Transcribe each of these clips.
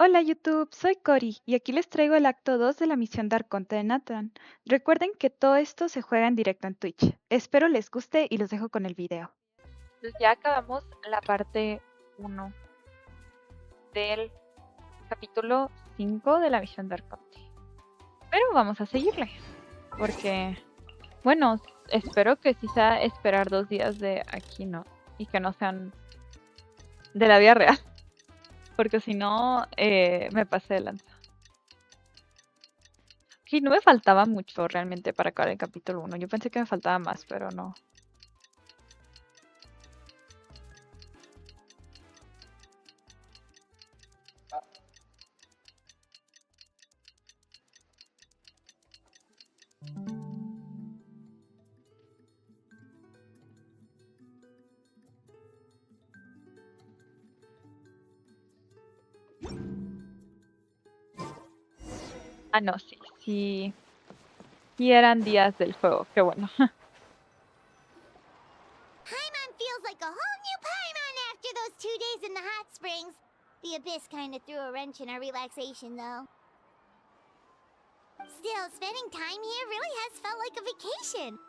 Hola YouTube, soy Cori y aquí les traigo el acto 2 de la misión de Arconte de Natlan. Recuerden que todo esto se juega en directo en Twitch. Espero les guste y los dejo con el video. Entonces ya acabamos la parte 1 del capítulo 5 de la misión de Arconte. Pero vamos a seguirle, porque, bueno, espero que sí sea esperar 2 días de aquí, ¿no? Y que no sean de la vida real, porque si no, me pasé de lanza. Sí, no me faltaba mucho realmente para acabar el capítulo 1. Yo pensé que me faltaba más, pero no. Ah, no, sí, sí. Sí eran días del juego, qué bueno. Paimon feels like a whole new Paimon after those 2 days in the hot springs. The abyss kind of threw a wrench in our relaxation, though. Still, spending time here really has felt like a vacation.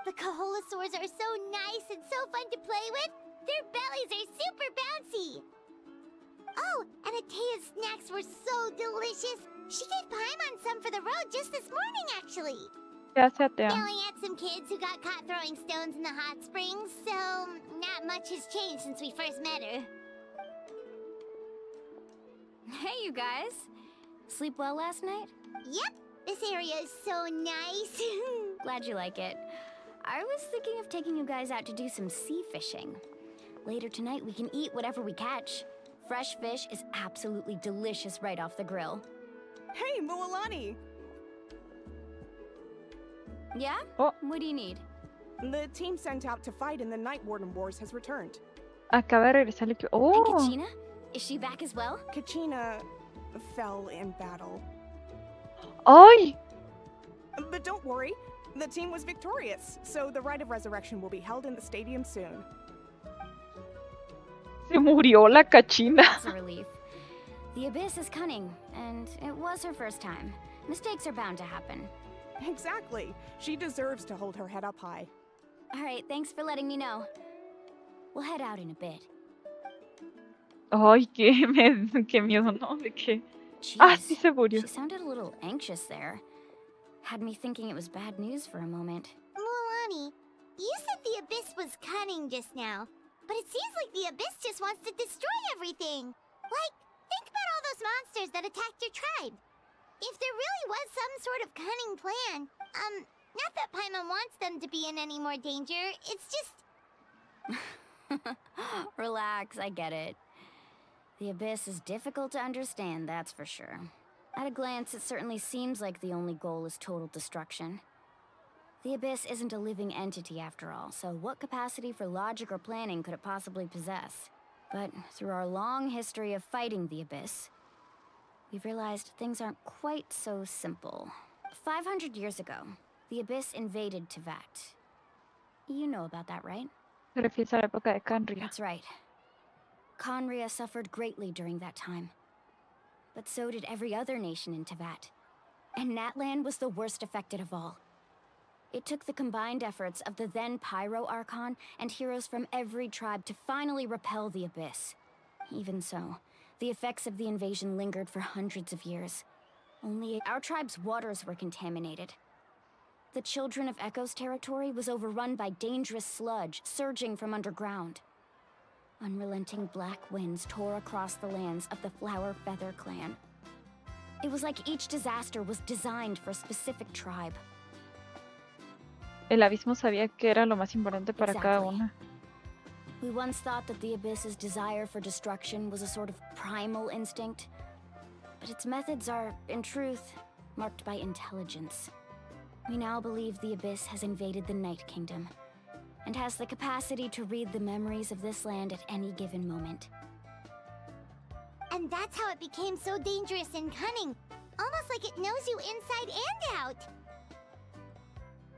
The Kaholasaurs are so nice and so fun to play with. Their bellies are super bouncy. Oh, and Atea's snacks were so delicious. She gave Paimon some for the road just this morning, actually. ¿Qué hace Atea? Yelling at some kids who got caught throwing stones in the hot springs, so not much has changed since we first met her. Hey, you guys. Sleep well last night? Yep, this area is so nice. Glad you like it. I was thinking of taking you guys out to do some sea fishing. Later tonight, we can eat whatever we catch. Fresh fish is absolutely delicious right off the grill. Hey, Mualani! Yeah? Oh. What do you need? The team sent out to fight in the Night Warden Wars has returned. Acaba de regresar el equipo. And ¡Oh! Kachina? Is she back as well? Kachina fell in battle. ¡Ay! But don't worry, the team was victorious, so the rite of resurrection will be held in the stadium soon. Se murió la cachina. That's a relief. The Abyss is cunning, and it was her first time. Mistakes are bound to happen. Exactly. She deserves to hold her head up high. Alright, thanks for letting me know. We'll head out in a bit. ¡Ay, qué miedo, ¿no? De que... Jeez, ¡Ah, sí se murió! she sounded a little anxious there. Had me thinking it was bad news for a moment. Mualani, you said the abyss was cunning just now, but it seems like the abyss just wants to destroy everything. Like, think about all those monsters that attacked your tribe. If there really was some sort of cunning plan, not that Paimon wants them to be in any more danger, it's just... Relax, I get it. The Abyss is difficult to understand, that's for sure. At a glance, it certainly seems like the only goal is total destruction. The Abyss isn't a living entity after all, so what capacity for logic or planning could it possibly possess? But through our long history of fighting the Abyss, we've realized things aren't quite so simple. 500 years ago, the Abyss invaded Teyvat. You know about that, right? Se refiere a la época de Canria. That's right. Conria suffered greatly during that time. But so did every other nation in Teyvat. And Natlan was the worst affected of all. It took the combined efforts of the then Pyro Archon and heroes from every tribe to finally repel the Abyss. Even so, the effects of the invasion lingered for hundreds of years. Only our tribe's waters were contaminated. The Children of Echo's territory was overrun by dangerous sludge surging from underground. Unrelenting black winds tore across the lands of the Flower Feather clan. It was like each disaster was designed for a specific tribe. El abismo sabía que era lo más importante para cada Exactly. una. We once thought that the Abyss's desire for destruction was a sort of primal instinct. But its methods are, in truth, marked by intelligence. We now believe the Abyss has invaded the Night Kingdom, and has the capacity to read the memories of this land at any given moment. And that's how it became so dangerous and cunning. Almost like it knows you inside and out.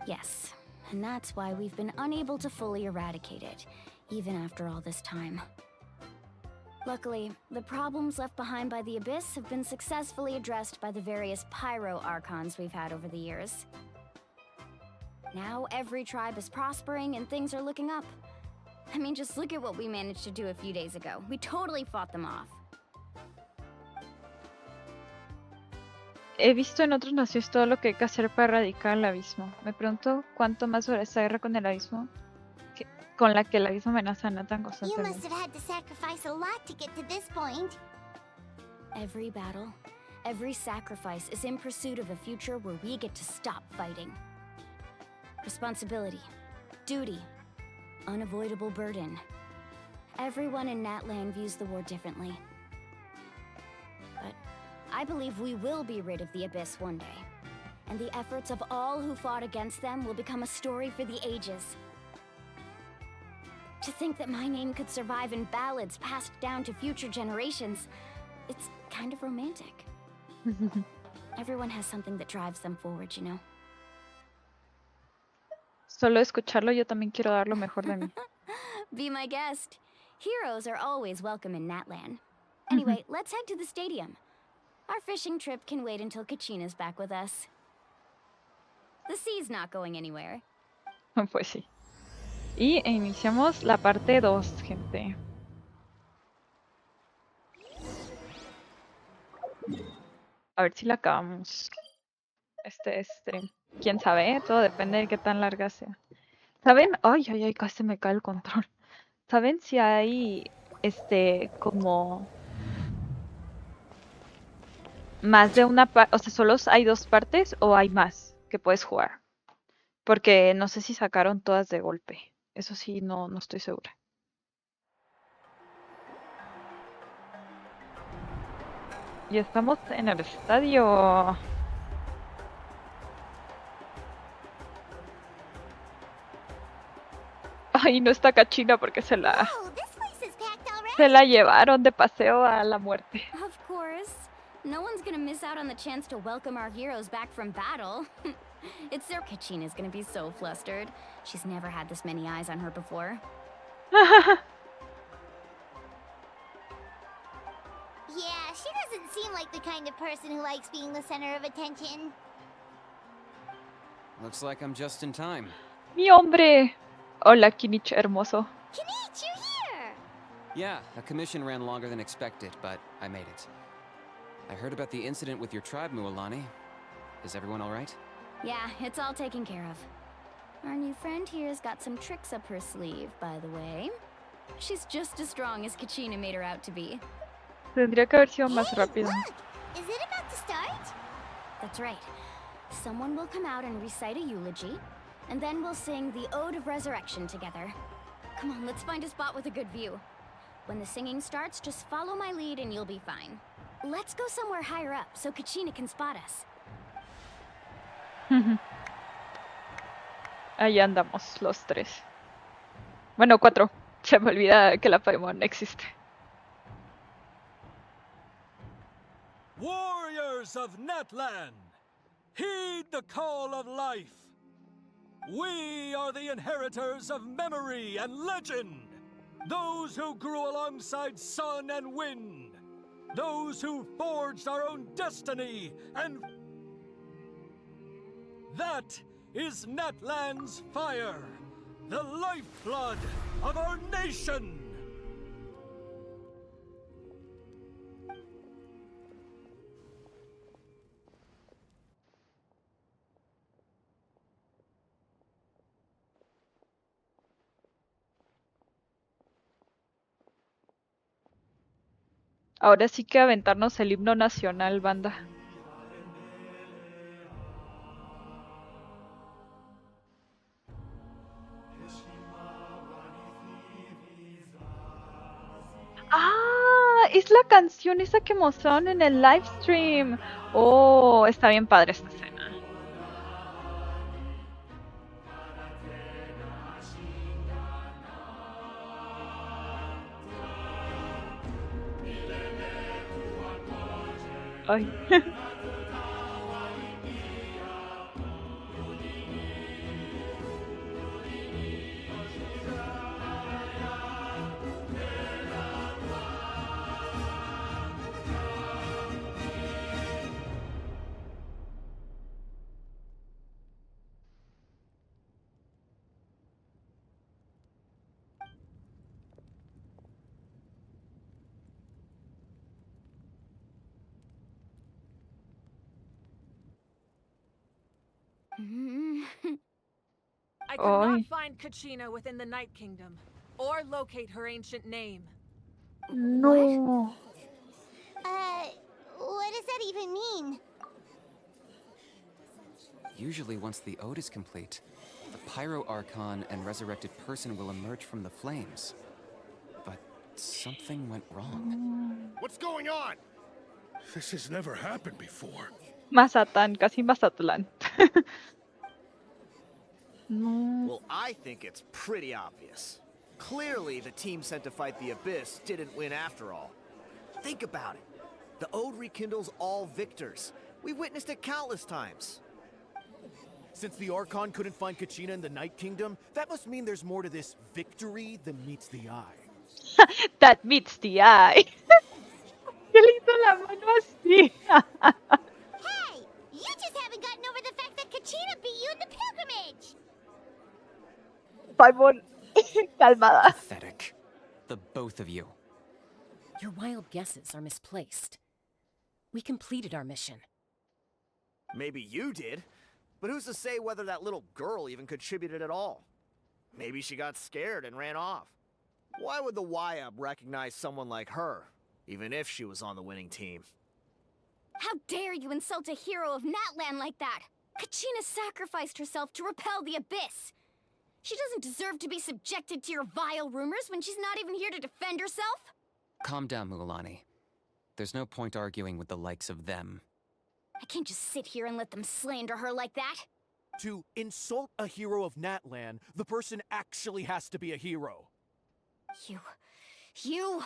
Yes, and that's why we've been unable to fully eradicate it, even after all this time. Luckily, the problems left behind by the Abyss have been successfully addressed by the various pyro archons we've had over the years. Now every tribe is prospering and things are looking up. I mean, just look at what we managed to do a few days ago. We totally fought them off. He visto en otras naciones todo lo que hay que hacer para erradicar el abismo. Me pregunto cuánto más sobre esta guerra con el abismo, con la que el abismo amenaza a Natlan You must constantemente. have had to sacrifice a lot to get to this point. Every battle, every sacrifice is in pursuit of a future where we get to stop fighting. Responsibility, duty, unavoidable burden. Everyone in Natlan views the war differently. But I believe we will be rid of the Abyss one day. And the efforts of all who fought against them will become a story for the ages. To think that my name could survive in ballads passed down to future generations, it's kind of romantic. Everyone has something that drives them forward, you know? Solo escucharlo yo también quiero dar lo mejor de mí. Be my guest. Heroes are always welcome in Natlan. Anyway, let's head to the stadium. Our fishing trip can wait until Kachina's back with us. The sea's not going anywhere. Pues sí. Y iniciamos la parte 2, gente. A ver si la acabamos. Este stream. Quién sabe, todo depende de qué tan larga sea. ¿Saben? Ay, ay, ay, casi me cae el control. ¿Saben si hay como más de una parte? O sea, ¿solo hay 2 partes o hay más que puedes jugar? Porque no sé si sacaron todas de golpe. Eso sí, no estoy segura. Y estamos en el estadio. Ay, no está Kachina porque se la Oh, this place is packed already. llevaron de paseo a la muerte. Of course. No one's gonna miss out on the chance to welcome our heroes back from battle. It's their Kachina's gonna be so flustered. She's never had this many eyes on her before. Yeah, she doesn't seem like the kind of person who likes being the center of attention. Looks like I'm just in time. ¡Mi hombre! Hola, Kinich hermoso. Kinich, you're here! Yeah, a commission ran longer than expected, but I made it. I heard about the incident with your tribe, Mualani. Is everyone all right? Yeah, it's all taken care of. Our new friend here's got some tricks up her sleeve, by the way. She's just as strong as Kachina made her out to be. Tendría que haber sido más Hey, rápido. look! Is it about to start? That's right. Someone will come out and recite a eulogy, and then we'll sing the Ode of Resurrection together. Come on, let's find a spot with a good view. When the singing starts, just follow my lead and you'll be fine. Let's go somewhere higher up so Kachina can spot us. Ahí andamos, los 3. Bueno, 4. Se me olvida que la Paimon existe. Warriors of Natlan, heed the call of life. We are the inheritors of memory and legend. Those who grew alongside sun and wind. Those who forged our own destiny and... That is Natlan's fire, the lifeblood of our nation. Ahora sí que aventarnos el himno nacional, banda. ¡Ah! Es la canción esa que mostraron en el live stream. Oh, está bien padre esta escena. Ay. I could not Ay, find Kachina within the Night Kingdom, or locate her ancient name. no. What does that even mean? Usually once the ode is complete, the Pyro Archon and resurrected person will emerge from the flames. But something went wrong. What's going on? This has never happened before. Mazatán, casi Mazatlán. No. Well, I think it's pretty obvious. Clearly, the team sent to fight the Abyss didn't win after all. Think about it. The Ode rekindles all victors. We've witnessed it countless times. Since the Archon couldn't find Kachina in the Night Kingdom, that must mean there's more to this victory than meets the eye. That meets the eye. ¿Qué le hizo la mano así? Hey! You just haven't gotten over the fact that Kachina beat you in the pilgrimage! Paimon, calmada. Pathetic. The both of you. Your wild guesses are misplaced. We completed our mission. Maybe you did, but who's to say whether that little girl even contributed at all? Maybe she got scared and ran off. Why would the YUB recognize someone like her, even if she was on the winning team? How dare you insult a hero of Natlan like that? Kachina sacrificed herself to repel the Abyss. She doesn't deserve to be subjected to your vile rumors when she's not even here to defend herself. Calm down, Mualani. There's no point arguing with the likes of them. I can't just sit here and let them slander her like that. To insult a hero of Natlan, the person actually has to be a hero. You...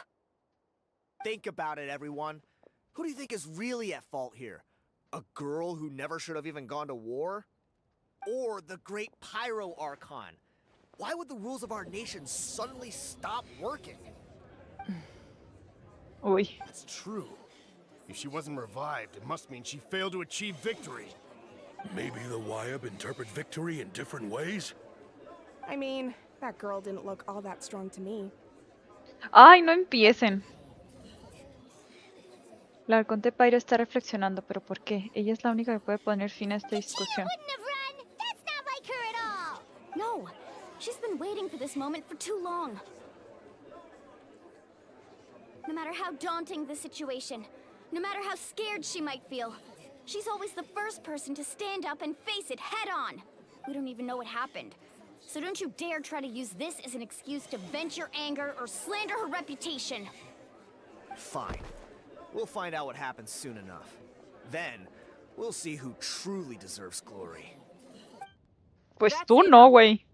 Think about it, everyone. Who do you think is really at fault here? A girl who never should have even gone to war? Or the great Pyro Archon? Why would the rules of our nation suddenly stop working? Uy. That's true. If she wasn't revived, it must mean she failed to achieve victory. Maybe the YUB interpret victory in different ways? I mean, that girl didn't look all that strong to me. Ay, no empiecen. El Arconte Pyro está reflexionando, pero ¿por qué? Ella es la única que puede poner fin a esta Kachina discusión. wouldn't have run! That's not like her at all! No, she's been waiting for this moment for too long. No matter how daunting the situation, no matter how scared she might feel, she's always the first person to stand up and face it head on. We don't even know what happened. So don't you dare try to use this as an excuse to vent your anger or slander her reputation. Fine. We'll find out what happens soon enough. Then, we'll see who truly deserves glory. Pues tú no, güey.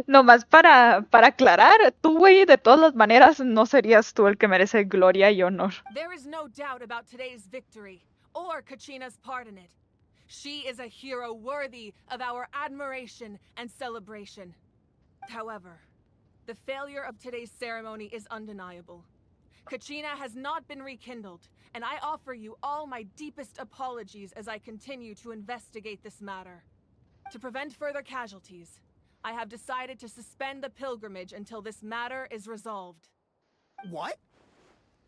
Nomás para aclarar, tú, güey, de todas maneras no serías tú el que merece gloria y honor. There is no doubt about today's victory, or Kachina's part in it. She is a hero worthy of our admiration and celebration. However, the failure of today's ceremony is undeniable. Kachina has not been rekindled, and I offer you all my deepest apologies as I continue to investigate this matter. To prevent further casualties, I have decided to suspend the pilgrimage until this matter is resolved. What?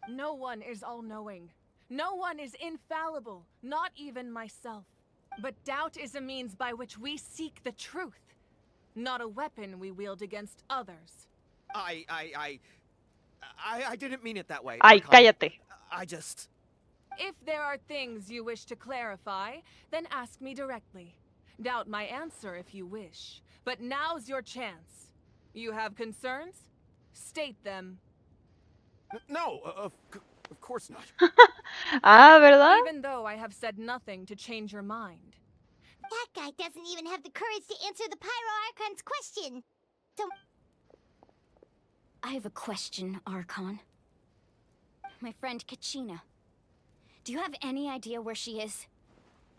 No one is all-knowing. No one is infallible, not even myself. But doubt is a means by which we seek the truth, not a weapon we wield against others. I didn't mean it that way. Ay, Archon. cállate. I just... If there are things you wish to clarify, then ask me directly. Doubt my answer if you wish. But now's your chance. You have concerns? State them. No, of course not. Ah, ¿verdad? Even though I have said nothing to change your mind. That guy doesn't even have the courage to answer the Pyro Archon's question. So, I have a question, Archon. My friend Kachina. Do you have any idea where she is?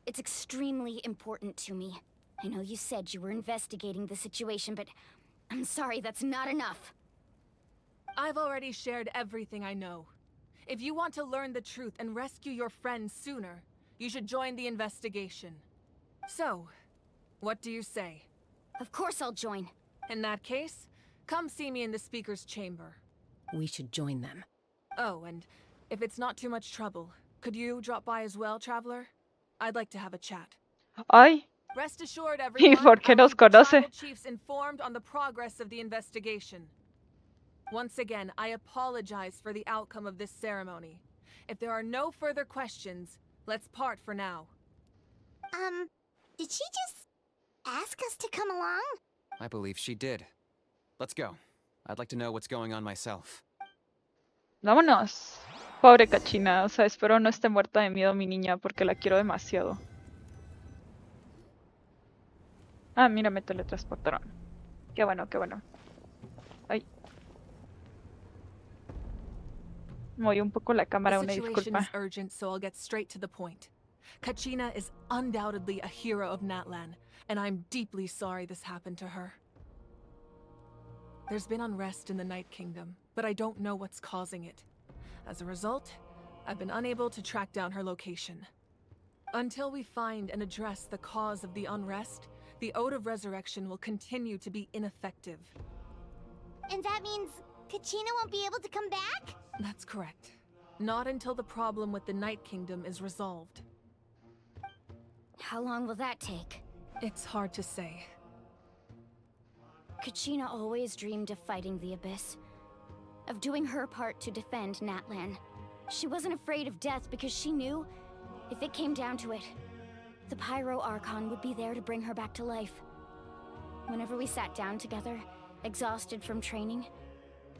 It's extremely important to me. I know you said you were investigating the situation, but I'm sorry, that's not enough. I've already shared everything I know. If you want to learn the truth and rescue your friends sooner, you should join the investigation. So, what do you say? Of course I'll join. In that case, come see me in the speaker's chamber. We should join them. Oh, and if it's not too much trouble, could you drop by as well, Traveler? I'd like to have a chat. Ay, Rest assured, ¿y everyone, por qué I'll nos keep the conoce? tribal chiefs informed on the progress of the investigation. Once again, I apologize for the outcome of this ceremony. If there are no further questions, let's part for now. Did she just ask us to come along? I believe she did. Let's go. I'd like to know what's going on myself. Vámonos. Pobre Cachina, o sea, espero no esté muerta de miedo mi niña porque la quiero demasiado. Ah, mira, me teletransportaron. Qué bueno, qué bueno. Ay. Moví un poco la cámara, The una situation disculpa. is urgent, so I'll get straight to the point. Kachina is undoubtedly a hero of Natlan, and I'm deeply sorry this happened to her. There's been unrest in the Night Kingdom, but I don't know what's causing it. As a result, I've been unable to track down her location. Until we find and address the cause of the unrest, the Ode of Resurrection will continue to be ineffective. And that means Kachina won't be able to come back? That's correct. Not until the problem with the Night Kingdom is resolved. How long will that take? It's hard to say. Kachina always dreamed of fighting the Abyss, of doing her part to defend Natlan. She wasn't afraid of death because she knew, if it came down to it, the Pyro Archon would be there to bring her back to life. Whenever we sat down together, exhausted from training,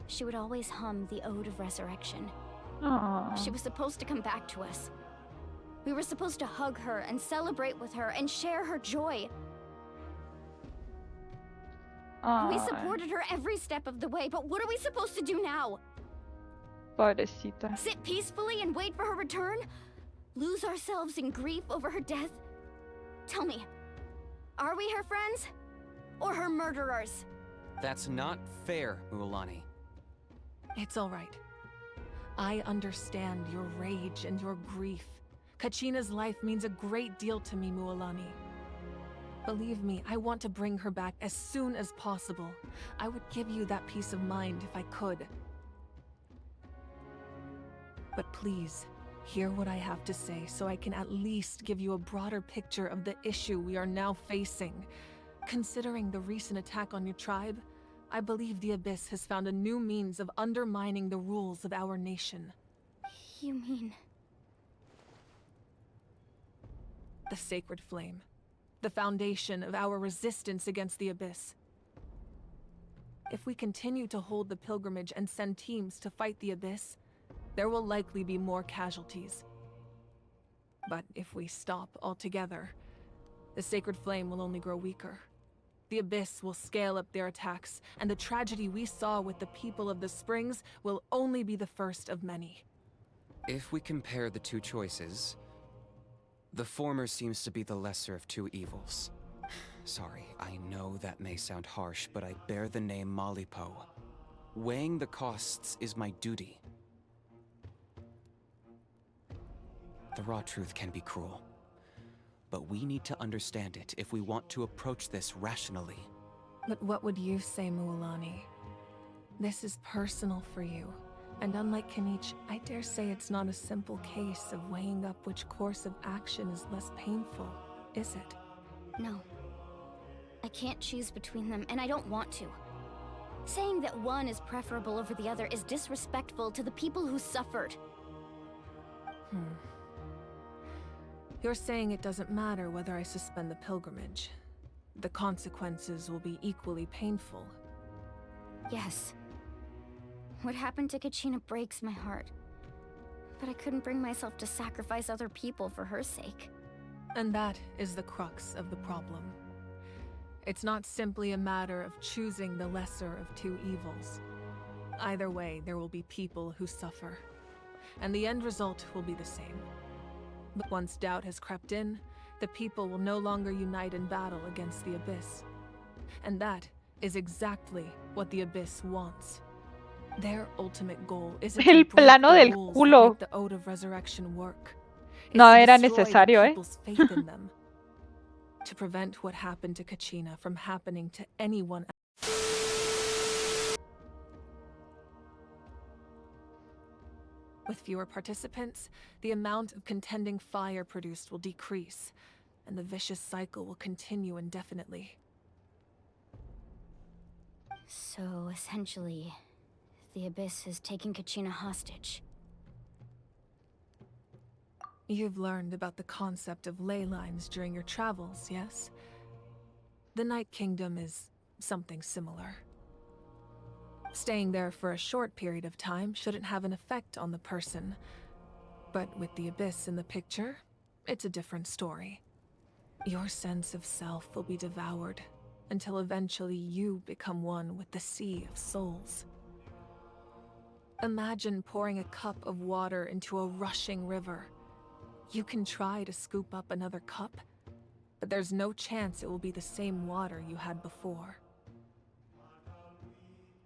she would always hum the Ode of Resurrection. Aww. She was supposed to come back to us. We were supposed to hug her and celebrate with her and share her joy. We supported her every step of the way, but what are we supposed to do now? Pobrecita. Sit peacefully and wait for her return? Lose ourselves in grief over her death? Tell me, are we her friends? Or her murderers? That's not fair, Mualani. It's all right. I understand your rage and your grief. Kachina's life means a great deal to me, Mualani. Believe me, I want to bring her back as soon as possible. I would give you that peace of mind if I could. But please, hear what I have to say so I can at least give you a broader picture of the issue we are now facing. Considering the recent attack on your tribe, I believe the Abyss has found a new means of undermining the rules of our nation. You mean... The Sacred Flame. The foundation of our resistance against the Abyss. If we continue to hold the pilgrimage and send teams to fight the Abyss, there will likely be more casualties. But if we stop altogether, the Sacred Flame will only grow weaker. The Abyss will scale up their attacks, and the tragedy we saw with the people of the Springs will only be the first of many. If we compare the two choices, the former seems to be the lesser of two evils. Sorry, I know that may sound harsh, but I bear the name Malipo. Weighing the costs is my duty. The raw truth can be cruel, but we need to understand it if we want to approach this rationally. But what would you say, Mualani? This is personal for you. And unlike Kanich, I dare say it's not a simple case of weighing up which course of action is less painful, is it? No. I can't choose between them, and I don't want to. Saying that one is preferable over the other is disrespectful to the people who suffered. You're saying it doesn't matter whether I suspend the pilgrimage. The consequences will be equally painful. Yes. What happened to Kachina breaks my heart. But I couldn't bring myself to sacrifice other people for her sake. And that is the crux of the problem. It's not simply a matter of choosing the lesser of two evils. Either way, there will be people who suffer. And the end result will be the same. But once doubt has crept in, the people will no longer unite in battle against the Abyss. And that is exactly what the Abyss wants. Their ultimate goal isn't El to break plano the del rules culo. that make the Ode of Resurrection work. It's No to era destroy the necesario, people's faith in them. To prevent what happened to Kachina from happening to anyone else. With fewer participants, the amount of contending fire produced will decrease, and the vicious cycle will continue indefinitely. So, essentially, the Abyss has taken Kachina hostage. You've learned about the concept of ley lines during your travels, yes? The Night Kingdom is something similar. Staying there for a short period of time shouldn't have an effect on the person. But with the Abyss in the picture, it's a different story. Your sense of self will be devoured until eventually you become one with the Sea of Souls. Imagine pouring a cup of water into a rushing river. You can try to scoop up another cup, but there's no chance it will be the same water you had before.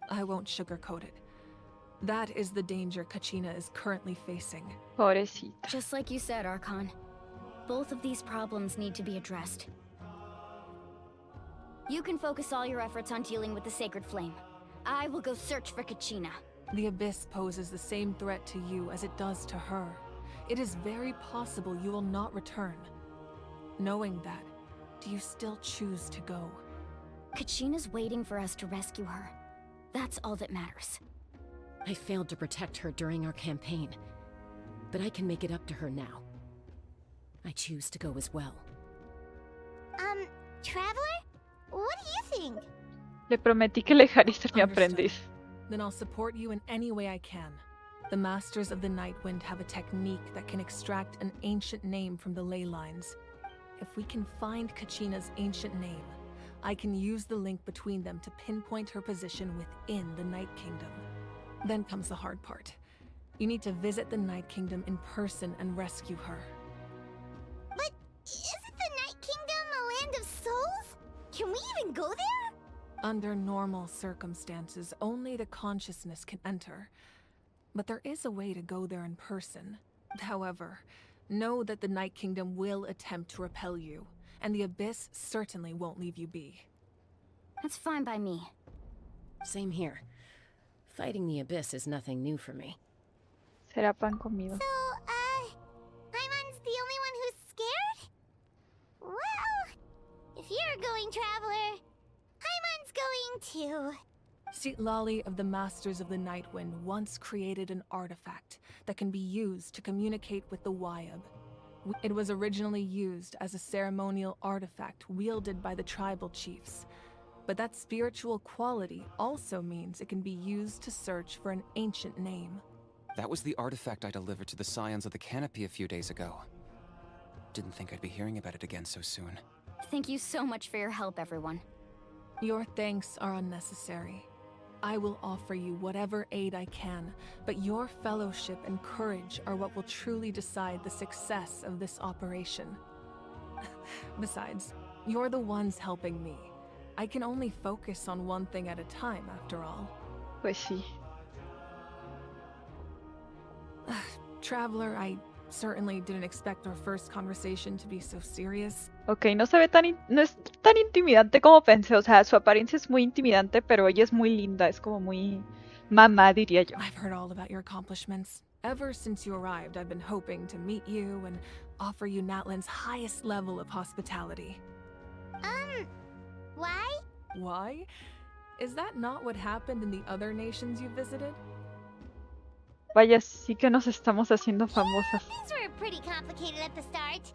I won't sugarcoat it. That is the danger Kachina is currently facing. Pobrecita. Just like you said, Archon. Both of these problems need to be addressed. You can focus all your efforts on dealing with the Sacred Flame. I will go search for Kachina. The Abyss poses the same threat to you as it does to her. It is very possible you will not return. Knowing that, do you still choose to go? Kachina's waiting for us to rescue her. That's all that matters. I failed to protect her during our campaign, but I can make it up to her now. I choose to go as well. Traveler? What do you think? Le prometí que le dejaría ser mi Understood. aprendiz. Then I'll support you in any way I can. The Masters of the Nightwind have a technique that can extract an ancient name from the ley lines. If we can find Kachina's ancient name, I can use the link between them to pinpoint her position within the Night Kingdom. Then comes the hard part. You need to visit the Night Kingdom in person and rescue her. But isn't the Night Kingdom a land of souls? Can we even go there? Under normal circumstances, only the consciousness can enter. But there is a way to go there in person. However, know that the Night Kingdom will attempt to repel you, and the Abyss certainly won't leave you be. That's fine by me. Same here. Fighting the Abyss is nothing new for me. Será pan comido. So, Paimon's the only one who's scared? Well, if you're going, Traveler, Paimon's going too. Lali of the Masters of the Nightwind once created an artifact that can be used to communicate with the Wayab. It was originally used as a ceremonial artifact wielded by the tribal chiefs. But that spiritual quality also means it can be used to search for an ancient name. That was the artifact I delivered to the Scions of the Canopy a few days ago. Didn't think I'd be hearing about it again so soon. Thank you so much for your help, everyone. Your thanks are unnecessary. I will offer you whatever aid I can, but your fellowship and courage are what will truly decide the success of this operation. Besides, you're the ones helping me. I can only focus on one thing at a time, after all. Pues sí. Traveler, I certainly didn't expect our first conversation to be so serious. Ok, no se ve tan... no es tan intimidante como pensé. O sea, su apariencia es muy intimidante, pero ella es muy linda. Es como muy... mamá, diría yo. I've heard all about your accomplishments. Ever since you arrived, I've been hoping to meet you and offer you Natlan's highest level of hospitality. Why? Why? Is that not what happened in the other nations you visited? Vaya, sí que nos estamos haciendo famosas. Things were pretty complicated at the start.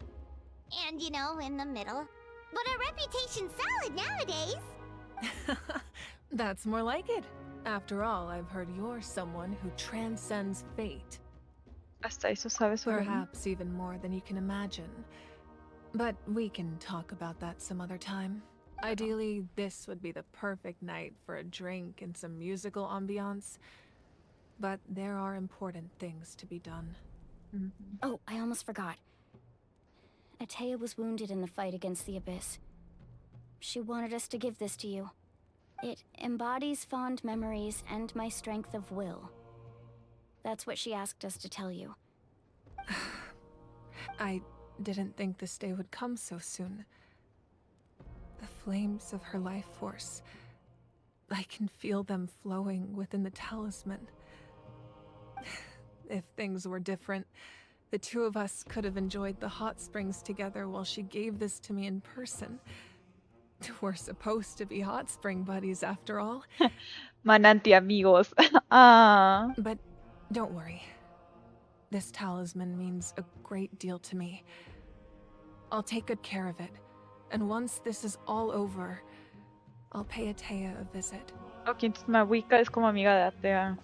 And, you know, in the middle. But our reputation's solid nowadays. That's more like it. After all, I've heard you're someone who transcends fate. Hasta eso sabe sobre mí. Perhaps even more than you can imagine. But we can talk about that some other time. Ideally, this would be the perfect night for a drink and some musical ambiance. But there are important things to be done. Oh, I almost forgot. Atea was wounded in the fight against the Abyss. She wanted us to give this to you. It embodies fond memories and my strength of will. That's what she asked us to tell you. I didn't think this day would come so soon. The flames of her life force. I can feel them flowing within the talisman. If things were different, The two of us could have enjoyed the hot springs together while she gave this to me in person. We're supposed to be hot spring buddies after all. Mananti amigos. Ah. But don't worry. This talisman means a great deal to me. I'll take good care of it. And once this is all over, I'll pay Atea a visit. Ok, entonces Mawika es como amiga de Atea.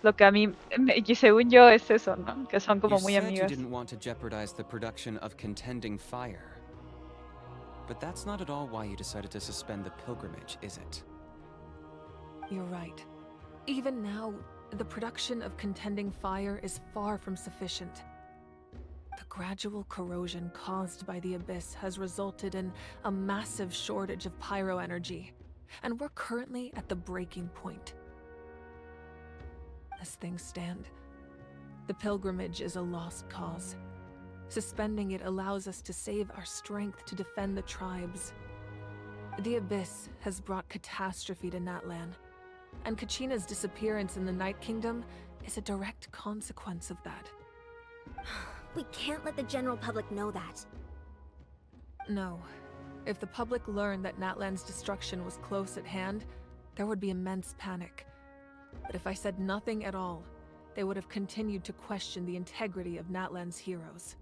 Lo que a mí, y según yo, es eso, ¿no? Que son como You muy said you amigas. didn't want to jeopardize the production of contending fire. But that's not at all why you decided to suspend the pilgrimage, is it? You're right. Even now, the production of contending fire is far from sufficient. The gradual corrosion caused by the abyss has resulted in a massive shortage of pyro energy, and we're currently at the breaking point. As things stand, the pilgrimage is a lost cause. Suspending it allows us to save our strength to defend the tribes. The abyss has brought catastrophe to Natlan, and Kachina's disappearance in the Night Kingdom is a direct consequence of that. We can't let the general public know that. No. If the public learned that Natlan's destruction was close at hand, there would be immense panic. But if I said nothing at all, they would have continued to question the integrity of Natlan's heroes.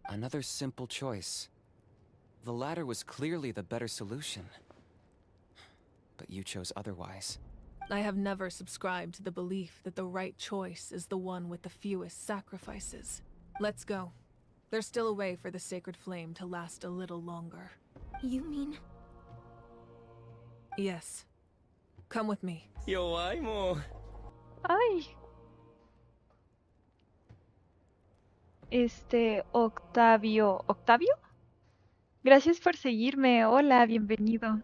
Another simple choice. The latter was clearly the better solution. But you chose otherwise. I have never subscribed to the belief that the right choice is the one with the fewest sacrifices. Let's go. There's still a way for the sacred flame to last a little longer. You mean? Yes. Come with me. Ay. Octavio. ¿Octavio? Gracias por seguirme. Hola, bienvenido.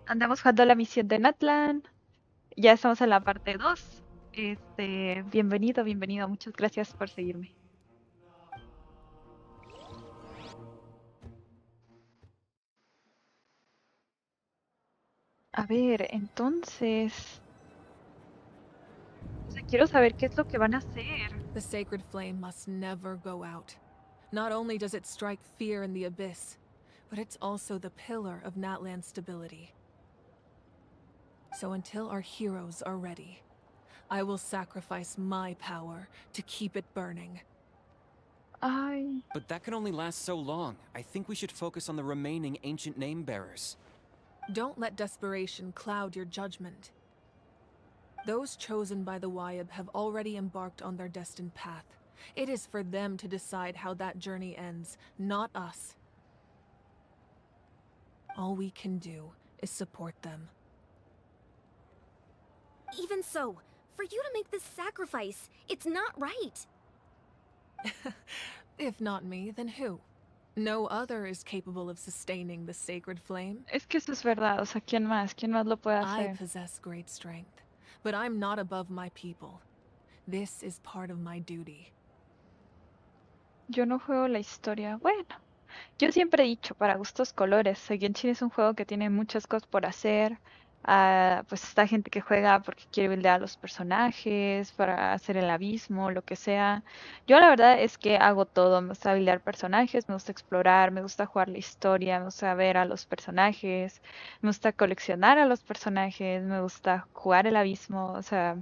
Andamos jugando la misión de Natlan. Ya estamos en la parte 2. Bienvenido, bienvenido. Muchas gracias por seguirme. A ver, entonces... O sea, quiero saber qué es lo que van a hacer. The sacred flame must never go out. Not only does it strike fear in the abyss, but it's also the pillar of Natlan's stability. So until our heroes are ready, I will sacrifice my power to keep it burning. Ay. But that can only last so long. I think we should focus on the remaining ancient name bearers. Don't let desperation cloud your judgment. Those chosen by the Wayab have already embarked on their destined path. It is for them to decide how that journey ends, not us. All we can do is support them. Even so, for you to make this sacrifice, it's not right. If not me, then who? No other is capable of sustaining the sacred flame. Es que eso es verdad. O sea, ¿quién más? ¿Quién más lo puede I hacer? possess great strength, but I'm not above my people. This is part of my duty. Yo no juego la historia. Bueno, yo siempre he dicho, para gustos colores. Genshin es un juego que tiene muchas cosas por hacer. Pues está gente que juega porque quiere buildear a los personajes, para hacer el abismo, lo que sea. Yo la verdad es que hago todo. Me gusta buildear personajes, me gusta explorar, me gusta jugar la historia, me gusta ver a los personajes, me gusta coleccionar a los personajes, me gusta jugar el abismo. O sea,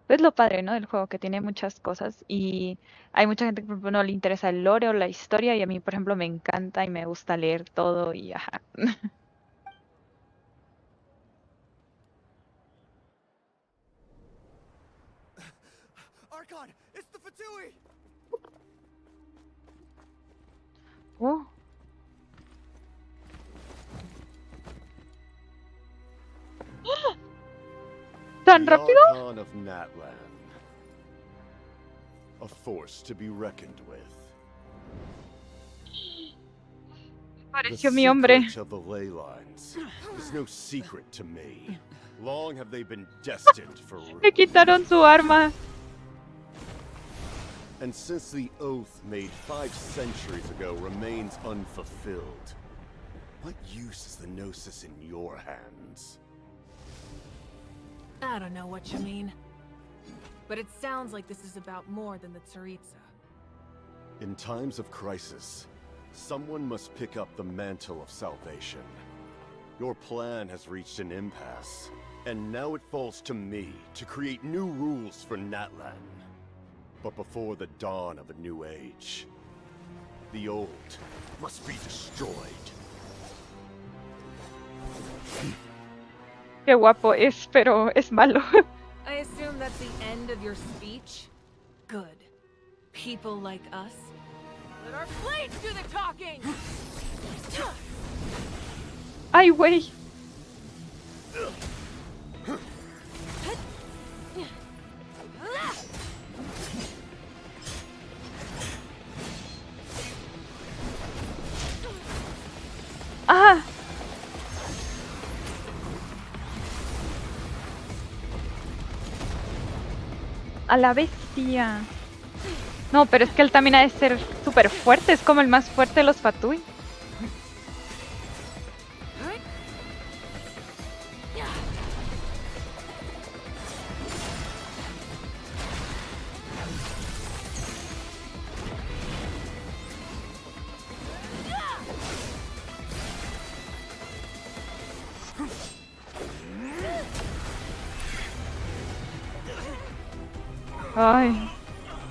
es lo padre, ¿no? Del juego, que tiene muchas cosas. Y hay mucha gente que, por ejemplo, no le interesa el lore o la historia. Y a mí, por ejemplo, me encanta y me gusta leer todo y ajá. Archon, it's the Fatui! Oh. ¿Tan The rápido? Archon of Natlan. A force to be reckoned with. Pareció mi hombre. The secret of the ley lines is no secret to me. Long have they been destined for ruin. Le quitaron su arma. And since the oath made 5 centuries ago remains unfulfilled, what use is the Gnosis in your hands? I don't know what you mean. But it sounds like this is about more than the Tsaritsa. In times of crisis, someone must pick up the mantle of salvation. Your plan has reached an impasse, and now it falls to me to create new rules for Natlan. But before the dawn of a new age, the old must be destroyed. Qué guapo es, pero es malo. I assume that's the end of your speech? Good. People like us. Let our blades do the talking! Ay, güey. Ah. A la bestia. No, pero es que él también ha de ser súper fuerte. Es como el más fuerte de los Fatui. Ay.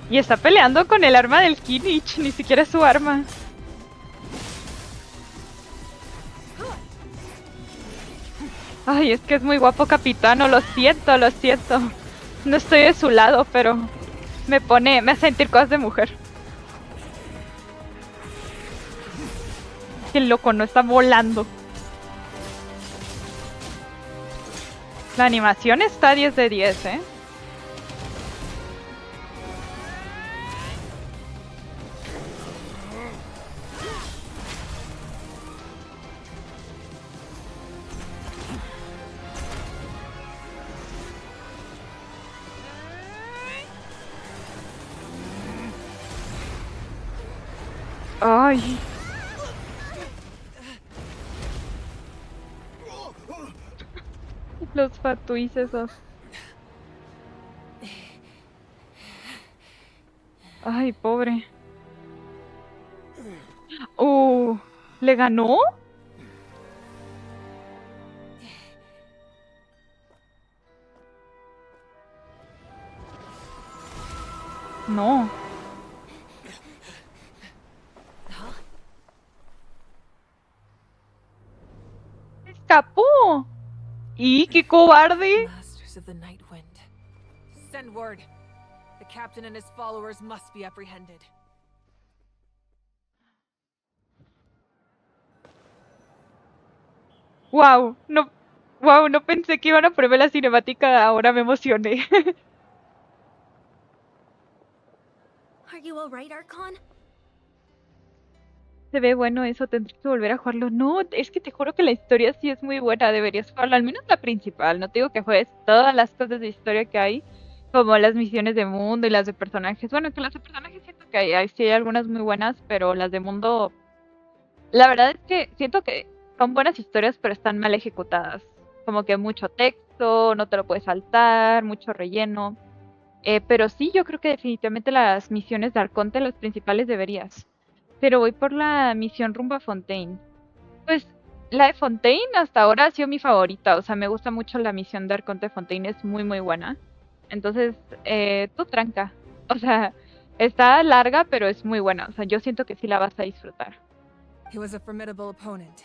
Y está peleando con el arma del Kinich, ni siquiera es su arma. Ay, es que es muy guapo Capitano, lo siento, lo siento. No estoy de su lado, pero me hace sentir cosas de mujer. Qué loco, no está volando. La animación está 10 de 10, ¿eh? Ay. Los fatuis esos. Ay, pobre. ¿Le ganó? No. ¡Escapó! ¡Y qué cobarde! Masters of the Night Wind. Send word. The captain and his followers must be apprehended. Wow, no pensé que iban a ponerme la cinemática, ahora me emocioné. Are you all right, Archon? Se ve bueno eso, tendré que volver a jugarlo. No, es que te juro que la historia sí es muy buena, deberías jugarla, al menos la principal. No te digo que juegues todas las cosas de historia que hay, como las misiones de mundo y las de personajes. Bueno, que las de personajes siento que sí hay algunas muy buenas, pero las de mundo, la verdad es que siento que son buenas historias, pero están mal ejecutadas. Como que mucho texto, no te lo puedes saltar, mucho relleno. Pero sí, yo creo que definitivamente las misiones de Arconte, las principales, deberías. Pero voy por la misión rumbo a Fontaine. Pues la de Fontaine hasta ahora ha sido mi favorita. O sea, me gusta mucho la misión de Arconte Fontaine, es muy muy buena. Entonces, tú tranca. O sea, está larga, pero es muy buena. O sea, yo siento que sí la vas a disfrutar. He was a formidable opponent.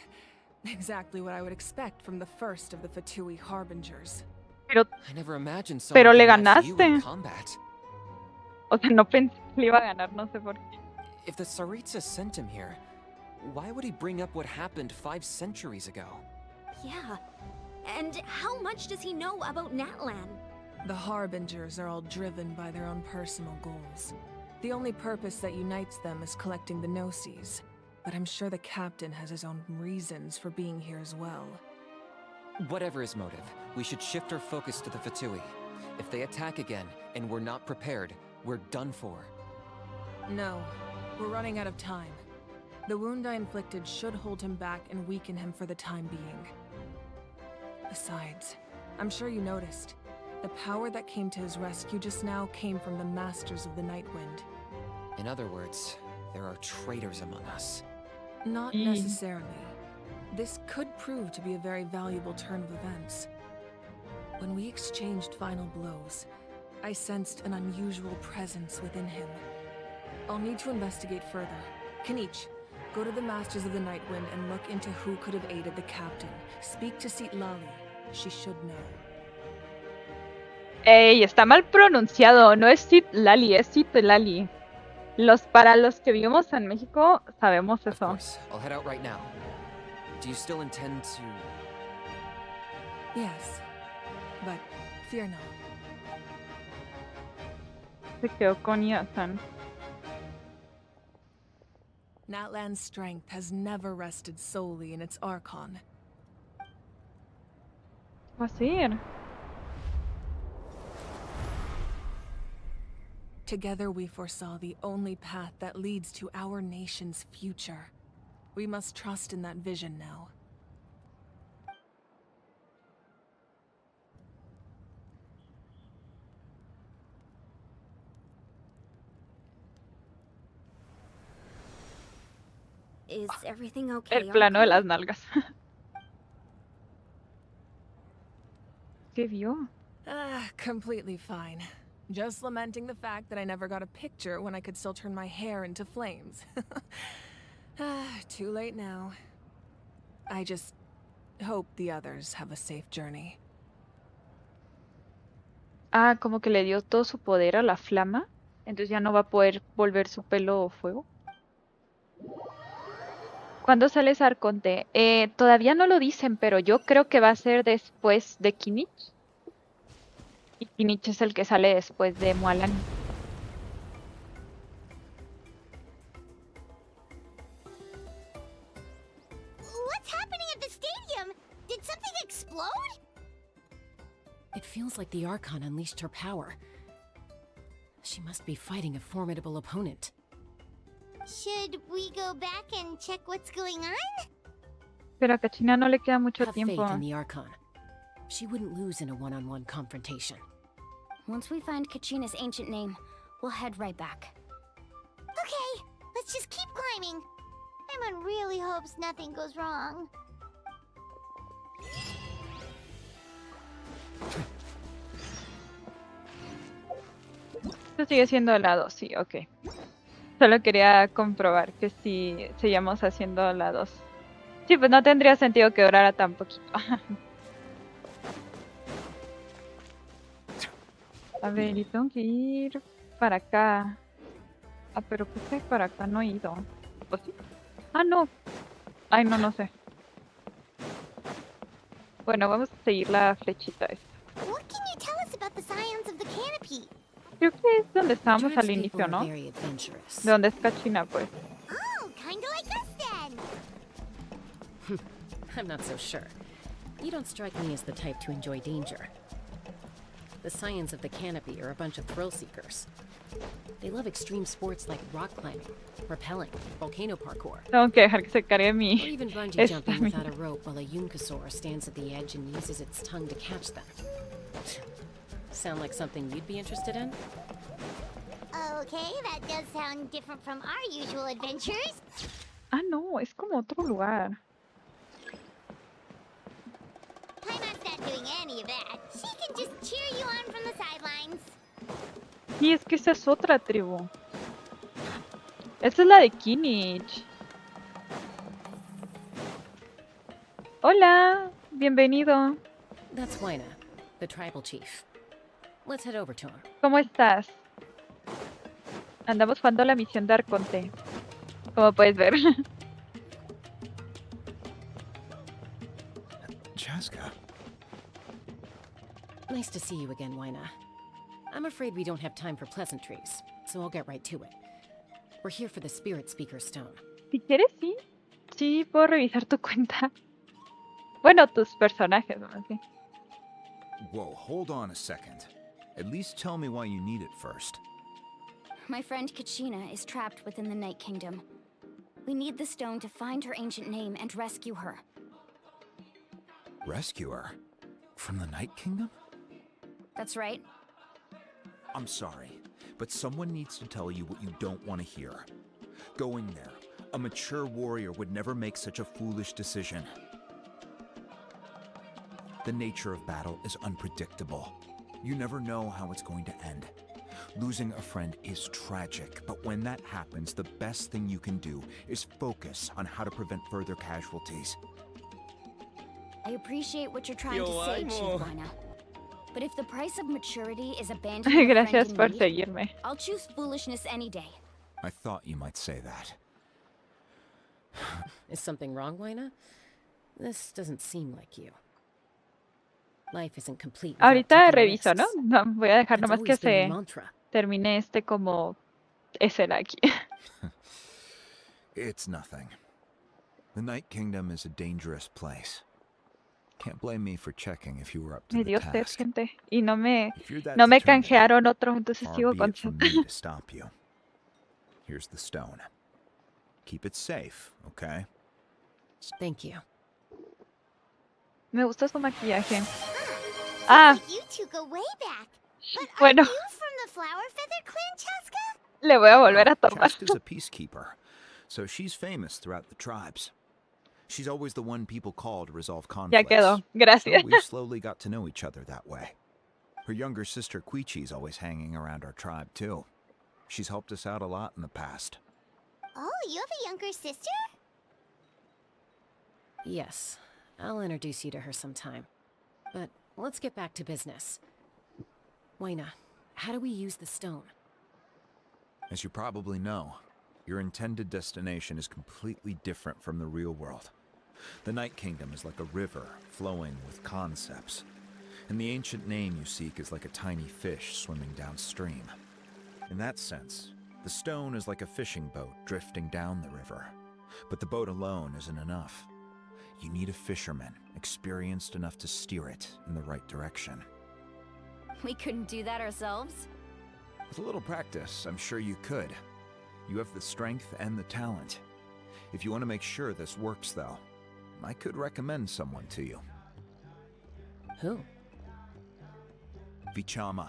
Exactly what I would expect from the first of the Fatui Harbingers. Pero le ganaste. O sea, no pensé que le iba a ganar, no sé por qué. If the Tsaritsa sent him here, why would he bring up what happened 5 centuries ago? Yeah. And how much does he know about Natlan? The Harbingers are all driven by their own personal goals. The only purpose that unites them is collecting the Gnosis. But I'm sure the captain has his own reasons for being here as well. Whatever his motive, we should shift our focus to the Fatui. If they attack again, and we're not prepared, we're done for. No, we're running out of time. The wound I inflicted should hold him back and weaken him for the time being. Besides, I'm sure you noticed. The power that came to his rescue just now came from the masters of the Night Wind. In other words, there are traitors among us. Not necessarily. This could prove to be a very valuable turn of events. When we exchanged final blows, I sensed an unusual presence within him. I'll need to investigate further. Kenichi, go to the Masters of the Night Wind and look into who could have aided the captain. Speak to Lali. She should know. Ey, está mal pronunciado. No es Lali, es Lali. Para los que vivimos en México, sabemos Of eso. course, I'll head out right now. Do you still intend to... Yes, but fear not. Se quedó con Yasan. Natlan's strength has never rested solely in its Archon. Va a ser. Together we foresaw the only path that leads to our nation's future. We must trust in that vision now. Is everything okay? El plano de las nalgas. ¿Qué vio? Completely fine. Just lamenting the fact that I never got a picture when I could still turn my hair into flames. Too late now. I just hope the others have a safe journey. Ah, como que le dio todo su poder a la flama. Entonces ya no va a poder volver su pelo fuego. ¿Cuándo sale ese Arconte? Todavía no lo dicen, pero yo creo que va a ser después de Kenichi. Y Kenichi es el que sale después de Mualan. What's happening at the stadium? Did something explode? It feels like the Archon unleashed her power. She must be fighting a formidable opponent. Should we go back and check what's going on? Pero a Kachina no le queda mucho Have tiempo. faith in the Archon. She wouldn't lose in a one-on-one confrontation. Once we find Kachina's ancient name, we'll head right back. Okay, let's just keep climbing. Everyone really hopes nothing goes wrong. Esto sigue siendo la 2, sí, ok. Solo quería comprobar que si seguíamos haciendo la 2. Sí, pues no tendría sentido que durara tan poquito. A ver, y tengo que ir para acá. Ah, pero ¿por qué para acá no he ido? ¿O sí? Ah, no. Ay, no sé. Bueno, vamos a seguir la flechita esta. What can you tell us about the scions of the canopy? Creo que es donde estábamos al Tribes inicio, people ¿no? are very adventurous. De donde es Kachina, pues. Oh, kinda like us then. I'm not so sure. You don't strike me as the type to enjoy danger. The Scions of the Canopy are a bunch of thrill seekers. They love extreme sports like rock climbing, rappelling, volcano parkour, Tengo que dejar que se cargue or mi even bungee esta jumping mi- without a rope while a Yunkasaur stands at the edge and uses its tongue to catch them. Sound like something you'd be interested in? Okay, that does sound different from our usual adventures. Ah, no, es como otro lugar. Paimon's not doing any of that. She can just cheer you on from the sidelines. Sí, es que esa es otra tribu. Esta es la de Kenichi. Hola, bienvenido. That's Waina, the tribal chief. Let's head over to him. ¿Cómo estás? Andamos jugando la misión de Arconte. Como puedes ver. Chaska. Nice to see you again, Waina. I'm afraid we don't have time for pleasantries, so I'll get right to it. We're here for the Spirit Speaker's Stone. Si quieres, sí. Sí, puedo revisar tu cuenta. Bueno, tus personajes, más bien. Whoa, hold on a second. At least tell me why you need it first. My friend Kachina is trapped within the Night Kingdom. We need the stone to find her ancient name and rescue her. Rescue her? From the Night Kingdom? That's right. I'm sorry, but someone needs to tell you what you don't want to hear. Going there, a mature warrior would never make such a foolish decision. The nature of battle is unpredictable. You never know how it's going to end. Losing a friend is tragic, but when that happens, the best thing you can do is focus on how to prevent further casualties. I appreciate what you're trying to say, Chief Lina. But if the price of maturity is abandoning a friend Gracias in por need, seguirme. I'll choose foolishness any day. I thought you might say that. Is something wrong, Lina? This doesn't seem like you. Life isn't complete without Ahorita taking reviso, ¿no? risks. No, voy a dejar That's nomás que always been your se mantra. termine este como escena aquí. It's nothing. The Night Kingdom is a dangerous place. Can't blame me for checking if you were up to Me the dio sed, task. gente. Y no me If you're that no me determined, canjearon otro, entonces far sigo be con it from sed. me to stop you. Here's the stone. Keep it safe, okay? Thank you. Me gusta su maquillaje. Sounds Ah, like you two go way back. But are bueno, you from the Flower Feather Clan, Chaska? le voy a volver a tomar. Chaska's a peacekeeper, so she's famous throughout the tribes. She's always the one people call to resolve Ya conflicts. quedó. So Gracias. we've slowly got to know each other that way. Her younger sister Quichi's always hanging around our tribe too. She's helped us out a lot in the past. Oh, you have a younger sister? Yes, I'll introduce you to her sometime. But let's get back to business. Lina, how do we use the stone? As you probably know, your intended destination is completely different from the real world. The Night Kingdom is like a river flowing with concepts, and the ancient name you seek is like a tiny fish swimming downstream. In that sense, the stone is like a fishing boat drifting down the river, but the boat alone isn't enough. You need a fisherman experienced enough to steer it in the right direction. We couldn't do that ourselves? With a little practice, I'm sure you could. You have the strength and the talent. If you want to make sure this works, though, I could recommend someone to you. Who? Vichama,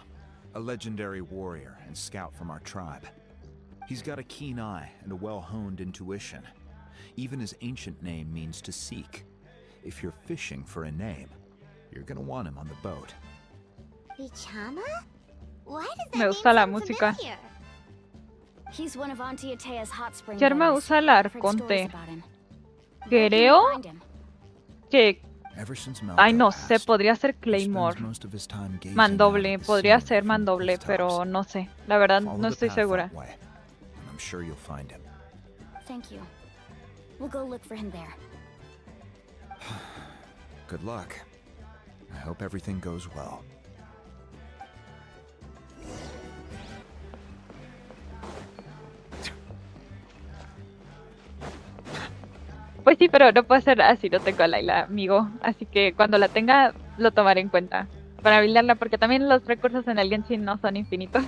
a legendary warrior and scout from our tribe. He's got a keen eye and a well-honed intuition. Even his ancient name means to seek. If you're fishing for a name, you're gonna want him on the boat. Vichama? Why does that Me name gusta la sound música. familiar? He's one of Auntie Atea's hot spring Yerma boys. usa el I've heard stories arconte. about him. Where can we Creo find him? que... Ever since Ay, Malcolm no sé, passed, podría ser he Claymore. spends most of his time gazing Mandoble, out at the podría scene ser from the mandoble, cliff pero tops. no sé. La verdad, Follow no the estoy path segura. that way, and I'm sure you'll find him. Thank you. We'll go look for him there. Good luck. I hope everything goes well. Pues sí, pero no puedo hacer así, no tengo a Laila, amigo. Así que cuando la tenga, lo tomaré en cuenta. Para buildarla, porque también los recursos en el Genshin no son infinitos.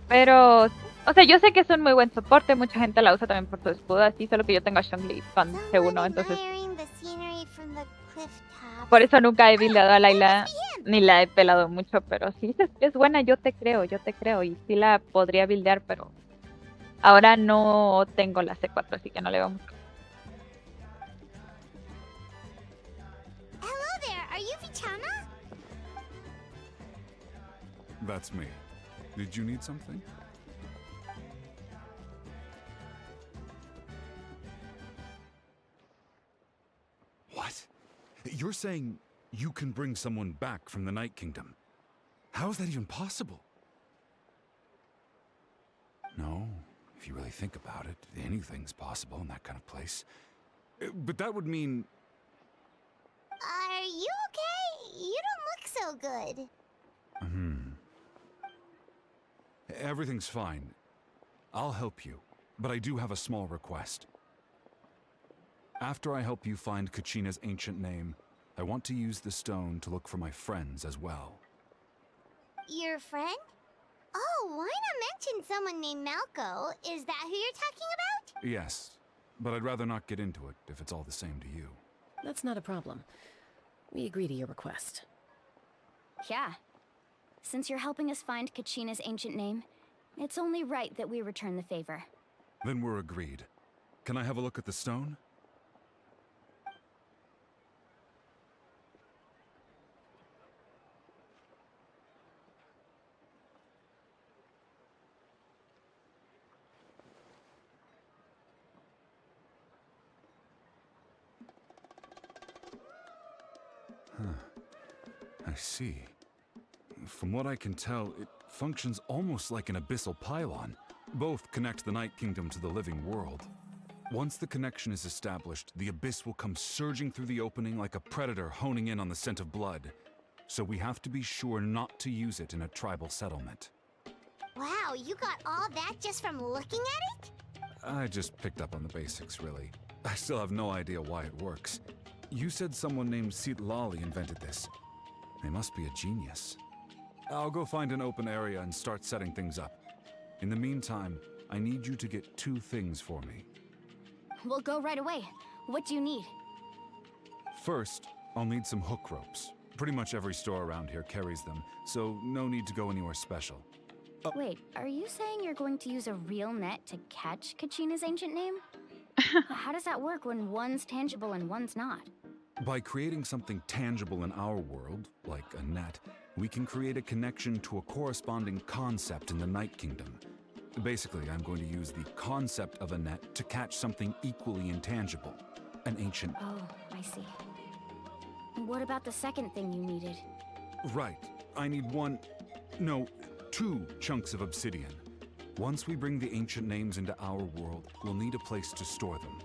Pero, o sea, yo sé que es un muy buen soporte, mucha gente la usa también por su escudo, así, solo que yo tengo a Zhongli con C1, entonces... Admiring the scenery from the cliff top. Por eso nunca he buildado a Laila, ni la he pelado mucho, pero sí es buena, yo te creo, y sí la podría buildear, pero ahora no tengo la C4, así que no le vamos. Hello there, are you Vichama? That's me. Did you need something? What? You're saying you can bring someone back from the Night Kingdom? How is that even possible? No, if you really think about it, anything's possible in that kind of place. But that would mean... Are you okay? You don't look so good. Everything's fine. I'll help you, but I do have a small request. After I help you find Kachina's ancient name, I want to use the stone to look for my friends as well. Your friend? Oh, why not mention someone named Malco? Is that who you're talking about? Yes, but I'd rather not get into it if it's all the same to you. That's not a problem. We agree to your request. Yeah. Since you're helping us find Kachina's ancient name, it's only right that we return the favor. Then we're agreed. Can I have a look at the stone? I see. From what I can tell, it functions almost like an abyssal pylon. Both connect the Night Kingdom to the living world. Once the connection is established, the abyss will come surging through the opening like a predator honing in on the scent of blood. So we have to be sure not to use it in a tribal settlement. Wow, you got all that just from looking at it? I just picked up on the basics, really. I still have no idea why it works. You said someone named Lali invented this. They must be a genius. I'll go find an open area and start setting things up. In the meantime, I need you to get 2 things for me. We'll go right away. What do you need? First, I'll need some hook ropes. Pretty much every store around here carries them, so no need to go anywhere special. Wait, are you saying you're going to use a real net to catch Kachina's ancient name? How does that work when one's tangible and one's not? By creating something tangible in our world, like a net, we can create a connection to a corresponding concept in the Night Kingdom. Basically, I'm going to use the concept of a net to catch something equally intangible. An ancient... Oh, I see. What about the second thing you needed? Right. I need 2 chunks of obsidian. Once we bring the ancient names into our world, we'll need a place to store them.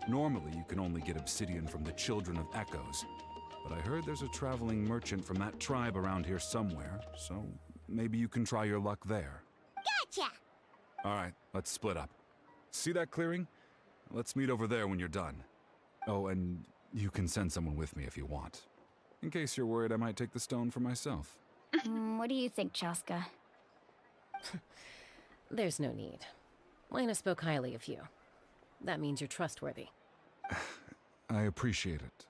Normally, you can only get obsidian from the Children of Echoes, but I heard there's a traveling merchant from that tribe around here somewhere, so maybe you can try your luck there. Gotcha! Alright, let's split up. See that clearing? Let's meet over there when you're done. Oh, and you can send someone with me if you want. In case you're worried I might take the stone for myself. What do you think, Chaska? There's no need. Lena spoke highly of you. That means you're trustworthy. I appreciate it,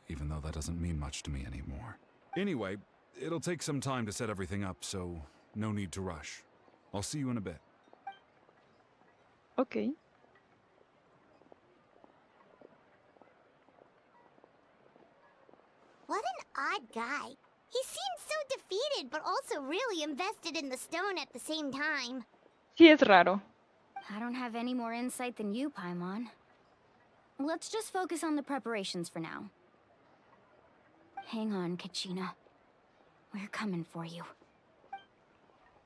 even though that doesn't mean much to me anymore. Anyway, it'll take some time to set everything up, so no need to rush. I'll see you in a bit. Ok. What an odd guy. He seems so defeated, but also really invested in the stone at the same time. Sí es raro. I don't have any more insight than you, Paimon. Let's just focus on the preparations for now. Hang on, Kachina. We're coming for you.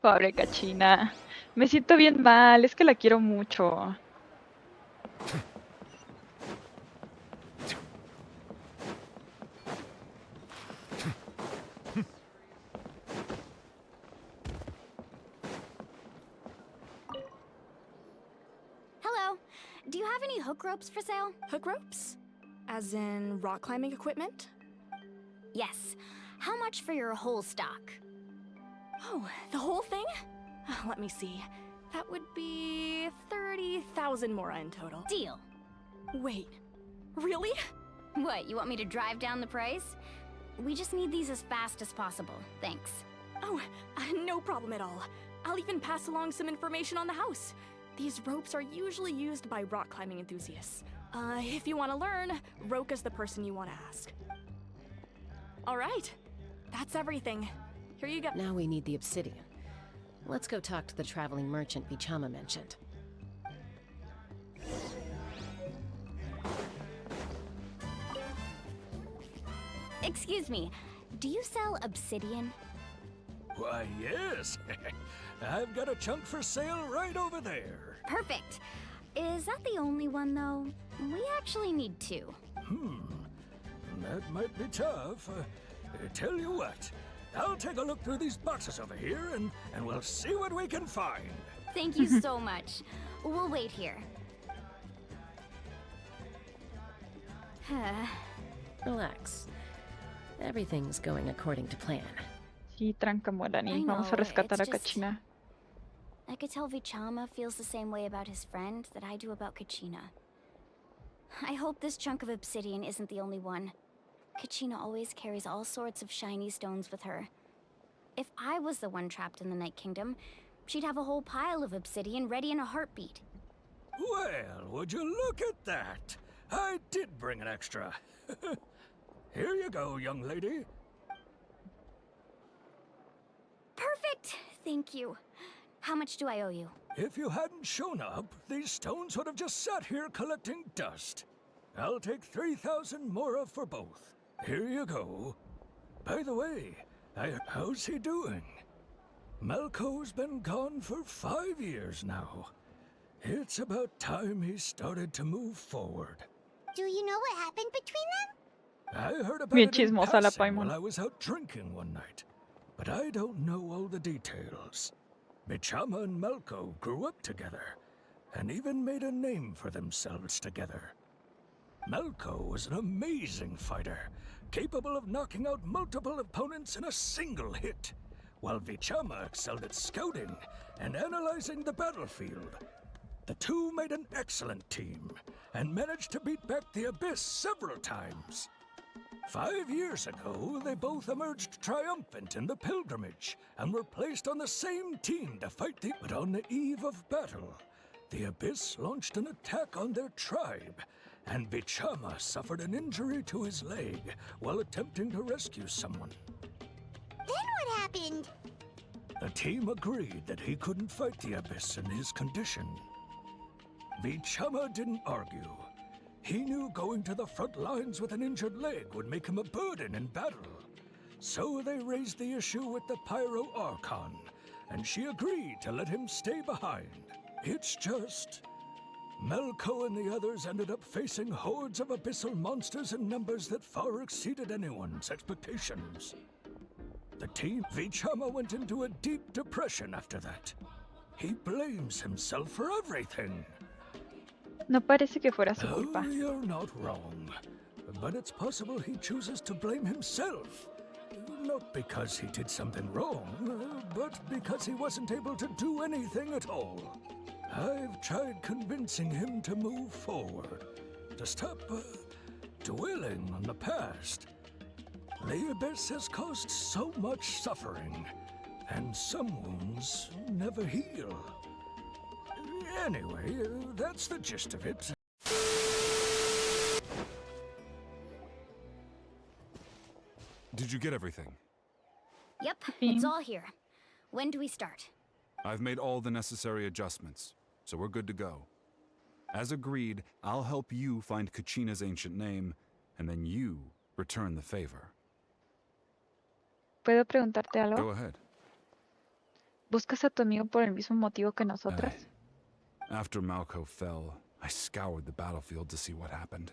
Pobre Kachina. Me siento bien mal, es que la quiero mucho. Hello. Do you have any hook ropes for sale? Hook ropes? As in rock climbing equipment? Yes. How much for your whole stock? Oh, the whole thing? Let me see. That would be 30,000 mora in total. Deal. Wait, really? What, you want me to drive down the price? We just need these as fast as possible. Thanks. Oh, no problem at all. I'll even pass along some information on the house. These ropes are usually used by rock climbing enthusiasts. If you want to learn, Roka's the person you want to ask. All right, that's everything. Here you go. Now we need the obsidian. Let's go talk to the traveling merchant Bichama mentioned. Excuse me, do you sell obsidian? Why, yes. I've got a chunk for sale right over there. Perfect. Is that the only one, though? We actually need 2. That might be tough. Tell you what, I'll take a look through these boxes over here and we'll see what we can find. Thank you so much. We'll wait here. Relax. Everything's going according to plan. Sí, tranca, Morani. I Vamos a know, rescatar a it's just- Kachina. I could tell Vichama feels the same way about his friend that I do about Kachina. I hope this chunk of obsidian isn't the only one. Kachina always carries all sorts of shiny stones with her. If I was the one trapped in the Night Kingdom, she'd have a whole pile of obsidian ready in a heartbeat. Well, would you look at that? I did bring an extra. Here you go, young lady. Perfect! Thank you. How much do I owe you? If you hadn't shown up, these stones would have just sat here collecting dust. I'll take 3,000 mora for both. Here you go. By the way, how's he doing? Malco's been gone for 5 years now. It's about time he started to move forward. Do you know what happened between them? I heard about Bien it in chismosa la passing Paimon. while I was out drinking one night, but I don't know all the details. Bichama and Malco grew up together, and even made a name for themselves together. Malco was an amazing fighter, capable of knocking out multiple opponents in a single hit, while Bichama excelled at scouting and analyzing the battlefield. The two made an excellent team, and managed to beat back the Abyss several times. 5 years ago, they both emerged triumphant in the pilgrimage, and were placed on the same team to fight But on the eve of battle, the Abyss launched an attack on their tribe, and Bichama suffered an injury to his leg while attempting to rescue someone. Then what happened? The team agreed that he couldn't fight the Abyss in his condition. Bichama didn't argue. He knew going to the front lines with an injured leg would make him a burden in battle. So they raised the issue with the Pyro Archon, and she agreed to let him stay behind. It's just... Malco and the others ended up facing hordes of abyssal monsters in numbers that far exceeded anyone's expectations. The team Bichama went into a deep depression after that. He blames himself for everything. No parece que fuera su Oh, culpa. you're not wrong. But it's possible he chooses to blame himself. Not because he did something wrong, but because he wasn't able to do anything at all. I've tried convincing him to move forward, to stop dwelling on the past. The Abyss has caused so much suffering, and some wounds never heal. Anyway, that's the gist of it. Did you get everything? Yep, it's all here. When do we start? I've made all the necessary adjustments, so we're good to go. As agreed, I'll help you find Kachina's ancient name, and then you return the favor. ¿Puedo preguntarte algo? Go ahead. ¿Buscas a tu amigo por el mismo motivo que nosotras? After Malco fell, I scoured the battlefield to see what happened.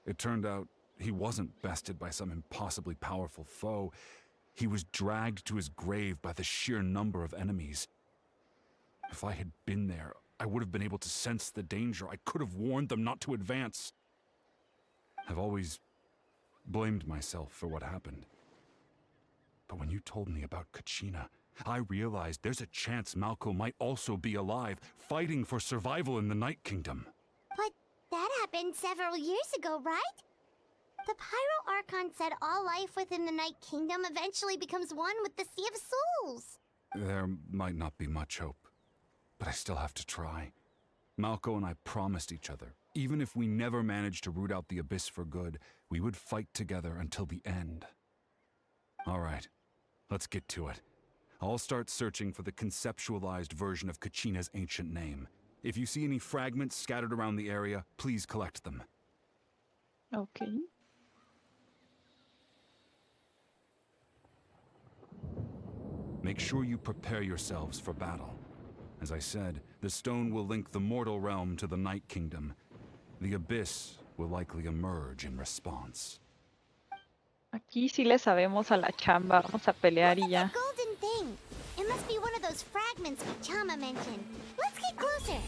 It turned out he wasn't bested by some impossibly powerful foe. He was dragged to his grave by the sheer number of enemies. If I had been there, I would have been able to sense the danger. I could have warned them not to advance. I've always blamed myself for what happened. But when you told me about Kachina, I realized there's a chance Malco might also be alive, fighting for survival in the Night Kingdom. But that happened several years ago, right? The Pyro Archon said all life within the Night Kingdom eventually becomes one with the Sea of Souls. There might not be much hope, but I still have to try. Malco and I promised each other, even if we never managed to root out the Abyss for good, we would fight together until the end. All right, let's get to it. I'll start searching for the conceptualized version of Kachina's ancient name. If you see any fragments scattered around the area, please collect them. Okay. Make sure you prepare yourselves for battle. As I said, the stone will link the mortal realm to the Night Kingdom. The Abyss will likely emerge in response. Aquí sí le sabemos a la chamba. Vamos a pelear y ya. Golden thing. It must be one of those fragments Chama mentioned. Let's get closer.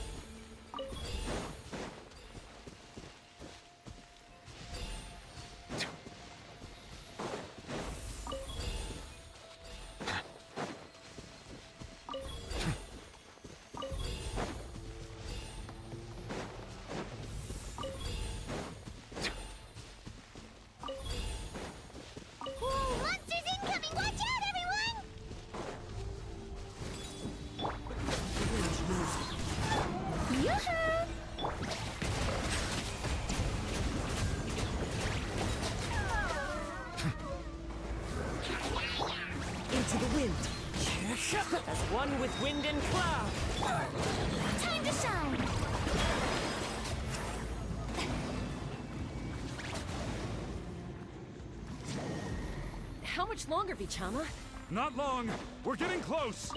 sun with wind and cloud. Time to shine! How much longer, Vichama? Not long. We're getting close.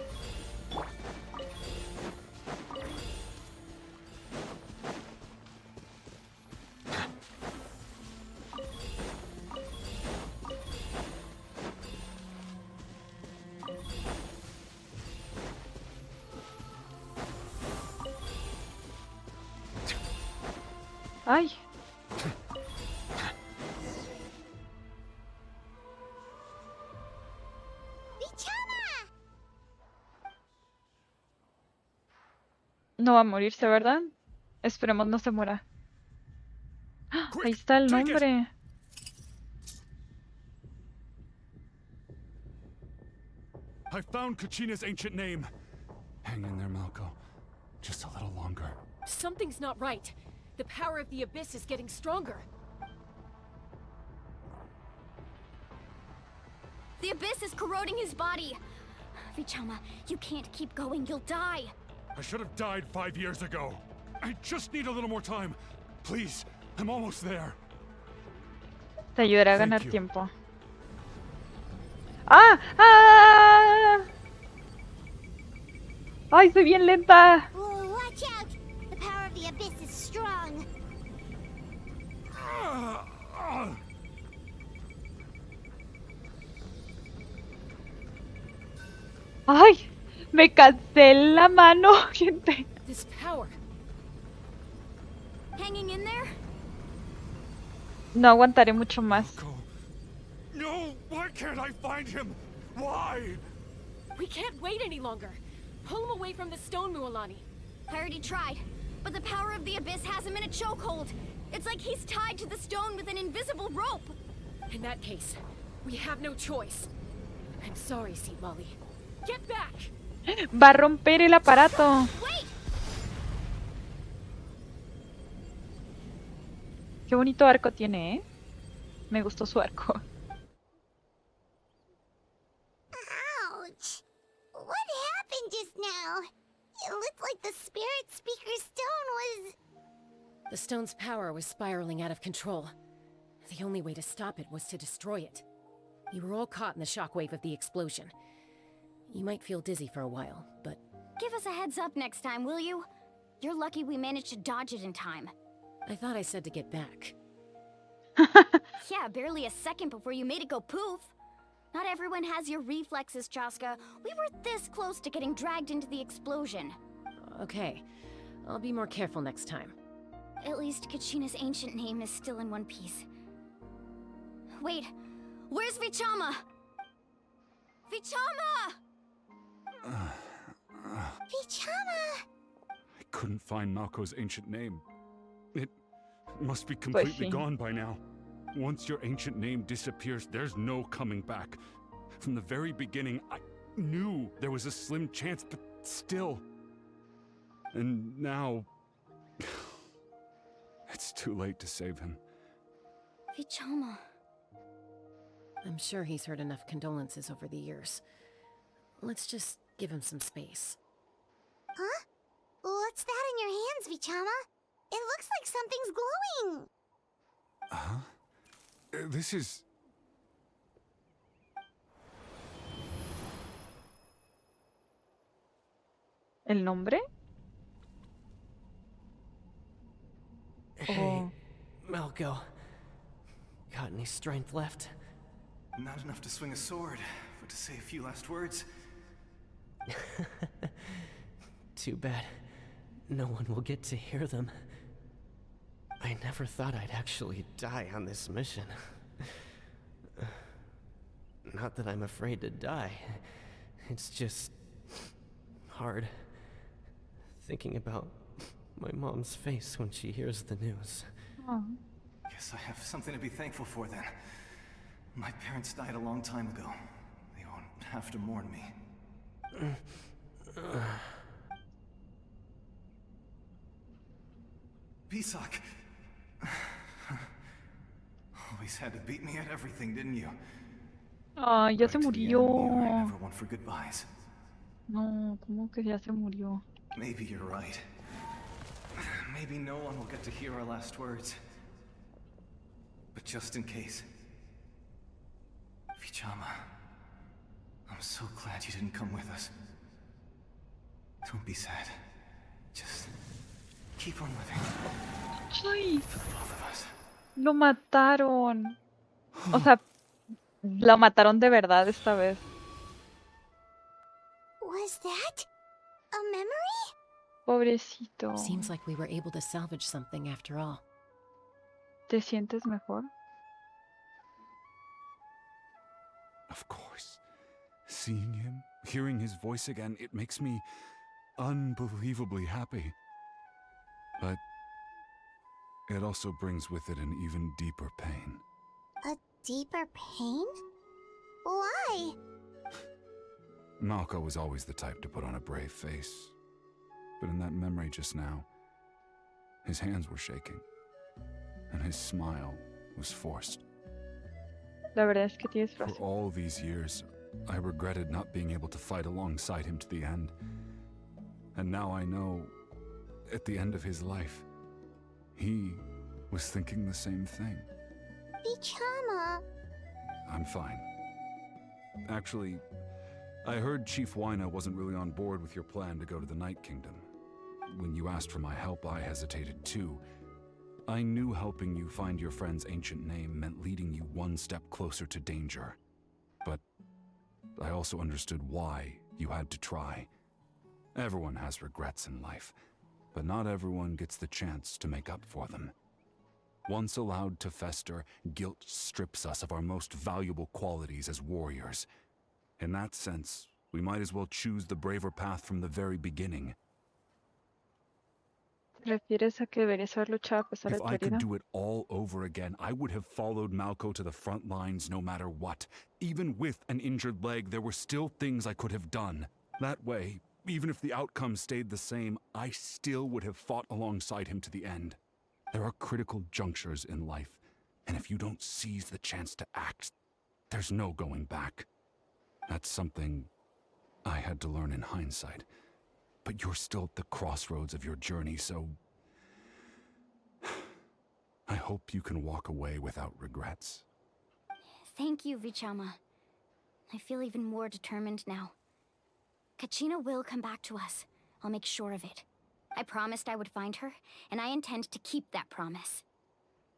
Ay. No va a morirse, ¿verdad? Esperemos no se muera. ¡Ah! Ahí está el nombre. I found Kachina's ancient name. Hang in there, Malco. Just a little longer. Something's not right. The power of the Abyss is getting stronger. The Abyss is corroding his body. Vichama, you can't keep going. You'll die. I should have died 5 years ago. I just need a little more time. Please, I'm almost there. Te ayudará a ganar tiempo. ¡Ah! ¡Ah! ¡Ay, soy bien lenta! Whoa, watch out! The power of the Abyss is strong. ¡Ay! Me cansé la mano, gente. This power. Hanging in there? No aguantaré mucho más. No, why can't I find him? Why? We can't wait any longer. Pull him away from the stone, Mualani. I already tried, but the power of the Abyss has him in a chokehold. It's like he's tied to the stone with an invisible rope. In that case, we have no choice. I'm sorry, Seed Molly. Get back! Va a romper el aparato. Wait! Qué bonito arco tiene, ¿eh? Me gustó su arco. Ouch! What happened just now? It looked like the spirit speaker stone was... The stone's power was spiraling out of control. The only way to stop it was to destroy it. You were all caught in the shockwave of the explosion. You might feel dizzy for a while, but... Give us a heads up next time, will you? You're lucky we managed to dodge it in time. I thought I said to get back. Yeah, barely a second before you made it go poof. Not everyone has your reflexes, Chaska. We were this close to getting dragged into the explosion. Okay, I'll be more careful next time. At least Kachina's ancient name is still in one piece. Wait, where's Vichama? Vichama! Vichama! I couldn't find Malco's ancient name. It must be completely gone by now. Once your ancient name disappears, there's no coming back. From the very beginning, I knew there was a slim chance, but still. And now... it's too late to save him. Vichama. I'm sure he's heard enough condolences over the years. Let's just give him some space. Huh? What's that in your hands, Vichama? It looks like something's glowing. Huh? This is... ¿El nombre? Hey, Malco. Got any strength left? Not enough to swing a sword, but to say a few last words. Too bad. No one will get to hear them. I never thought I'd actually die on this mission. Not that I'm afraid to die. It's just... hard. Thinking about my mom's face when she hears the news. Oh. Guess I have something to be thankful for then. My parents died a long time ago. They won't have to mourn me. Pisak! Always had to beat me at everything, didn't you? Ay, ya se Right to the end of me, I murió. never went for goodbyes. No, ¿cómo que ya se murió? Maybe you're right. Maybe no one will get to hear our last words. But just in case... Vichama, I'm so glad you didn't come with us. Don't be sad. Just keep on living. Ay, For the both of us. lo mataron. O sea, lo mataron de verdad esta vez. Was that a memory? Pobrecito. Seems like we were able to salvage something after all. ¿Te sientes mejor? Of course. Seeing him, hearing his voice again, it makes me unbelievably happy. But it also brings with it an even deeper pain. A deeper pain? Why? Malco was always the type to put on a brave face. But in that memory just now, his hands were shaking, and his smile was forced. La verdad es que tienes For razón. all these years, I regretted not being able to fight alongside him to the end. And now I know, at the end of his life, he was thinking the same thing. Vichama. I'm fine. Actually, I heard Chief Wyna wasn't really on board with your plan to go to the Night Kingdom. When you asked for my help, I hesitated too. I knew helping you find your friend's ancient name meant leading you one step closer to danger. But I also understood why you had to try. Everyone has regrets in life, but not everyone gets the chance to make up for them. Once allowed to fester, guilt strips us of our most valuable qualities as warriors. In that sense, we might as well choose the braver path from the very beginning. ¿Te refieres a que deberías haber luchado a pesar de If tu I could herida? do it all over again, I would have followed Malco to the front lines no matter what. Even with an injured leg, there were still things I could have done. That way, even if the outcome stayed the same, I still would have fought alongside him to the end. There are critical junctures in life, and if you don't seize the chance to act, there's no going back. That's something I had to learn in hindsight. But you're still at the crossroads of your journey, so I hope you can walk away without regrets. Thank you, Vichama. I feel even more determined now. Kachina will come back to us. I'll make sure of it. I promised I would find her, and I intend to keep that promise.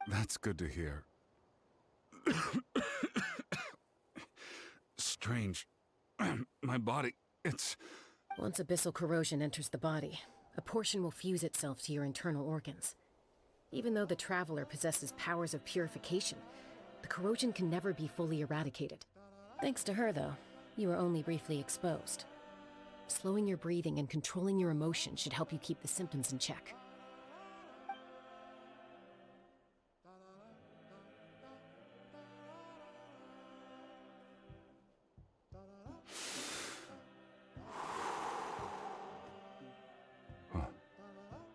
That's good to hear. Strange. My body, it's... Once abyssal corrosion enters the body, a portion will fuse itself to your internal organs. Even though the Traveler possesses powers of purification, the corrosion can never be fully eradicated. Thanks to her, though, you are only briefly exposed. Slowing your breathing and controlling your emotions should help you keep the symptoms in check.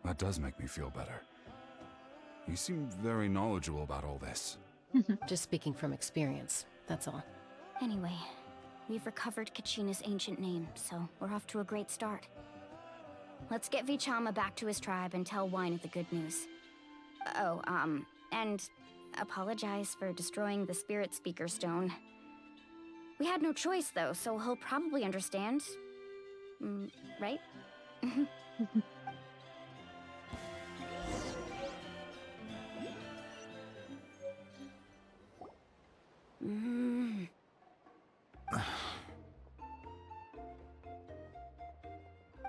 That does make me feel better. You seem very knowledgeable about all this. Just speaking from experience, that's all. Anyway, we've recovered Kachina's ancient name, so we're off to a great start. Let's get Vichama back to his tribe and tell Wyna the good news. Oh, and apologize for destroying the Spirit Speaker Stone. We had no choice, though, so he'll probably understand. Right?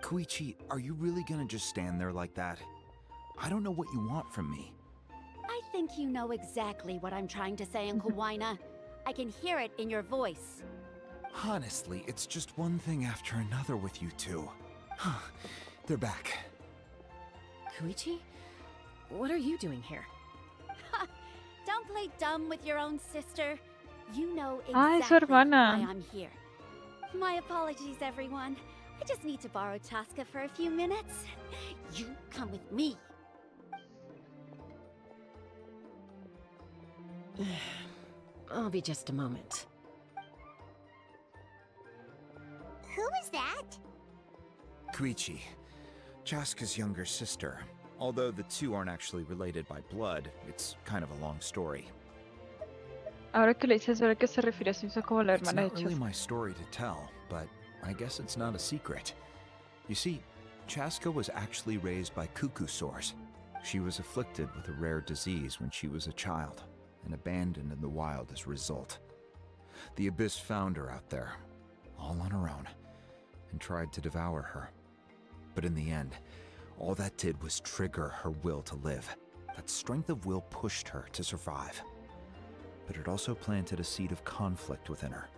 Koichi, are you really gonna just stand there like that? I don't know what you want from me. I think you know exactly what I'm trying to say, Uncle Wyna. I can hear it in your voice. Honestly, it's just one thing after another with you two. They're back. Koichi? What are you doing here? Don't play dumb with your own sister. You know Ah, es su exactly why hermana. I'm here. My apologies, everyone. I just need to borrow Tosca for a few minutes. You come with me. I'll be just a moment. Who was that? Koichi, Chaska's younger sister. Although the two aren't actually related by blood, it's kind of a long story. Ahora que le dices, ¿a qué se refiere? Se hizo como la It's hermana de not really Chaska. my story to tell, but I guess it's not a secret. You see, Chaska was actually raised by cuckoo sores. She was afflicted with a rare disease when she was a child, and abandoned in the wild as a result. The Abyss found her out there, all on her own, and tried to devour her. But in the end, all that did was trigger her will to live. That strength of will pushed her to survive. But it also planted a seed of conflict within her.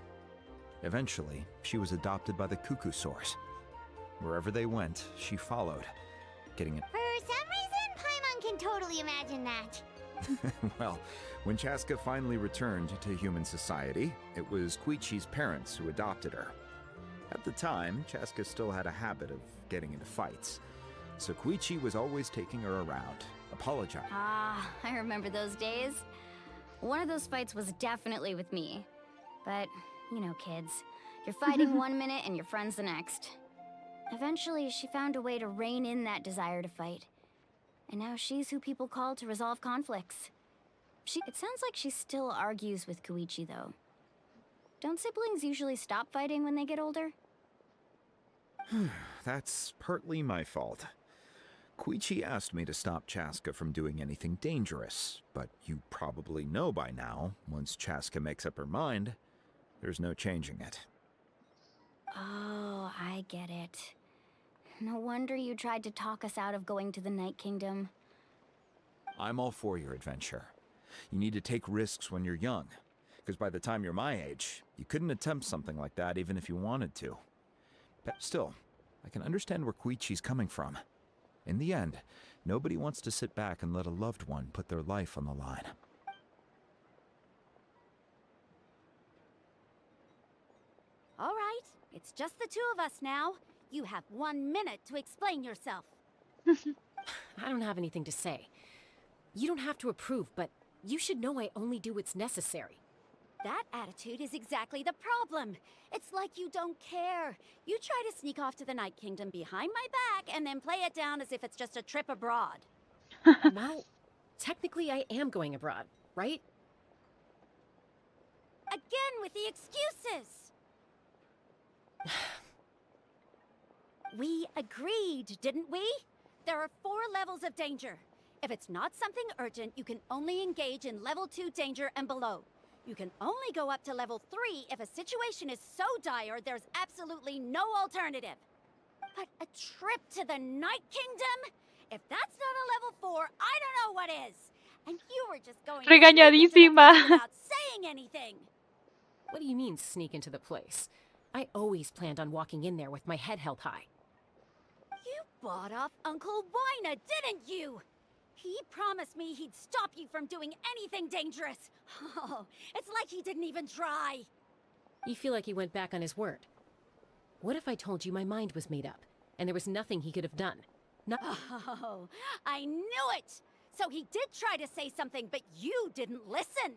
Eventually, she was adopted by the cuckoo sores. Wherever they went, she followed, getting it. For some reason, Paimon can totally imagine that. Well, when Chaska finally returned to human society, it was Koichi's parents who adopted her. At the time, Chaska still had a habit of getting into fights, so Koichi was always taking her around, apologizing. Ah, I remember those days. One of those fights was definitely with me. But, you know, kids. You're fighting one minute and your friend's the next. Eventually, she found a way to rein in that desire to fight. And now she's who people call to resolve conflicts. It sounds like she still argues with Koichi, though. Don't siblings usually stop fighting when they get older? That's partly my fault. Koichi asked me to stop Chaska from doing anything dangerous, but you probably know by now, once Chaska makes up her mind, there's no changing it. Oh, I get it. No wonder you tried to talk us out of going to the Night Kingdom. I'm all for your adventure. You need to take risks when you're young, because by the time you're my age, you couldn't attempt something like that even if you wanted to. But still, I can understand where Koichi's coming from. In the end, nobody wants to sit back and let a loved one put their life on the line. All right, it's just the two of us now. You have 1 minute to explain yourself. I don't have anything to say. You don't have to approve, but you should know I only do what's necessary. That attitude is exactly the problem. It's like you don't care. You try to sneak off to the Night Kingdom behind my back and then play it down as if it's just a trip abroad. Well, technically I am going abroad, right? Again with the excuses! We agreed, didn't we? There are 4 levels of danger. If it's not something urgent, you can only engage in level 2 danger and below. You can only go up to level 3 if a situation is so dire there's absolutely no alternative. But a trip to the Night Kingdom? If that's not a level 4, I don't know what is. And you were just going Regañadísima. without saying anything. What do you mean, sneak into the place? I always planned on walking in there with my head held high. You bought off Uncle Wina, didn't you? He promised me he'd stop you from doing anything dangerous. Oh, it's like he didn't even try. You feel like he went back on his word. What if I told you my mind was made up, and there was nothing he could have done? Oh, I knew it! So he did try to say something, but you didn't listen.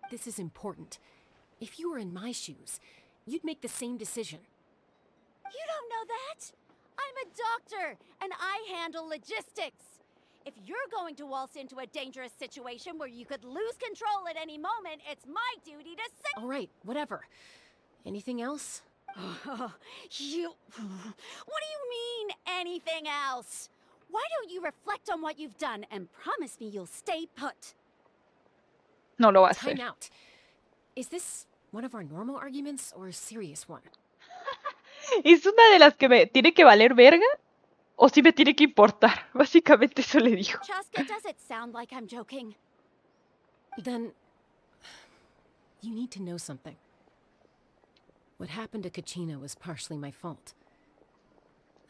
This is important. If you were in my shoes, you'd make the same decision. You don't know that? I'm a doctor, and I handle logistics. If you're going to waltz into a dangerous situation where you could lose control at any moment, it's my duty to say— All right, whatever. Anything else? What do you mean, anything else? Why don't you reflect on what you've done and promise me you'll stay put? No lo va a hacer. Time out. Is this one of our normal arguments or a serious one? ¿Es una de las que me tiene que valer verga? ¿O sí me tiene que importar? Básicamente eso le dijo. Chaska, does it sound like I'm joking? Then, you need to know something. What happened to Kachina was partially my fault.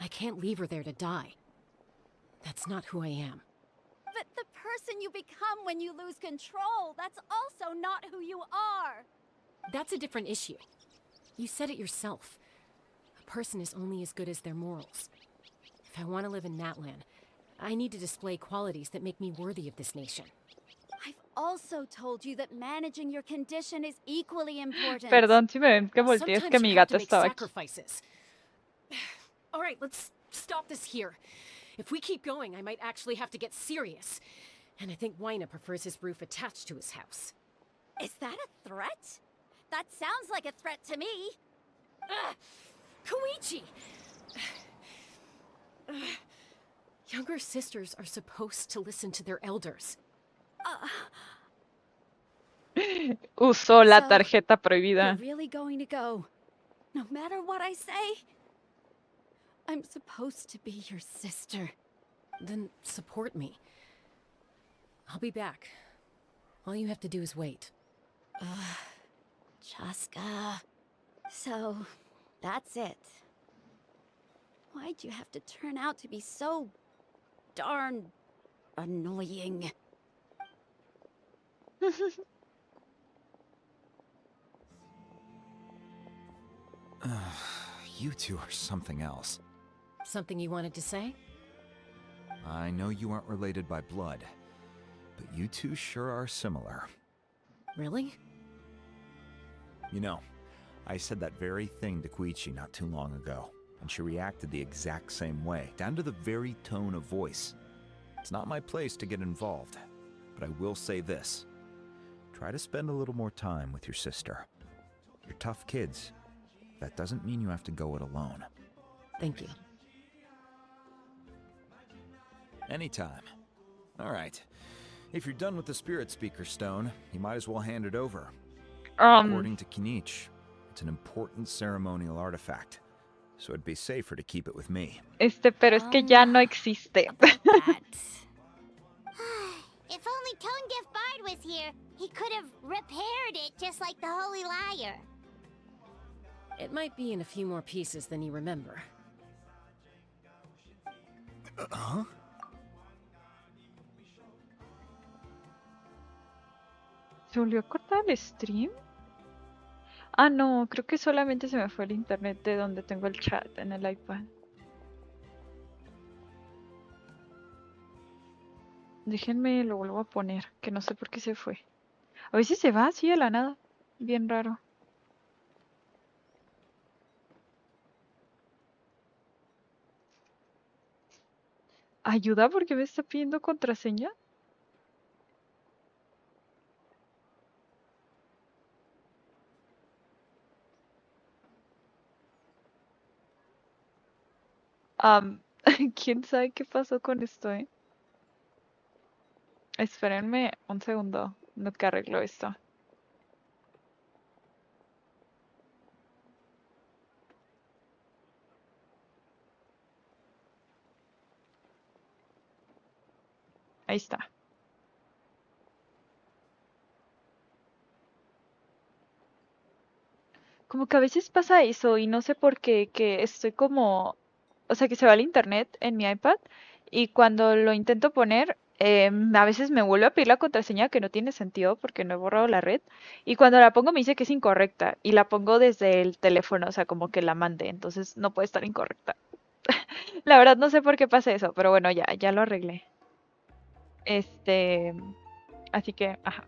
I can't leave her there to die. That's not who I am. But the person you become when you lose control, that's also not who you are. That's a different issue. You said it yourself. A person is only as good as their morals. If I want to live in Natlan, I need to display qualities that make me worthy of this nation. I've also told you that managing your condition is equally important. Perdón si me ven que volteé, es que mi gata estaba aquí. Sacrifices. All right, let's stop this here. If we keep going, I might actually have to get serious. And I think Waina prefers his roof attached to his house. Is that a threat? That sounds like a threat to me. Koichi! Younger sisters are supposed to listen to their elders. Usó la So, tarjeta You're prohibida. really going to go, no matter what I say? I'm supposed to be your sister. Then support me. I'll be back. All you have to do is wait. Chaska. So, that's it. Why'd you have to turn out to be so darn annoying? You two are something else. Something you wanted to say? I know you aren't related by blood, but you two sure are similar. Really? You know, I said that very thing to Koichi not too long ago, and she reacted the exact same way, down to the very tone of voice. It's not my place to get involved, but I will say this. Try to spend a little more time with your sister. You're tough kids. That doesn't mean you have to go it alone. Thank you. Anytime. All right. If you're done with the Spirit Speaker Stone, you might as well hand it over. According to Kinich, it's an important ceremonial artifact, so it'd be safer to keep it with me. Pero es que ya no existe. If only Tone-Deaf Bard was here, he could have repaired it just like the Holy Liar. It might be in a few more pieces than you remember. Huh? ¿Se volvió a cortar el stream? Ah, no, creo que solamente se me fue el internet de donde tengo el chat en el iPad. Déjenme, lo vuelvo a poner, que no sé por qué se fue. A veces se va así de la nada. Bien raro. ¿Ayuda porque me está pidiendo contraseña? ¿Quién sabe qué pasó con esto, eh? Espérenme un segundo, no que arreglo esto. Ahí está. Como que a veces pasa eso y no sé por qué, que estoy como, o sea, que se va el internet en mi iPad y cuando lo intento poner, a veces me vuelve a pedir la contraseña que no tiene sentido porque no he borrado la red y cuando la pongo me dice que es incorrecta y la pongo desde el teléfono, o sea, como que la mandé, entonces no puede estar incorrecta. La verdad no sé por qué pasa eso, pero bueno, ya lo arreglé. Así que, ajá.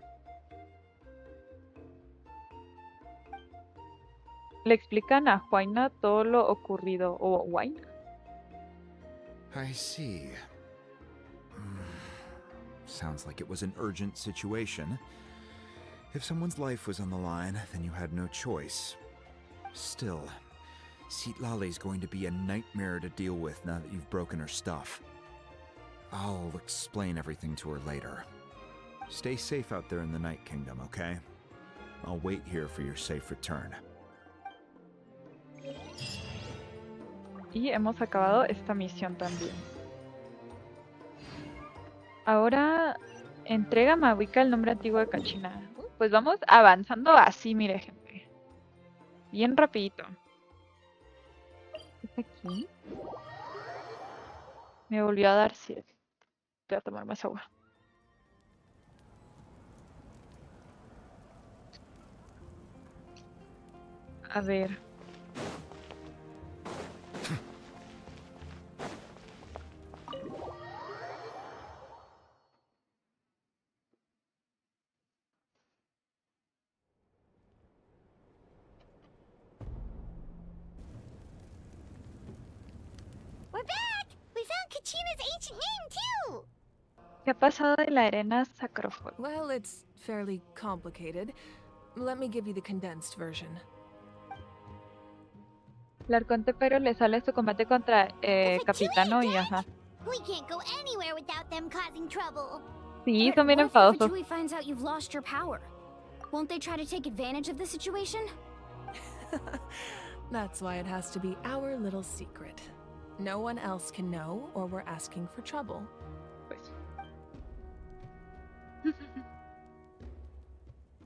Le explican a Huayna todo lo ocurrido, o Huayna. I see. Sounds like it was an urgent situation. If someone's life was on the line, then you had no choice. Still, Citlali's going to be a nightmare to deal with now that you've broken her stuff. I'll explain everything to her later. Stay safe out there in the Night Kingdom, okay? I'll wait here for your safe return. Y hemos acabado esta misión también. Ahora, entrega Mahuika el nombre antiguo de Kachina. Pues vamos avanzando así, mire, gente. Bien rapidito. ¿Es aquí? Me volvió a dar sed. Voy a tomar más agua. A ver. Kachina's ancient name, too! ¿Qué ha pasado de la arena sacrófago? Well, it's fairly complicated. Let me give you the condensed version. El arconte pero le sale su combate contra Capitano y ajá. We can't go anywhere without them causing trouble. Sí, But son bien what if enfadosos. Fatui finds out you've lost your power? Won't they try to take advantage of the situation? That's why it has to be our little secret. No one else can know, or we're asking for trouble.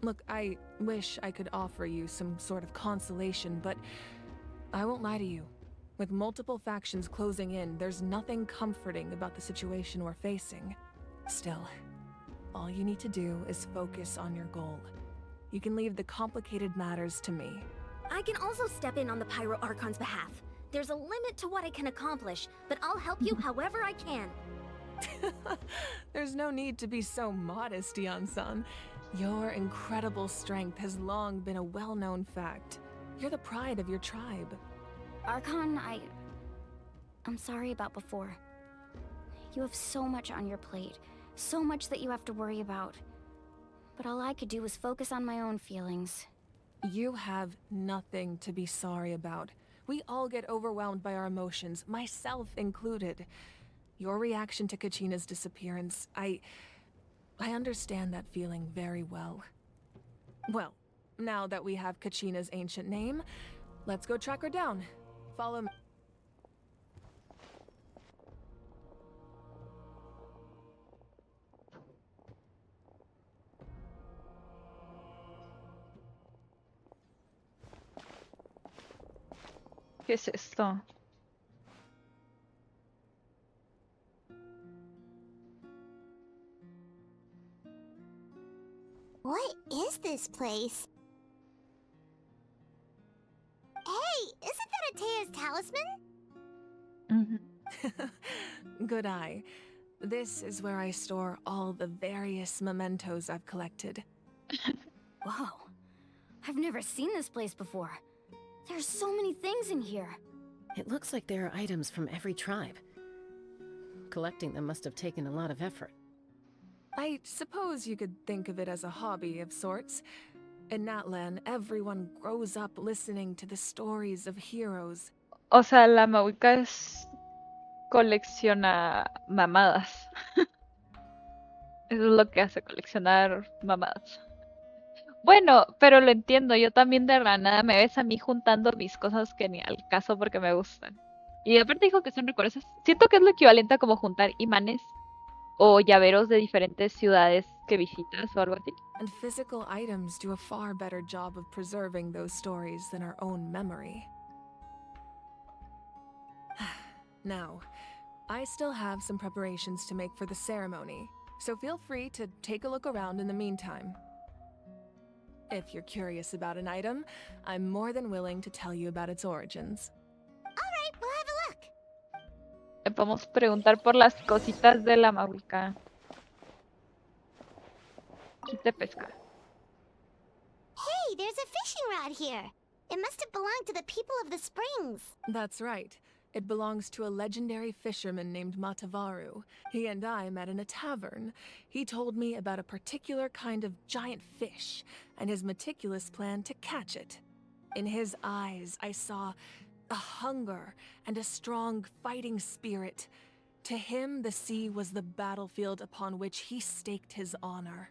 Look, I wish I could offer you some sort of consolation, but I won't lie to you. With multiple factions closing in, there's nothing comforting about the situation we're facing. Still, all you need to do is focus on your goal. You can leave the complicated matters to me. I can also step in on the Pyro Archon's behalf. There's a limit to what I can accomplish, but I'll help you however I can. There's no need to be so modest, Yan-san. Your incredible strength has long been a well-known fact. You're the pride of your tribe. Archon, I'm sorry about before. You have so much on your plate, so much that you have to worry about. But all I could do was focus on my own feelings. You have nothing to be sorry about. We all get overwhelmed by our emotions, myself included. Your reaction to Kachina's disappearance, I understand that feeling very well. Well, now that we have Kachina's ancient name, let's go track her down. Follow me. ¿Qué es esto? What is this place? Hey, isn't that Atea's talisman? Good eye. This is where I store all the various mementos I've collected. Whoa. I've never seen this place before. There's so many things in here. It looks like there are items from every tribe. Collecting them must have taken a lot of effort. I suppose you could think of it as a hobby of sorts. In Natlan, everyone grows up listening to the stories of heroes. O sea, la Mahuica colecciona mamadas. Eso es lo que hace, coleccionar mamadas. Bueno, pero lo entiendo, yo también de la nada me ves a mí juntando mis cosas que ni al caso porque me gustan. Y aparte dijo que son recuerdos. Siento que es lo equivalente a como juntar imanes o llaveros de diferentes ciudades que visitas o algo así. And physical items do a far better job of preserving those stories than our own memory. Now, I still have some preparations to make for the ceremony, so feel free to take a look around in the meantime. If you're curious about an item, I'm more than willing to tell you about its origins. Alright, we'll have a look. Le podemos preguntar por las cositas de la Mahuica. Aquí te pesca. Hey, there's a fishing rod here. It must have belonged to the people of the springs. That's right. It belongs to a legendary fisherman named Matavaru. He and I met in a tavern. He told me about a particular kind of giant fish and his meticulous plan to catch it. In his eyes, I saw a hunger and a strong fighting spirit. To him, the sea was the battlefield upon which he staked his honor.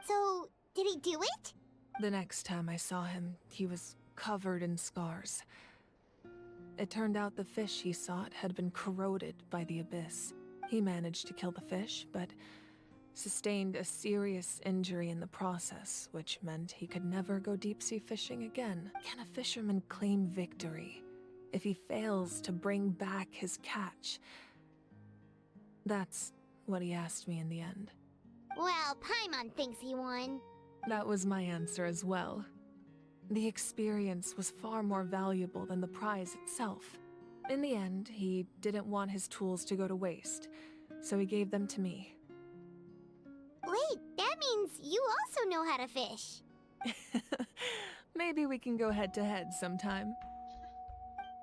So, did he do it? The next time I saw him, he was covered in scars. It turned out the fish he sought had been corroded by the abyss. He managed to kill the fish, but sustained a serious injury in the process, which meant he could never go deep-sea fishing again. Can a fisherman claim victory if he fails to bring back his catch? That's what he asked me in the end. Well, Paimon thinks he won. That was my answer as well. The experience was far more valuable than the prize itself. In the end, he didn't want his tools to go to waste, so he gave them to me. Wait, that means you also know how to fish. Maybe we can go head-to-head sometime.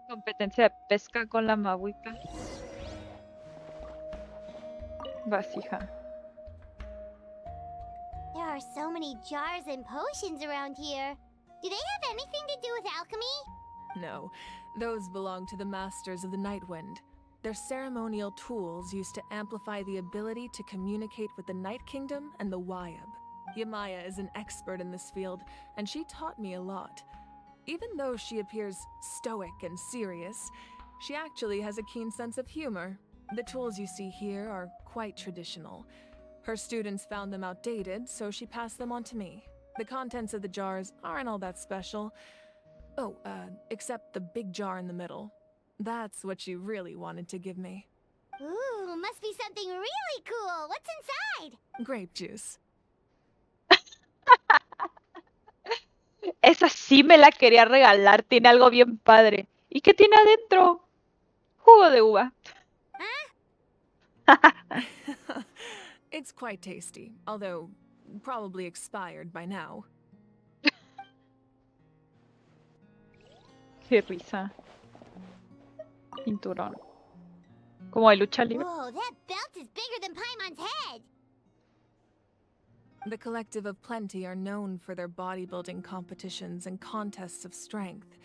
Competencia de pesca con la Mahuica. Vasija. There are so many jars and potions around here. Do they have anything to do with alchemy? No, those belong to the Masters of the Nightwind. They're ceremonial tools used to amplify the ability to communicate with the Night Kingdom and the Wyab. Yamaya is an expert in this field, and she taught me a lot. Even though she appears stoic and serious, she actually has a keen sense of humor. The tools you see here are quite traditional. Her students found them outdated, so she passed them on to me. The contents of the jars aren't all that special. Oh, except the big jar in the middle. That's what she really wanted to give me. Ooh, must be something really cool. What's inside? Grape juice. Esa sí me la quería regalar. Tiene algo bien padre. ¿Y qué tiene adentro? Jugo de uva. It's quite tasty, although probably expired by now. Qué risa. Cinturón. Como de lucha libre. Whoa, that belt is bigger than Paimon's head. The Collective of Plenty are known for their bodybuilding competitions and contests of strength.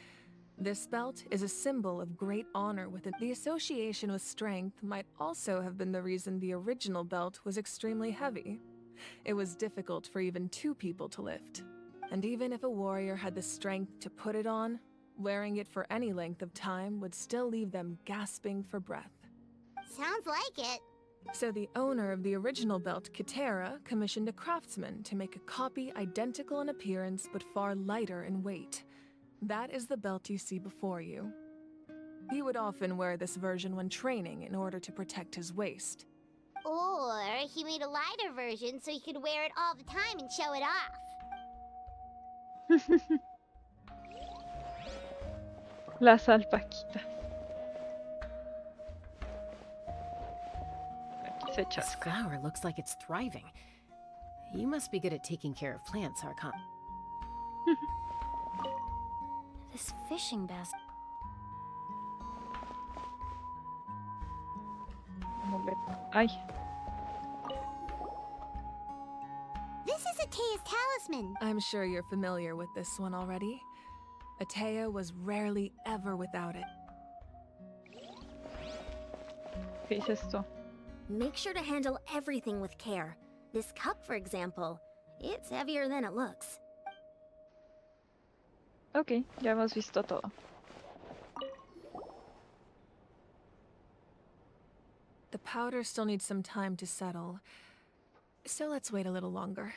This belt is a symbol of great honor within. The association with strength might also have been the reason the original belt was extremely heavy. It was difficult for even 2 people to lift. And even if a warrior had the strength to put it on, wearing it for any length of time would still leave them gasping for breath. Sounds like it. So the owner of the original belt, Kitera, commissioned a craftsman to make a copy identical in appearance but far lighter in weight. That is the belt you see before you. He would often wear this version when training in order to protect his waist. Or he made a lighter version so he could wear it all the time and show it off. Las alpaquitas. Aquí se This chasca. flower looks like it's thriving. You must be good at taking care of plants, Archon. This fishing basket. Ay. This is Atea's talisman. I'm sure you're familiar with this one already. Atea was rarely ever without it. ¿Qué es esto? Make sure to handle everything with care. This cup, for example, it's heavier than it looks. Ok, ya hemos visto todo. The powder still needs some time to settle, so let's wait a little longer.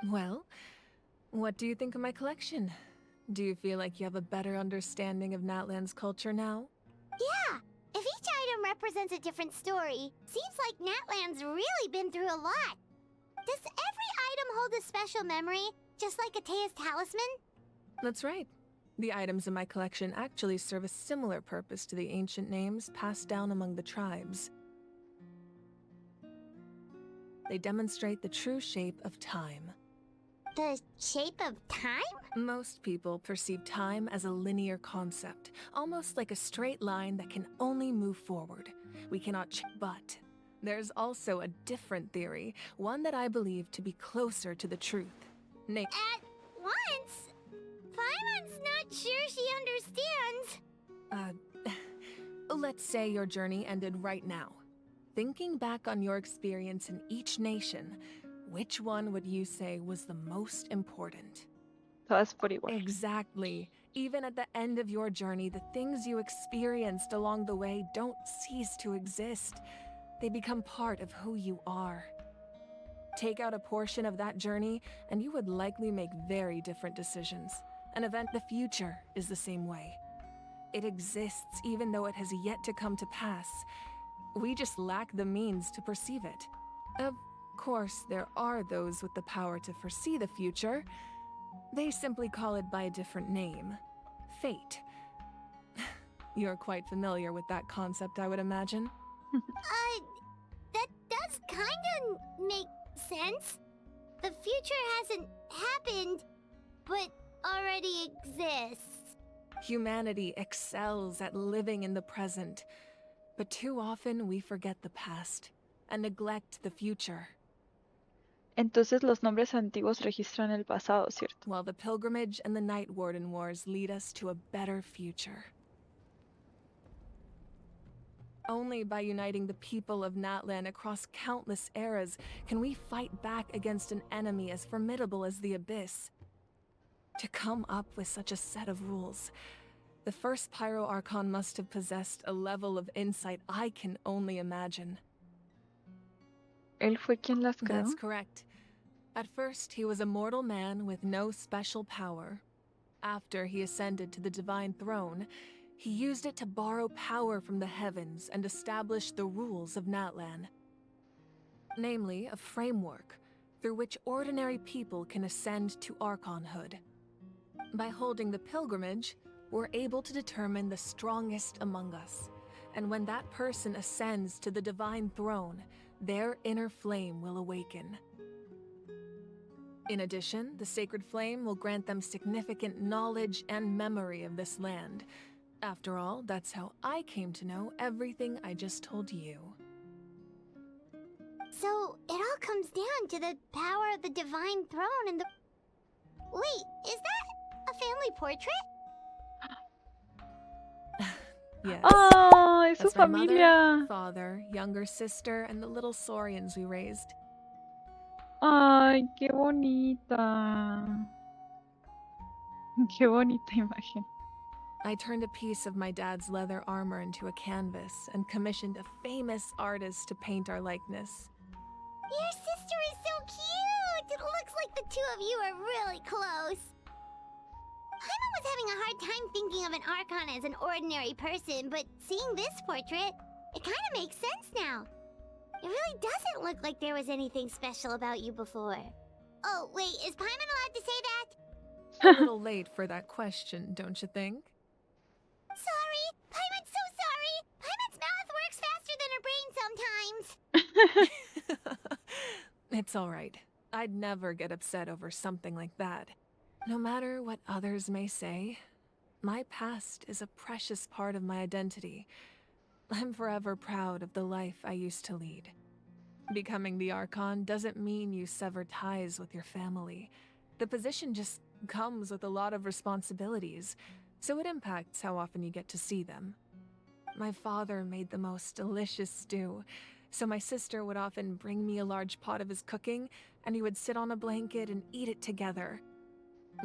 Well, what do you think of my collection? Do you feel like you have a better understanding of Natlan's culture now? Yeah, if each item represents a different story, seems like Natlan's really been through a lot. Does every item hold a special memory, just like Atea's talisman? That's right. The items in my collection actually serve a similar purpose to the ancient names passed down among the tribes. They demonstrate the true shape of time. The shape of time? Most people perceive time as a linear concept, almost like a straight line that can only move forward. We cannot but there's also a different theory, one that I believe to be closer to the truth. At once? Paimon's not sure she understands. Let's say your journey ended right now. Thinking back on your experience in each nation, which one would you say was the most important? Todas por igual. Exactly. Even at the end of your journey, the things you experienced along the way don't cease to exist. They become part of who you are. Take out a portion of that journey, and you would likely make very different decisions. The future is the same way. It exists even though it has yet to come to pass. We just lack the means to perceive it. Of course, there are those with the power to foresee the future. They simply call it by a different name. Fate. You're quite familiar with that concept, I would imagine. That does kinda make sense. The future hasn't happened, but already exists. Humanity excels at living in the present, but too often we forget the past and neglect the future. Entonces los nombres antiguos registran el pasado, ¿cierto? While the pilgrimage and the Night Warden Wars lead us to a better future. Only by uniting the people of Natlan across countless eras can we fight back against an enemy as formidable as the Abyss. To come up with such a set of rules, the first Pyro Archon must have possessed a level of insight I can only imagine. ¿Él fue quien las creó? That's correct. At first, he was a mortal man with no special power. After he ascended to the divine throne, he used it to borrow power from the heavens and establish the rules of Natlan. Namely, a framework through which ordinary people can ascend to Archonhood. By holding the pilgrimage, we're able to determine the strongest among us. And when that person ascends to the divine throne, their inner flame will awaken. In addition, the sacred flame will grant them significant knowledge and memory of this land. After all, that's how I came to know everything I just told you. So, it all comes down to the power of the divine throne and the... Wait, is that a family portrait? Yes. ¡Oh, es su That's my mother, familia! father, younger sister, and the little saurians we raised. ¡Ay, qué bonita! Qué bonita imagen. I turned a piece of my dad's leather armor into a canvas and commissioned a famous artist to paint our likeness. Your sister is so cute! It looks like the two of you are really close. Paimon was having a hard time thinking of an Archon as an ordinary person, but seeing this portrait, it kind of makes sense now. It really doesn't look like there was anything special about you before. Oh, wait, is Paimon allowed to say that? A little late for that question, don't you think? Sorry! Paimon's so sorry! Paimon's mouth works faster than her brain sometimes! It's all right. I'd never get upset over something like that. No matter what others may say, my past is a precious part of my identity. I'm forever proud of the life I used to lead. Becoming the Archon doesn't mean you sever ties with your family. The position just comes with a lot of responsibilities, so it impacts how often you get to see them. My father made the most delicious stew, so my sister would often bring me a large pot of his cooking, and we would sit on a blanket and eat it together.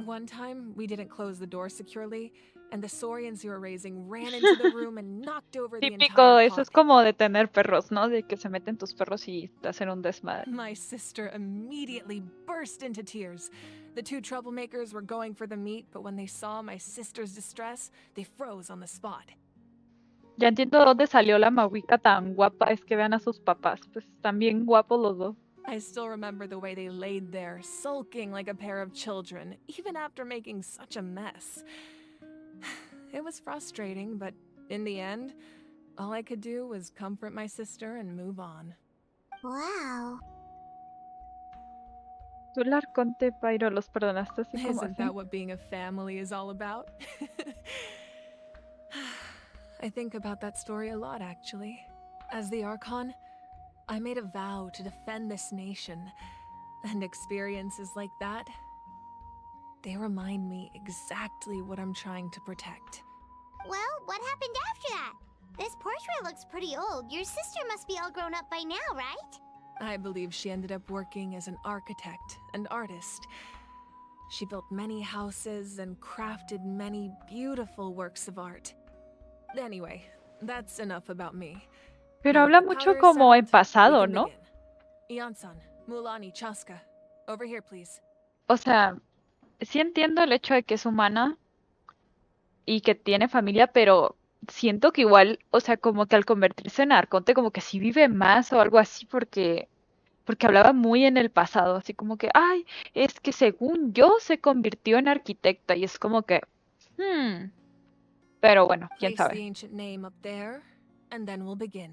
One time, we didn't close the door securely, and the saurians we were raising ran into the room and knocked over the Típico, entire eso pot. es como de tener perros, ¿no? De que se meten tus perros y te hacen un desmadre. My sister immediately burst into tears. The two troublemakers were going for the meat, but when they saw my sister's distress, they froze on the spot. Ya entiendo dónde salió la mahuica tan guapa, es que vean a sus papás, pues están bien guapos los dos. I still remember the way they laid there, sulking like a pair of children, even after making such a mess. It was frustrating, but in the end, all I could do was comfort my sister and move on. Wow. Tú, el Arconte, Pyro, los perdonaste así como Isn't así. that what being a family is all about? I think about that story a lot, actually. As the Archon, I made a vow to defend this nation, and experiences like that, they remind me exactly what I'm trying to protect. Well, what happened after that? This portrait looks pretty old. Your sister must be all grown up by now, right? I believe she ended up working as an architect and artist. She built many houses and crafted many beautiful works of art. Anyway, that's enough about me. Pero habla mucho como en pasado, ¿no? Iansan, Mulani, Chaska. Over here, please. O sea, sí entiendo el hecho de que es humana y que tiene familia, pero siento que igual, o sea, como que al convertirse en Arconte, como que sí vive más o algo así, porque hablaba muy en el pasado, así como que, ay, es que según yo se convirtió en arquitecta, y es como que, pero bueno, quién Place the sabe. ancient name up there, and then we'll begin.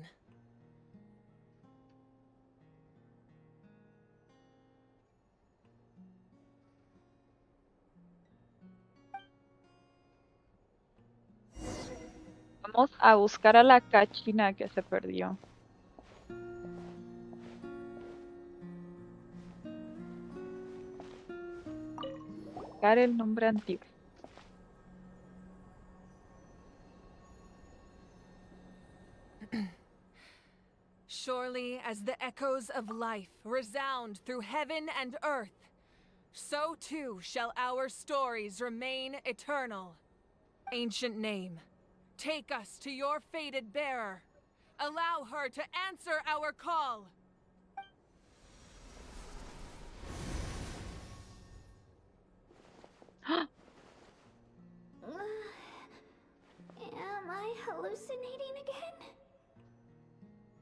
Vamos a buscar a la cachina que se perdió. Buscar el nombre antiguo. Surely as the echoes of life resound through heaven and earth, so too shall our stories remain eternal. Ancient name, take us to your fated bearer. Allow her to answer our call. Am I hallucinating again?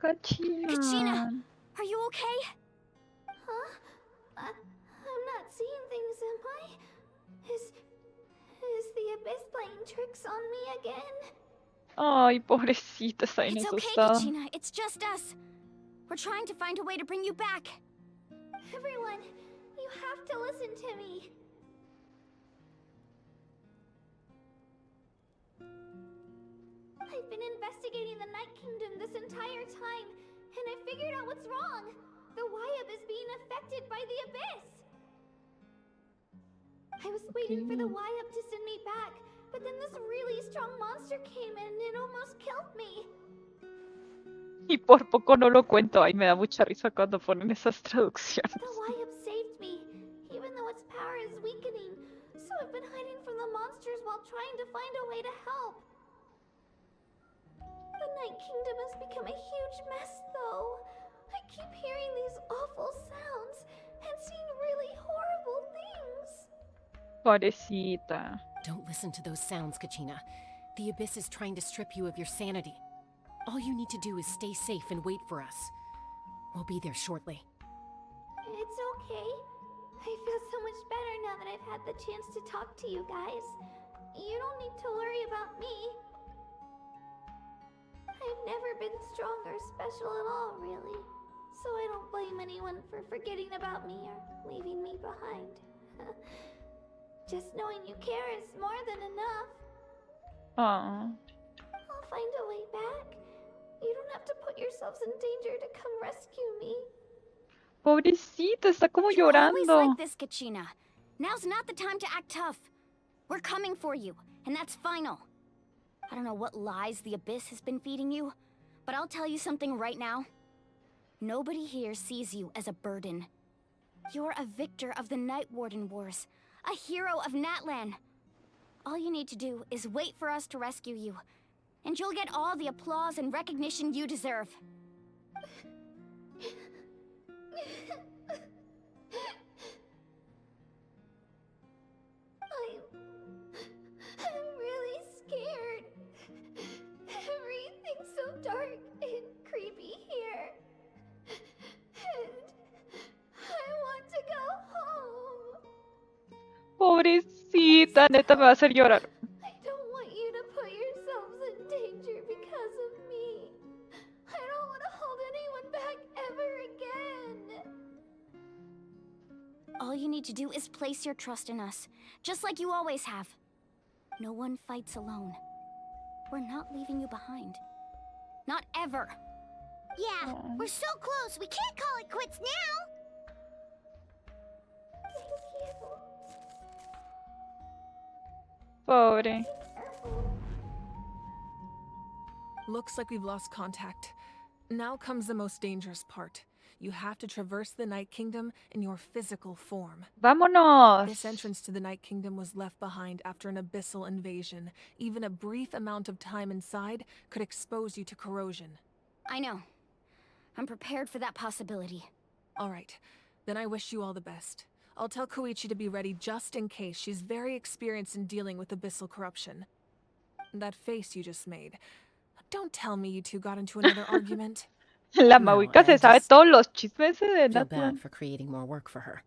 Cachina. Kachina, are you okay? Huh? I'm not seeing things, am I? Is the abyss playing tricks on me again? Ay, pobrecita, está bien It's okay, asustada. Kachina. It's just us. We're trying to find a way to bring you back. Everyone, you have to listen to me. I've been investigating the Night Kingdom this entire time, and I figured out what's wrong. The Wyab is being affected by the abyss. I was waiting for the Wyab to send me back, but then this really strong monster came in and almost killed me. Y por poco no lo cuento. Ay, me da mucha risa cuando ponen esas traducciones. The Wyab saved me, even though its power is weakening. So I've been hiding from the monsters while trying to find a way to help. The Night Kingdom has become a huge mess, though. I keep hearing these awful sounds and seeing really horrible things. Pobrecita. Don't listen to those sounds, Kachina. The abyss is trying to strip you of your sanity. All you need to do is stay safe and wait for us. We'll be there shortly. It's okay. I feel so much better now that I've had the chance to talk to you guys. You don't need to worry about me. I've never been strong or special at all, really. So I don't blame anyone for forgetting about me or leaving me behind. Just knowing you care is more than enough. Ah. I'll find a way back. You don't have to put yourselves in danger to come rescue me. Pobrecita, está como You're always llorando. like this, Kachina. Now's not the time to act tough. We're coming for you, and that's final. I don't know what lies the abyss has been feeding you, but I'll tell you something right now. Nobody here sees you as a burden. You're a victor of the Night Warden Wars, a hero of Natlan. All you need to do is wait for us to rescue you, and you'll get all the applause and recognition you deserve. I'm really scared. Everything's so dark and creepy here. And I want to go home. Pobrecita, neta me va a hacer llorar. I don't want you to put yourselves in danger because of me. I don't want to hold anyone back ever again. All you need to do is place your trust in us, just like you always have. No one fights alone. We're not leaving you behind. Not ever. Yeah, we're so close. We can't call it quits now. Thank you. Pobre. Looks like we've lost contact. Now comes the most dangerous part. You have to traverse the Night Kingdom in your physical form. Vámonos. This entrance to the Night Kingdom was left behind after an abyssal invasion. Even a brief amount of time inside could expose you to corrosion. I know. I'm prepared for that possibility. All right, then I wish you all the best. I'll tell Koichi to be ready just in case. She's very experienced in dealing with abyssal corruption. That face you just made. Don't tell me you two got into another argument. La No, Mahuica se I sabe just todos los chismes de feel Natlan. bad for creating more work for her.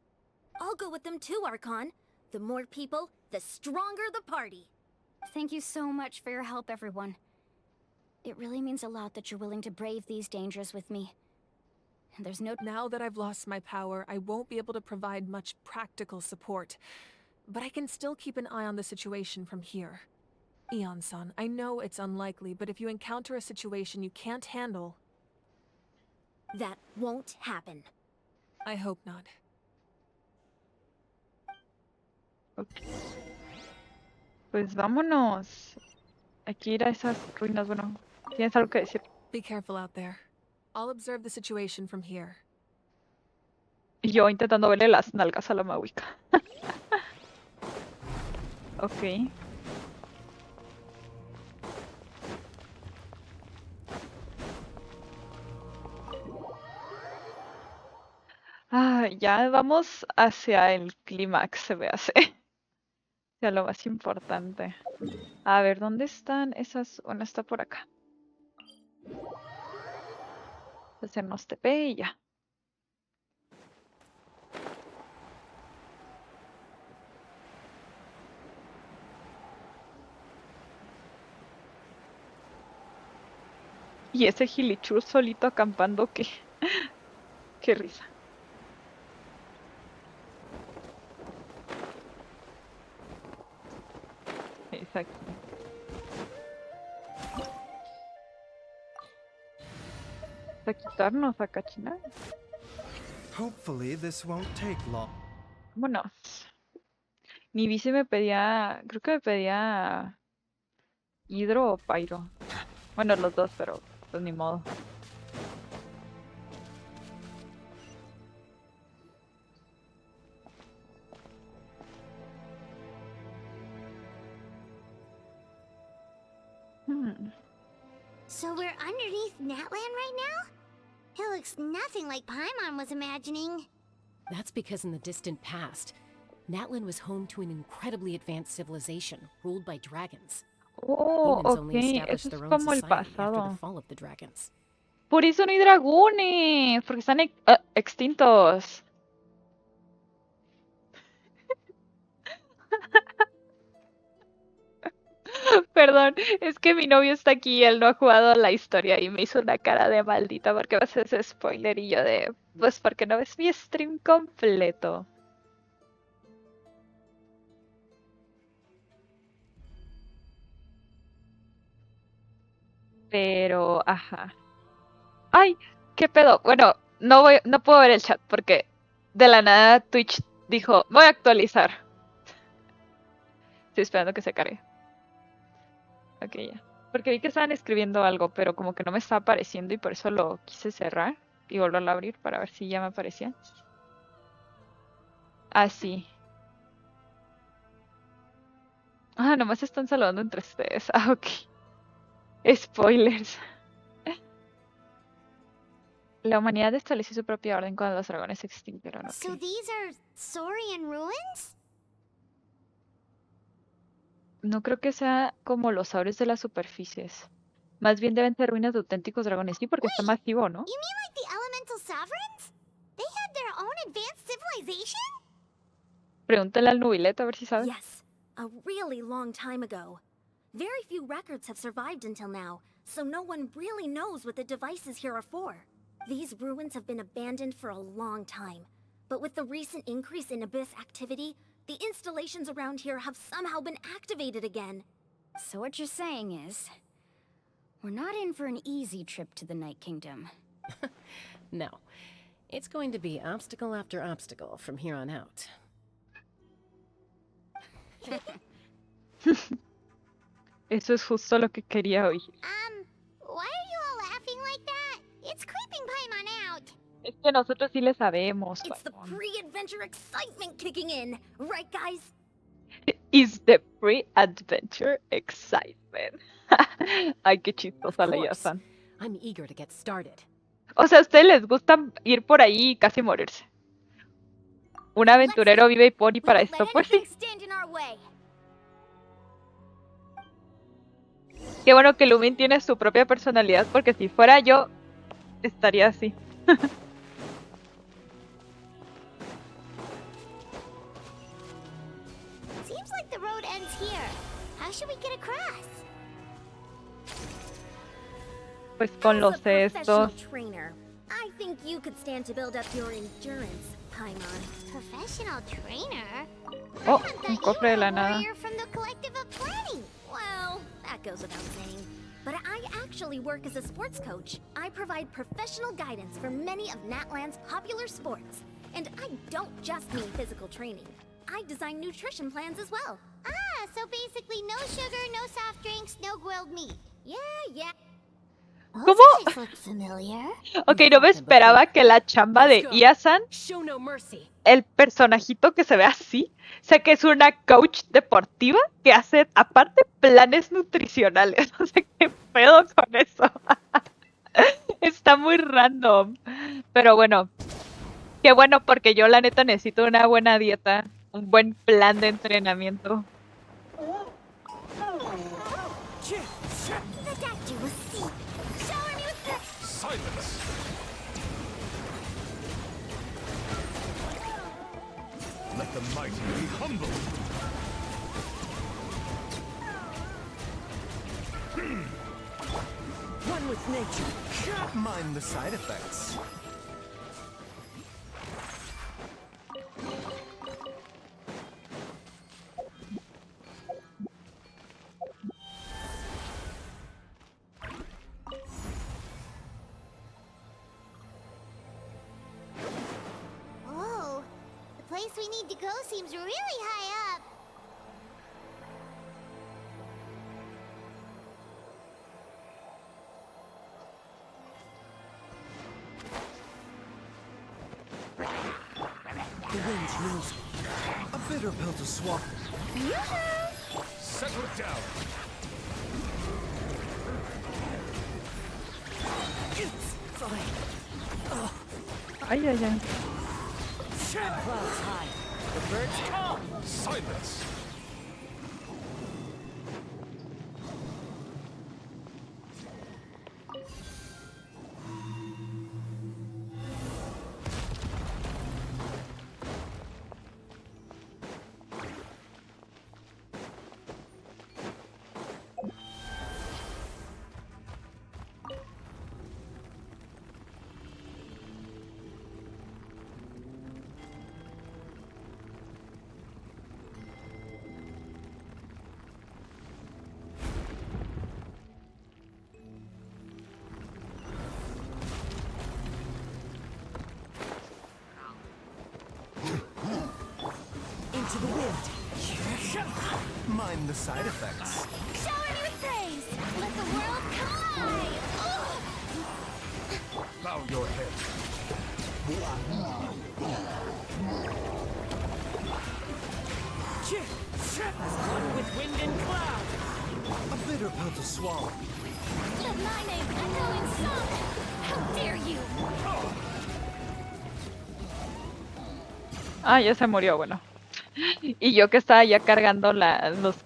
I'll go with them too, Archon. The more people, the stronger the party. Thank you so much for your help, everyone. It really means a lot that you're willing to brave these dangers with me. And there's no... Now that I've lost my power, I won't be able to provide much practical support. But I can still keep an eye on the situation from here. Eon-san, I know it's unlikely, but if you encounter a situation you can't handle... That won't happen. I hope not. Ok. Pues vámonos. Hay que ir a esas ruinas. Bueno, ¿tienes algo que decir? Be careful out there. I'll observe the situation from here. Y yo intentando verle las nalgas a la Mawika. Ok. Ah, ya vamos hacia el clímax, se ve hace. Hacia lo más importante. A ver, ¿dónde están esas? Una está por acá. Hacernos TP y ya. Y ese gilichur solito acampando, qué, qué risa. Exacto. A quitarnos a cachinar. Hopefully this won't take long. Vámonos. Ni vi si me pedía, creo que me pedía hidro o pyro. Bueno, los dos, pero pues ni modo. So we're underneath Natlan right now? It looks nothing like Paimon was imagining. That's because in the distant past, Natlan was home to an incredibly advanced civilization ruled by dragons. Oh, Humans only ok, established eso es their own como el society after the pasado. fall of the dragons. Por eso no hay dragones, porque están extintos. Perdón, es que mi novio está aquí y él no ha jugado la historia y me hizo una cara de maldita porque va a ser ese spoiler y yo de, pues porque no ves mi stream completo. Pero, ajá. ¡Ay! ¿Qué pedo? Bueno, no puedo ver el chat porque de la nada Twitch dijo, voy a actualizar. Estoy esperando que se cargue. Ok, ya. Porque vi que estaban escribiendo algo, pero como que no me estaba apareciendo y por eso lo quise cerrar y volverlo a abrir para ver si ya me aparecía. Ah, sí. Ah, nomás están saludando entre ustedes. Ah, ok. Spoilers. La humanidad estableció su propia orden cuando los dragones se extinguieron. Okay. So these are Saurian ruins? No creo que sea como los saurios de las superficies. Más bien deben ser ruinas de auténticos dragones. Sí, porque está masivo, ¿no? You mean like the elemental sovereigns? They had their own advanced civilization? Pregúntale al nubileto a ver si sabe. Yes, a really long time ago. Very few records have survived until now, so no one really knows what the devices here are for. These ruins have been abandoned for a long time, but with the recent increase in abyss activity, the installations around here have somehow been activated again. So what you're saying is, we're not in for an easy trip to the Night Kingdom. No. It's going to be obstacle after obstacle from here on out. Eso es justo lo que quería oír. Why are you all laughing like that? It's creeping Paimon out. Es que nosotros sí le sabemos. It's the pre-adventure excitement kicking in, right guys? Is the pre-adventure excitement. Ay, qué chistosa la Yasan. I'm eager to get started. O sea, a ustedes les gusta ir por ahí y casi morirse. Un aventurero vive y pone para esto, pues sí. Qué bueno que Lumin tiene su propia personalidad, porque si fuera yo, estaría así. Seems like the road ends here. How should we get across? Pues con los estos. Trainer, I think you could stand to build up your endurance, Paimon. Professional trainer? Oh, un cofre de la nada. From the collective of planning. Well, goes without saying. But I actually work as a sports coach. I provide professional guidance for many of Natlan's popular sports. And I don't just mean physical training. I design nutrition plans as well. Ah, so basically no sugar, no soft drinks, no grilled meat. Yeah. ¿Cómo? Ok, no me esperaba que la chamba de Ia-san, el personajito que se ve así, sé que es una coach deportiva que hace aparte planes nutricionales. No sé qué pedo con eso. Está muy random. Pero bueno, qué bueno porque yo la neta necesito una buena dieta, un buen plan de entrenamiento. Silence! Let the mighty be humble! One with nature. Mind the side effects. Oh, the place we need to go seems really high up. The winds knows me. A bitter pill to swallow. Settle down! It's fine. Ay, ay, ay. Clouds high. The birds come. Silence! Into the wind. Mind the side effects. Shower me with praise. Let the world collide. Bow your head. One with wind and cloud. A bitter pill to swallow. Let my name echo in song. How dare you? Ah, ya se murió, bueno. Y yo que estaba ya cargando los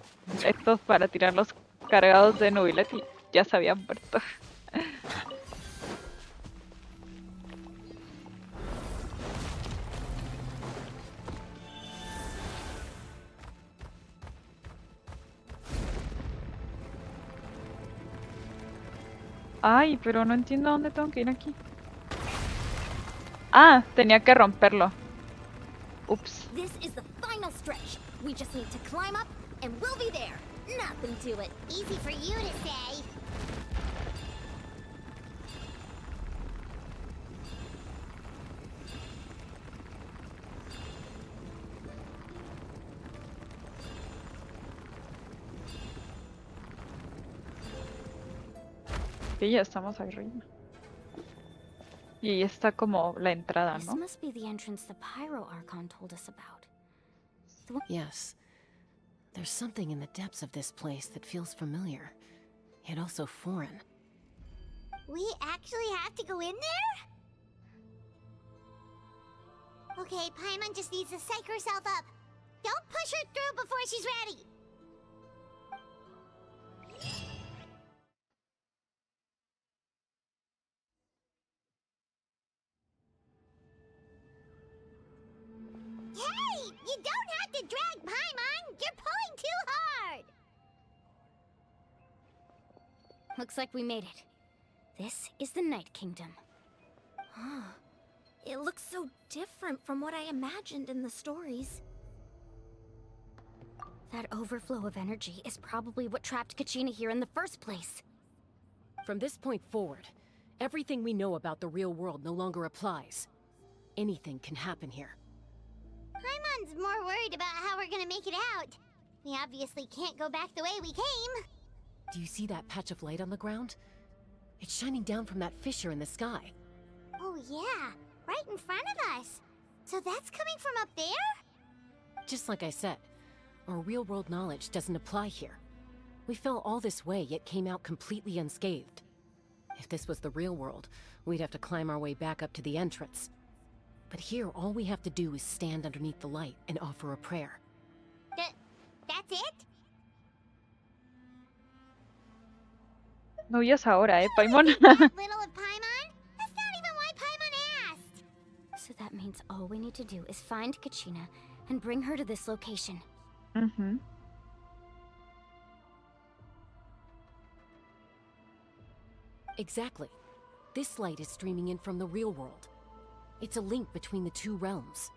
estos para tirar los cargados de Nubilet y ya se habían muerto. Ay, pero no entiendo dónde tengo que ir aquí. Ah, tenía que romperlo. Ups. This is the final stretch. We just need to climb up and we'll be there. Nothing to it. Easy for you to say. Sí, ya estamos arriba. Y ahí está como la entrada, This ¿no? must be the entrance the Pyro Archon told us about. Yes. There's something in the depths of this place that feels familiar, yet also foreign. We actually have to go in there? Okay, Paimon just needs to psych herself up. Don't push her through before she's ready. Hey! You don't have to drag Paimon! You're pulling too hard! Looks like we made it. This is the Night Kingdom. It looks so different from what I imagined in the stories. That overflow of energy is probably what trapped Kachina here in the first place. From this point forward, everything we know about the real world no longer applies. Anything can happen here. Paimon's more worried about how we're gonna make it out. We obviously can't go back the way we came. Do you see that patch of light on the ground? It's shining down from that fissure in the sky. Oh yeah, right in front of us. So that's coming from up there? Just like I said, our real-world knowledge doesn't apply here. We fell all this way, yet came out completely unscathed. If this was the real world, we'd have to climb our way back up to the entrance. But here, all we have to do is stand underneath the light and offer a prayer. That's it? No huyas ahora, Paimon. Little of Paimon? That's not even why Paimon asked. So that means all we need to do is find Kachina and bring her to this location. Mm-hmm. Exactly. This light is streaming in from the real world. It's a link between the two realms.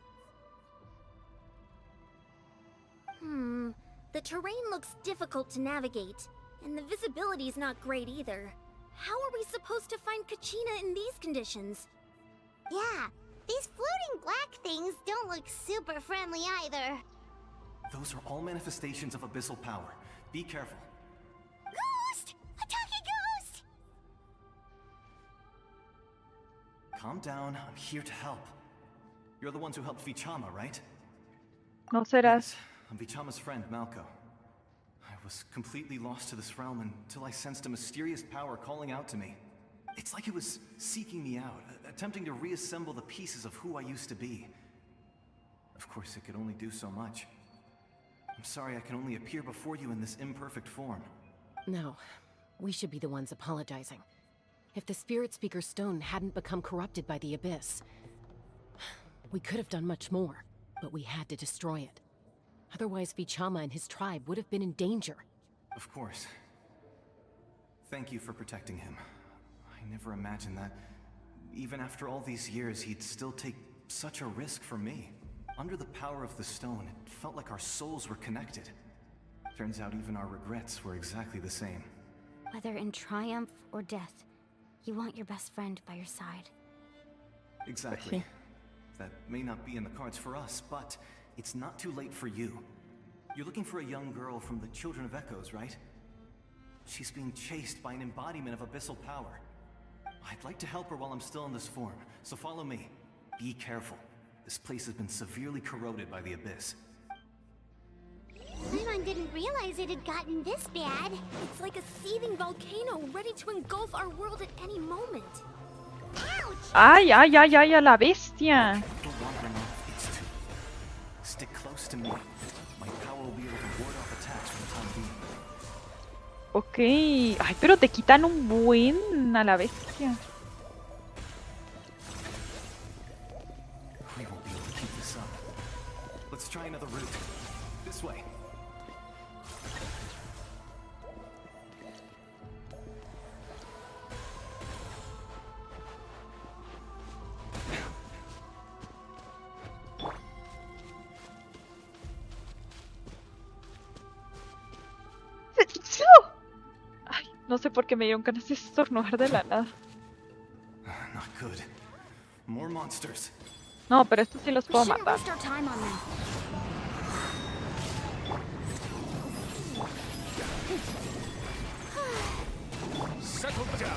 The terrain looks difficult to navigate, and the visibility's not great either. How are we supposed to find Kachina in these conditions? Yeah, these floating black things don't look super friendly either. Those are all manifestations of abyssal power. Be careful. Ghost! A talking ghost! Calm down, I'm here to help. You're the ones who helped Vichama, right? No serás. Yes, I'm Vichama's friend, Malco. I was completely lost to this realm until I sensed a mysterious power calling out to me. It's like it was seeking me out, attempting to reassemble the pieces of who I used to be. Of course, it could only do so much. I'm sorry I can only appear before you in this imperfect form. No, we should be the ones apologizing. If the Spirit Speaker's stone hadn't become corrupted by the Abyss, we could have done much more, but we had to destroy it. Otherwise, Vichama and his tribe would have been in danger. Of course. Thank you for protecting him. I never imagined that, even after all these years, he'd still take such a risk for me. Under the power of the stone, it felt like our souls were connected. Turns out even our regrets were exactly the same. Whether in triumph or death, you want your best friend by your side. Exactly. That may not be in the cards for us, but it's not too late for you. You're looking for a young girl from the Children of Echoes, right? She's being chased by an embodiment of abyssal power. I'd like to help her while I'm still in this form, so follow me. Be careful. This place has been severely corroded by the Abyss. Paimon didn't realize it had gotten this bad. It's like a seething volcano ready to engulf our world at any moment. Ouch! Ay, ay, ay, ay, a la bestia. Don't wander enough, it's too. Stick close to me. My power will be able to ward off attacks for the time being. Ok. Ay, pero te quitan un buen a la bestia. We won't be able to keep this up. Let's try another route. This way. Ay, no sé por qué me dieron ganas de estornudar de la nada. Not good. More monsters. No, pero estos sí los puedo matar. Waste our time on them. Settle down.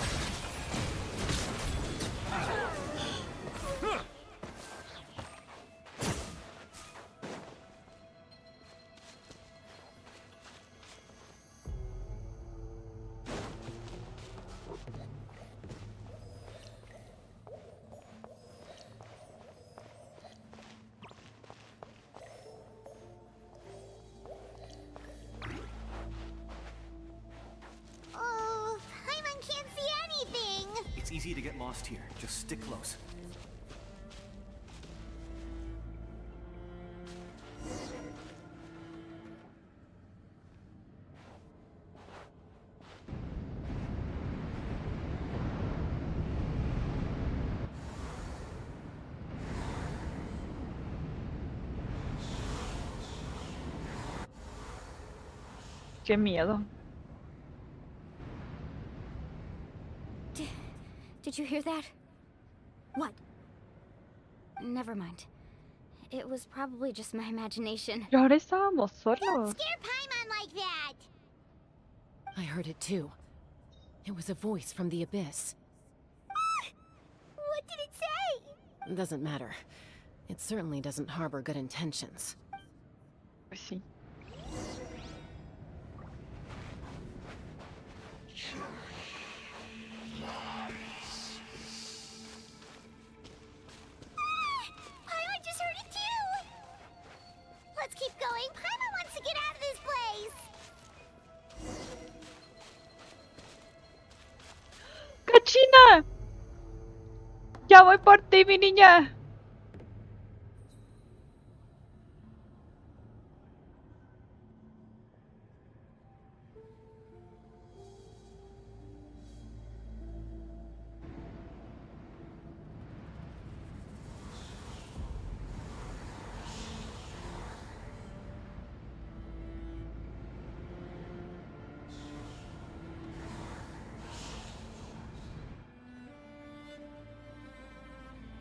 Oh, Paimon can't see anything. It's easy to get lost here. Just stick close. Qué miedo. Did you hear that? What? Never mind. It was probably just my imagination. Y ahora estábamos solos. Don't scare Paimon like that! I heard it too. It was a voice from the abyss. What did it say? Doesn't matter. It certainly doesn't harbor good intentions. Pues sí. Paimon just heard it too! Let's keep going. Paimon wants to get out of this place! ¡Cachina! ¡Ya voy por ti, mi niña!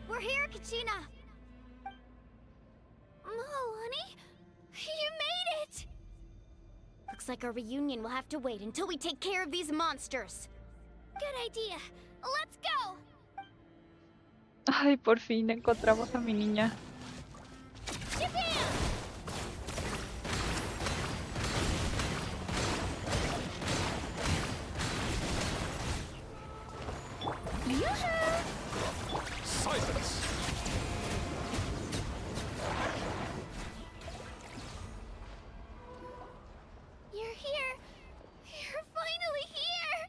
We're here, Kachina! Oh, honey? You made it! Looks like our reunion will have to wait until we take care of these monsters. Good idea. Let's go! Ay, por fin encontramos a mi niña. Silence! You're here. You're finally here.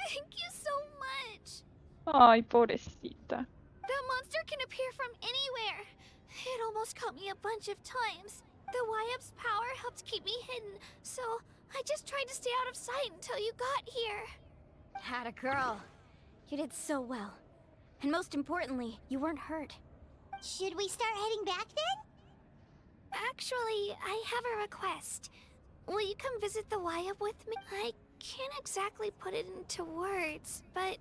Thank you so much. Ay, pobrecita. That monster can appear from anywhere. It almost caught me a bunch of times. The YF's power helped keep me hidden, so I just tried to stay out of sight until you got here. Had a girl. You did so well. And most importantly, you weren't hurt. Should we start heading back then? Actually, I have a request. Will you come visit the YF with me? I can't exactly put it into words, but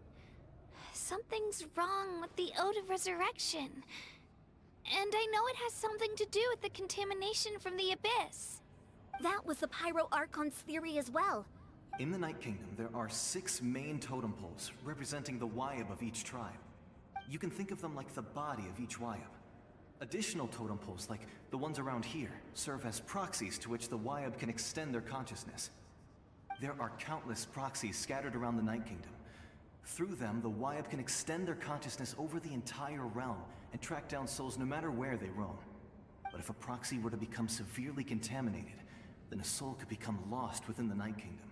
something's wrong with the Ode of Resurrection. And I know it has something to do with the contamination from the Abyss. That was the Pyro Archon's theory as well. In the Night Kingdom, there are 6 main totem poles representing the Wyab of each tribe. You can think of them like the body of each Wyab. Additional totem poles, like the ones around here, serve as proxies to which the Wyab can extend their consciousness. There are countless proxies scattered around the Night Kingdom. Through them, the Wyab can extend their consciousness over the entire realm and track down souls no matter where they roam. But if a proxy were to become severely contaminated, then a soul could become lost within the Night Kingdom.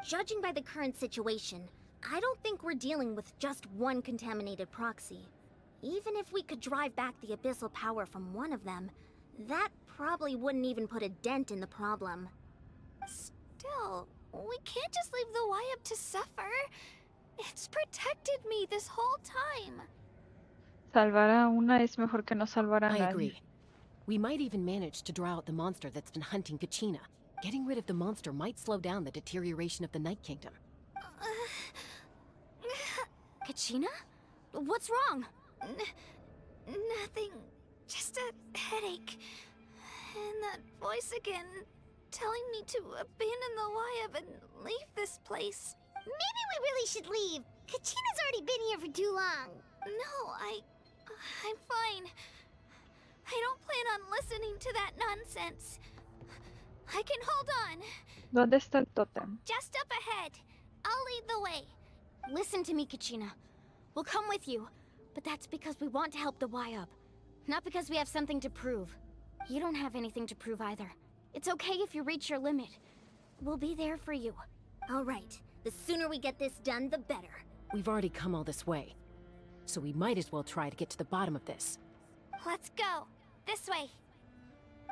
Judging by the current situation, I don't think we're dealing with just one contaminated proxy. Even if we could drive back the abyssal power from one of them, that probably wouldn't even put a dent in the problem. Still, we can't just leave the YF to suffer. It's protected me this whole time. Salvar a una es mejor que no salvar a I nadie. agree. We might even manage to draw out the monster that's been hunting Kachina. Getting rid of the monster might slow down the deterioration of the Night Kingdom. Kachina? What's wrong? Nothing. Just a headache. And that voice again, telling me to abandon the YF and leave this place. Maybe we really should leave. Kachina's already been here for too long. No, I'm fine. I don't plan on listening to that nonsense. I can hold on. ¿Dónde está el tótem? Just up ahead. I'll lead the way. Listen to me, Kachina. We'll come with you, but that's because we want to help the YUB. Not because we have something to prove. You don't have anything to prove either. It's okay if you reach your limit. We'll be there for you. All right. The sooner we get this done, the better. We've already come all this way, so we might as well try to get to the bottom of this. Let's go. This way.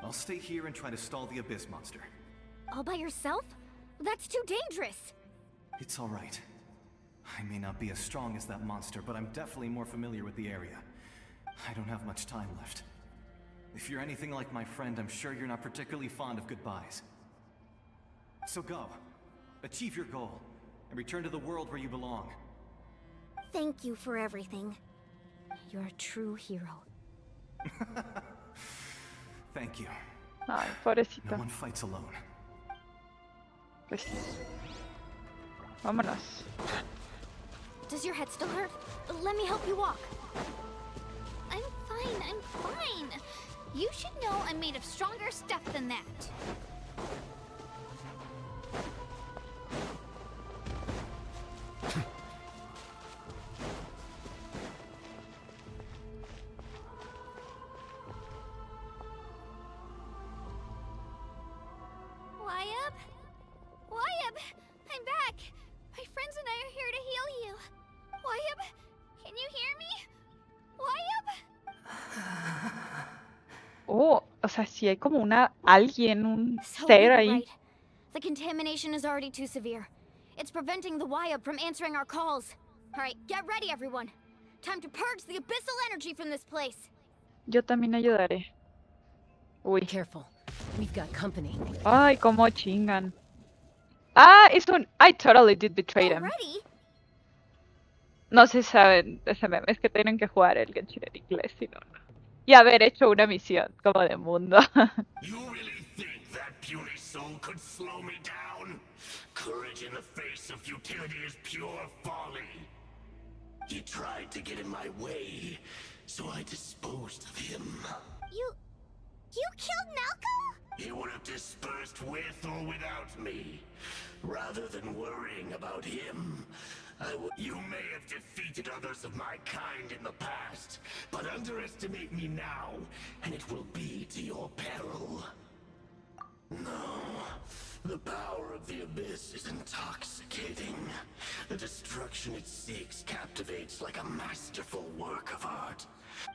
I'll stay here and try to stall the Abyss monster. All by yourself? That's too dangerous. It's all right. I may not be as strong as that monster, but I'm definitely more familiar with the area. I don't have much time left. If you're anything like my friend, I'm sure you're not particularly fond of goodbyes. So go. Achieve your goal. And return to the world where you belong. Thank you for everything. You're a true hero. Thank you. Ay, pobrecito. No one fights alone. Pues sí. Vámonos. Does your head still hurt? Let me help you walk. I'm fine. You should know I'm made of stronger stuff than that. Wyabb, I'm back. My friends and I are here to heal you. Wyabb, can you hear me? Wyabb? Oh, o sea, sí hay como alguien, un So ser you were ahí. right. The contamination is already too severe. It's preventing the Wyabb from answering our calls. All right, get ready, everyone. Time to purge the abyssal energy from this place. Yo también ayudaré. Uy. Careful. We've got company. Ay, cómo chingan. Ah, es un I totally did betray them. Already? No sé si saben ese meme, es que tienen que jugar el Genshin en inglés, si no, no. Y haber hecho una misión como de mundo. You really think that puny soul could slow me down? Courage in the face of futility is pure folly. He tried to get in my way, so I disposed of him. You killed Malco? He would have dispersed with or without me. Rather than worrying about him, you may have defeated others of my kind in the past, but underestimate me now, and it will be to your peril. No, the power of the Abyss is intoxicating. The destruction it seeks captivates like a masterful work of art.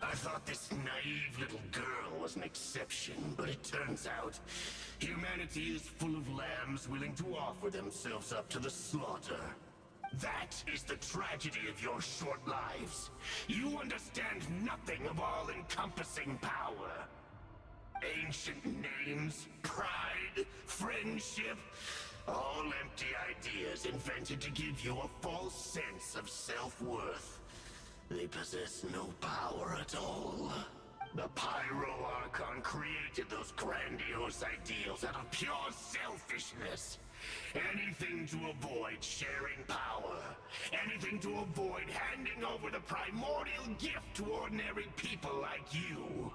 I thought this naive little girl was an exception, but it turns out humanity is full of lambs willing to offer themselves up to the slaughter. That is the tragedy of your short lives. You understand nothing of all-encompassing power. Ancient names, pride, friendship, all empty ideas invented to give you a false sense of self-worth. They possess no power at all. The Pyro Archon created those grandiose ideals out of pure selfishness. Anything to avoid sharing power. Anything to avoid handing over the primordial gift to ordinary people like you.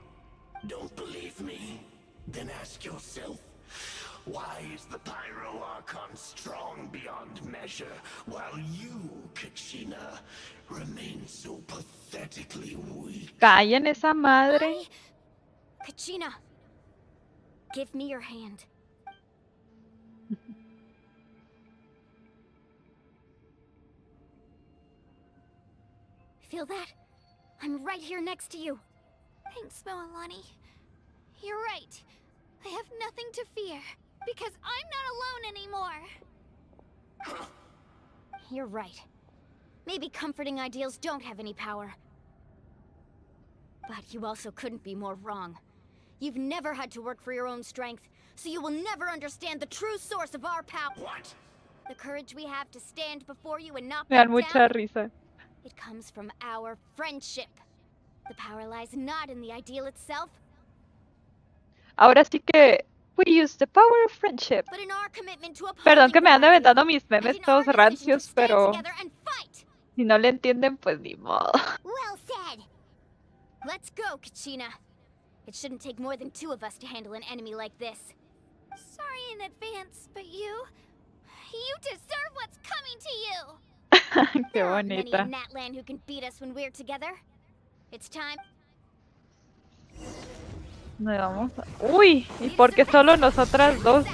Don't believe me? Then ask yourself, why is the Pyro Archon strong beyond measure, while you, Kachina, remain so pathetically weak? Callen esa madre. Kachina, give me your hand. Feel that? I'm right here next to you. Thanks, Moalani. You're right. I have nothing to fear, because I'm not alone anymore. You're right. Maybe comforting ideals don't have any power. But you also couldn't be more wrong. You've never had to work for your own strength, so you will never understand the true source of our power. What? The courage we have to stand before you and not Me dan back mucha down. risa. It comes from our friendship. The power lies not in the ideal itself, Ahora sí que we use the power of friendship. but in our commitment to Perdón upholding que me that ande ideal. aventando mis memes todos rancios, pero Together and fight. si no le entienden, pues ni modo. Well said. Let's go, Kachina. It shouldn't take more than 2 of us to handle an enemy like this. Sorry in advance, but you deserve what's coming to you. Qué There aren't many bonita. in Natlan who can beat us when we're together. It's time. ¿Dónde vamos? Uy, ¿y por qué solo nosotras dos?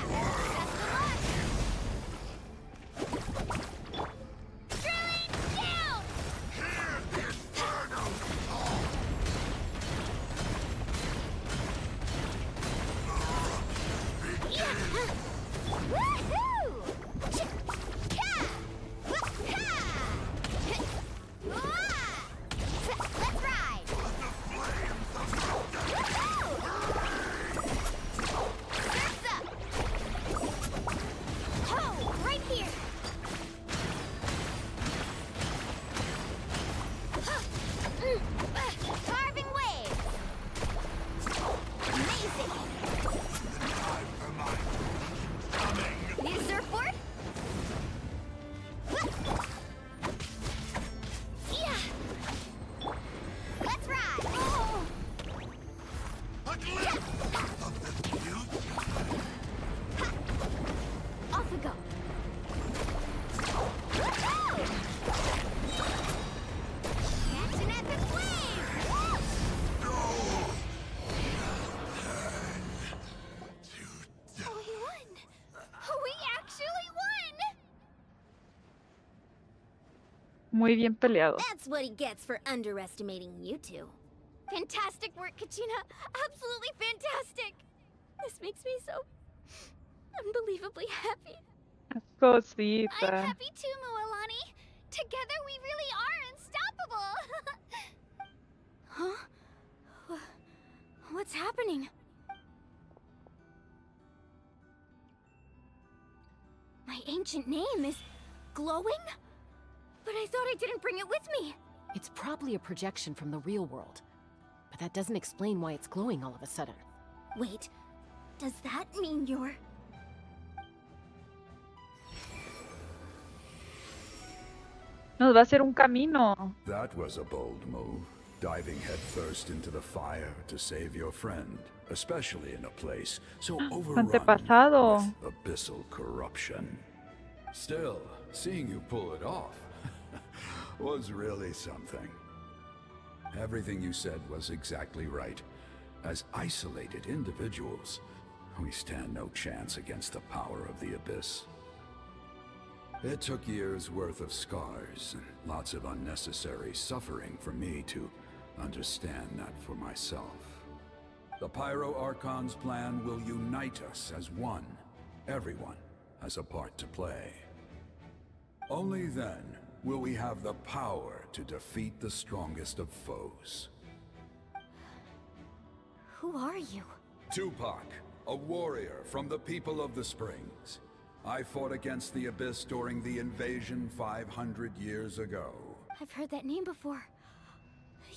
Muy bien peleado. That's what he gets for underestimating you two. Fantastic work, Kachina. Absolutely fantastic. This makes me so unbelievably happy. Cosita. I'm happy too, Mualani. Together we really are unstoppable. Huh? What's happening? My ancient name is glowing? But I thought I didn't bring it with me. It's probably a projection from the real world. But that doesn't explain why it's glowing all of a sudden. Wait, does that mean you're... Nos va a hacer un camino. That was a bold move, diving headfirst into the fire to save your friend, especially in a place so overrun Antepasado. with abyssal corruption. Still, seeing you pull it off was really something. Everything you said was exactly right. As isolated individuals, we stand no chance against the power of the Abyss. It took years' worth of scars and lots of unnecessary suffering for me to understand that for myself. The Pyro Archon's plan will unite us as one. Everyone has a part to play. Only then will we have the power to defeat the strongest of foes. Who are you? Tupac, a warrior from the people of the Springs. I fought against the Abyss during the invasion 500 years ago. I've heard that name before.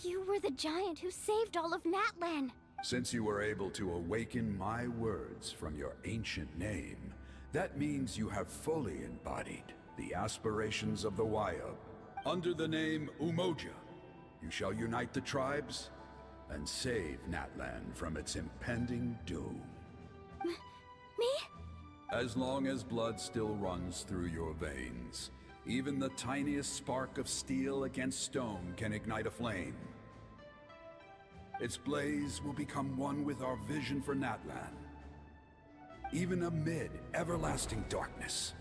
You were the giant who saved all of Natlan. Since you were able to awaken my words from your ancient name, that means you have fully embodied the aspirations of the Wayub. Under the name Umoja, you shall unite the tribes and save Natlan from its impending doom. Me? As long as blood still runs through your veins, even the tiniest spark of steel against stone can ignite a flame. Its blaze will become one with our vision for Natlan. Even amid everlasting darkness,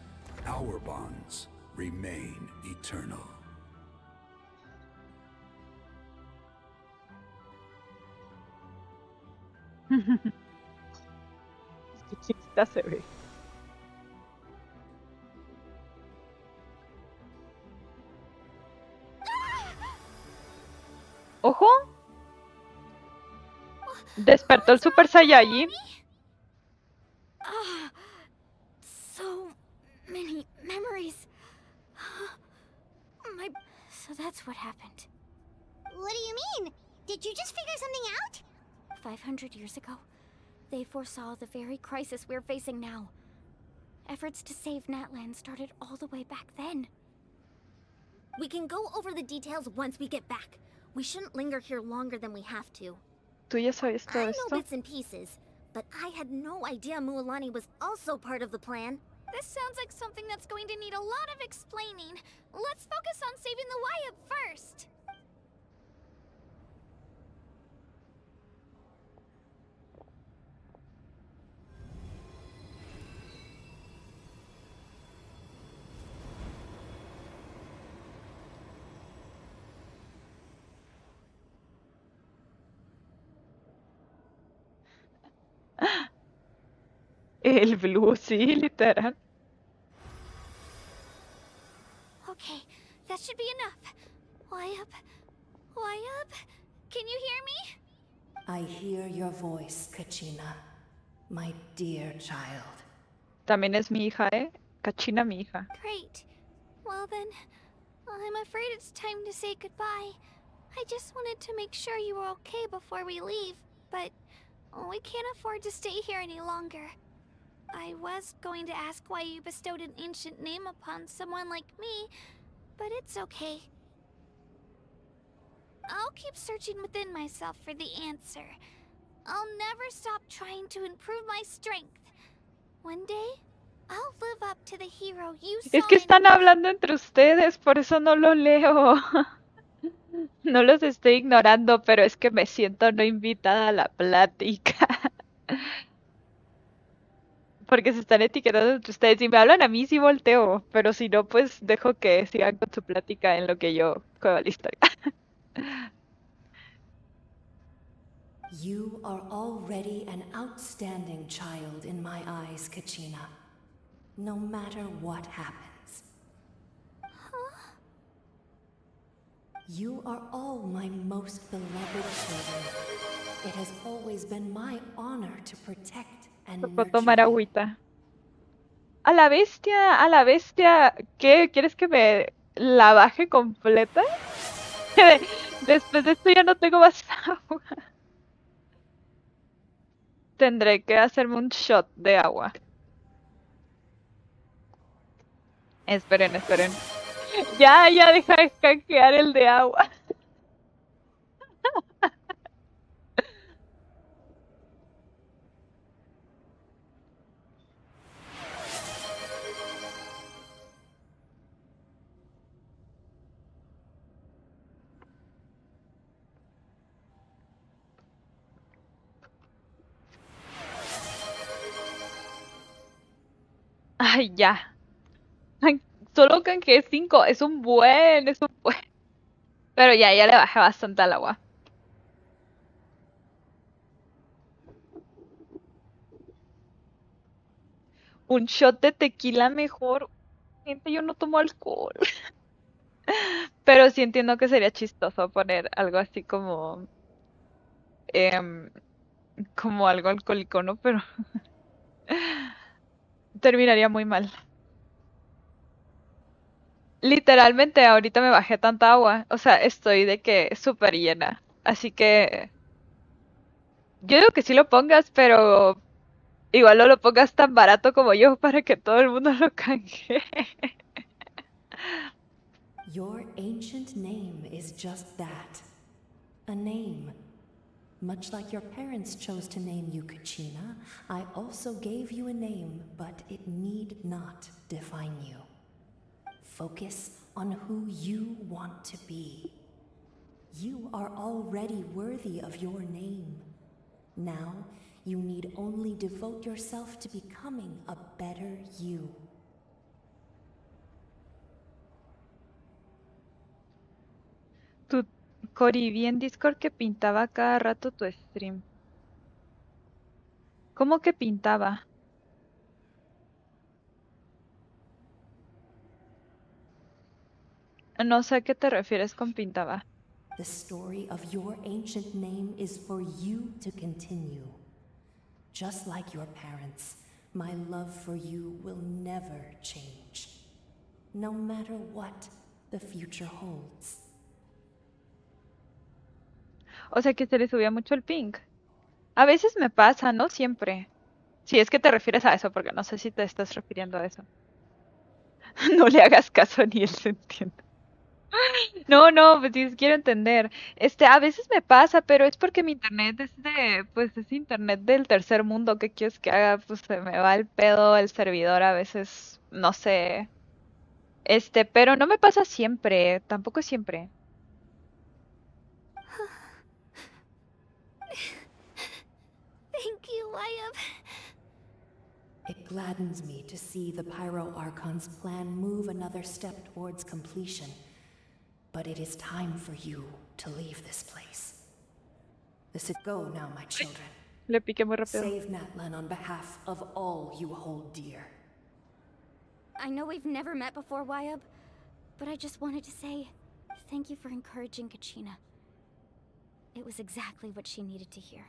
our bonds remain eternal. Qué chiquita se ve. ¡Ojo! Despertó el Super Saiyajin. So many memories. So that's what happened. What do you mean? Did you just figure something out? 500 years ago, they foresaw the very crisis we're facing now. Efforts to save Natlan started all the way back then. We can go over the details once we get back. We shouldn't linger here longer than we have to. ¿Tú ya sabes todo I know esto? bits and pieces, but I had no idea Mualani was also part of the plan. This sounds like something that's going to need a lot of explaining. Let's focus on saving the Wayub first. El Blue, sí, literal. Okay, that should be enough. Wayub, can you hear me? I hear your voice, Kachina, my dear child. También es mi hija, ¿eh? Kachina, mi hija. Great. Well then, I'm afraid it's time to say goodbye. I just wanted to make sure you were okay before we leave, but we can't afford to stay here any longer. I was going to ask why you bestowed an ancient name upon someone like me, but it's okay. I'll keep searching within myself for the answer. I'll never stop trying to improve my strength. One day, I'll live up to the hero you saw. Es que están hablando entre ustedes, por eso no lo leo. No los estoy ignorando, pero es que me siento no invitada a la plática. Porque se están etiquetando entre ustedes. Si me hablan a mí, sí volteo. Pero si no, pues dejo que sigan con su plática en lo que yo juego la historia. You are already an outstanding child in my eyes, Kachina. No matter what happens. You are all my most beloved children. It has always been my honor to protect and Puedo nurture tomar you. agüita. A la bestia. ¿Qué? ¿Quieres que me la baje completa? Después de esto ya no tengo más agua. Tendré que hacerme un shot de agua. Esperen. Ya deja de canjear el de agua. Ay, ya. Solo canjeé 5. Es un buen. Pero ya le bajé bastante al agua. Un shot de tequila mejor. Gente, yo no tomo alcohol. Pero sí entiendo que sería chistoso poner algo así como... como algo alcohólico, ¿no? Pero... terminaría muy mal. Literalmente ahorita me bajé tanta agua. O sea, estoy de que súper llena. Así que... yo digo que sí lo pongas, pero... igual no lo pongas tan barato como yo para que todo el mundo lo canjee. Your ancient name is just that. A name. Much like your parents chose to name you Kachina, I also gave you a name, but it need not define you. Focus on who you want to be. You are already worthy of your name. Now, you need only devote yourself to becoming a better you. Cori, vi en Discord que pintaba cada rato tu stream. ¿Cómo que pintaba? No sé a qué te refieres con pintaba. The story of your ancient name is for you to continue. Just like your parents, my love for you will never change. No matter what the future holds. O sea que se le subía mucho el ping. A veces me pasa, no siempre. Si es que te refieres a eso, porque no sé si te estás refiriendo a eso. No le hagas caso ni él se entiende. No, pues sí, quiero entender. A veces me pasa, pero es porque mi internet es internet del tercer mundo. ¿Qué quieres que haga? Pues se me va el pedo el servidor a veces, no sé. Pero no me pasa siempre, tampoco siempre. Thank you, Wyatt. It gladdens me to see the Pyro Archon's plan move another step towards completion. But it is time for you to leave this place. Go now, my children. Le piqué muy rápido. Save Natlan on behalf of all you hold dear. I know we've never met before, Wyatt, but I just wanted to say thank you for encouraging Kachina. It was exactly what she needed to hear.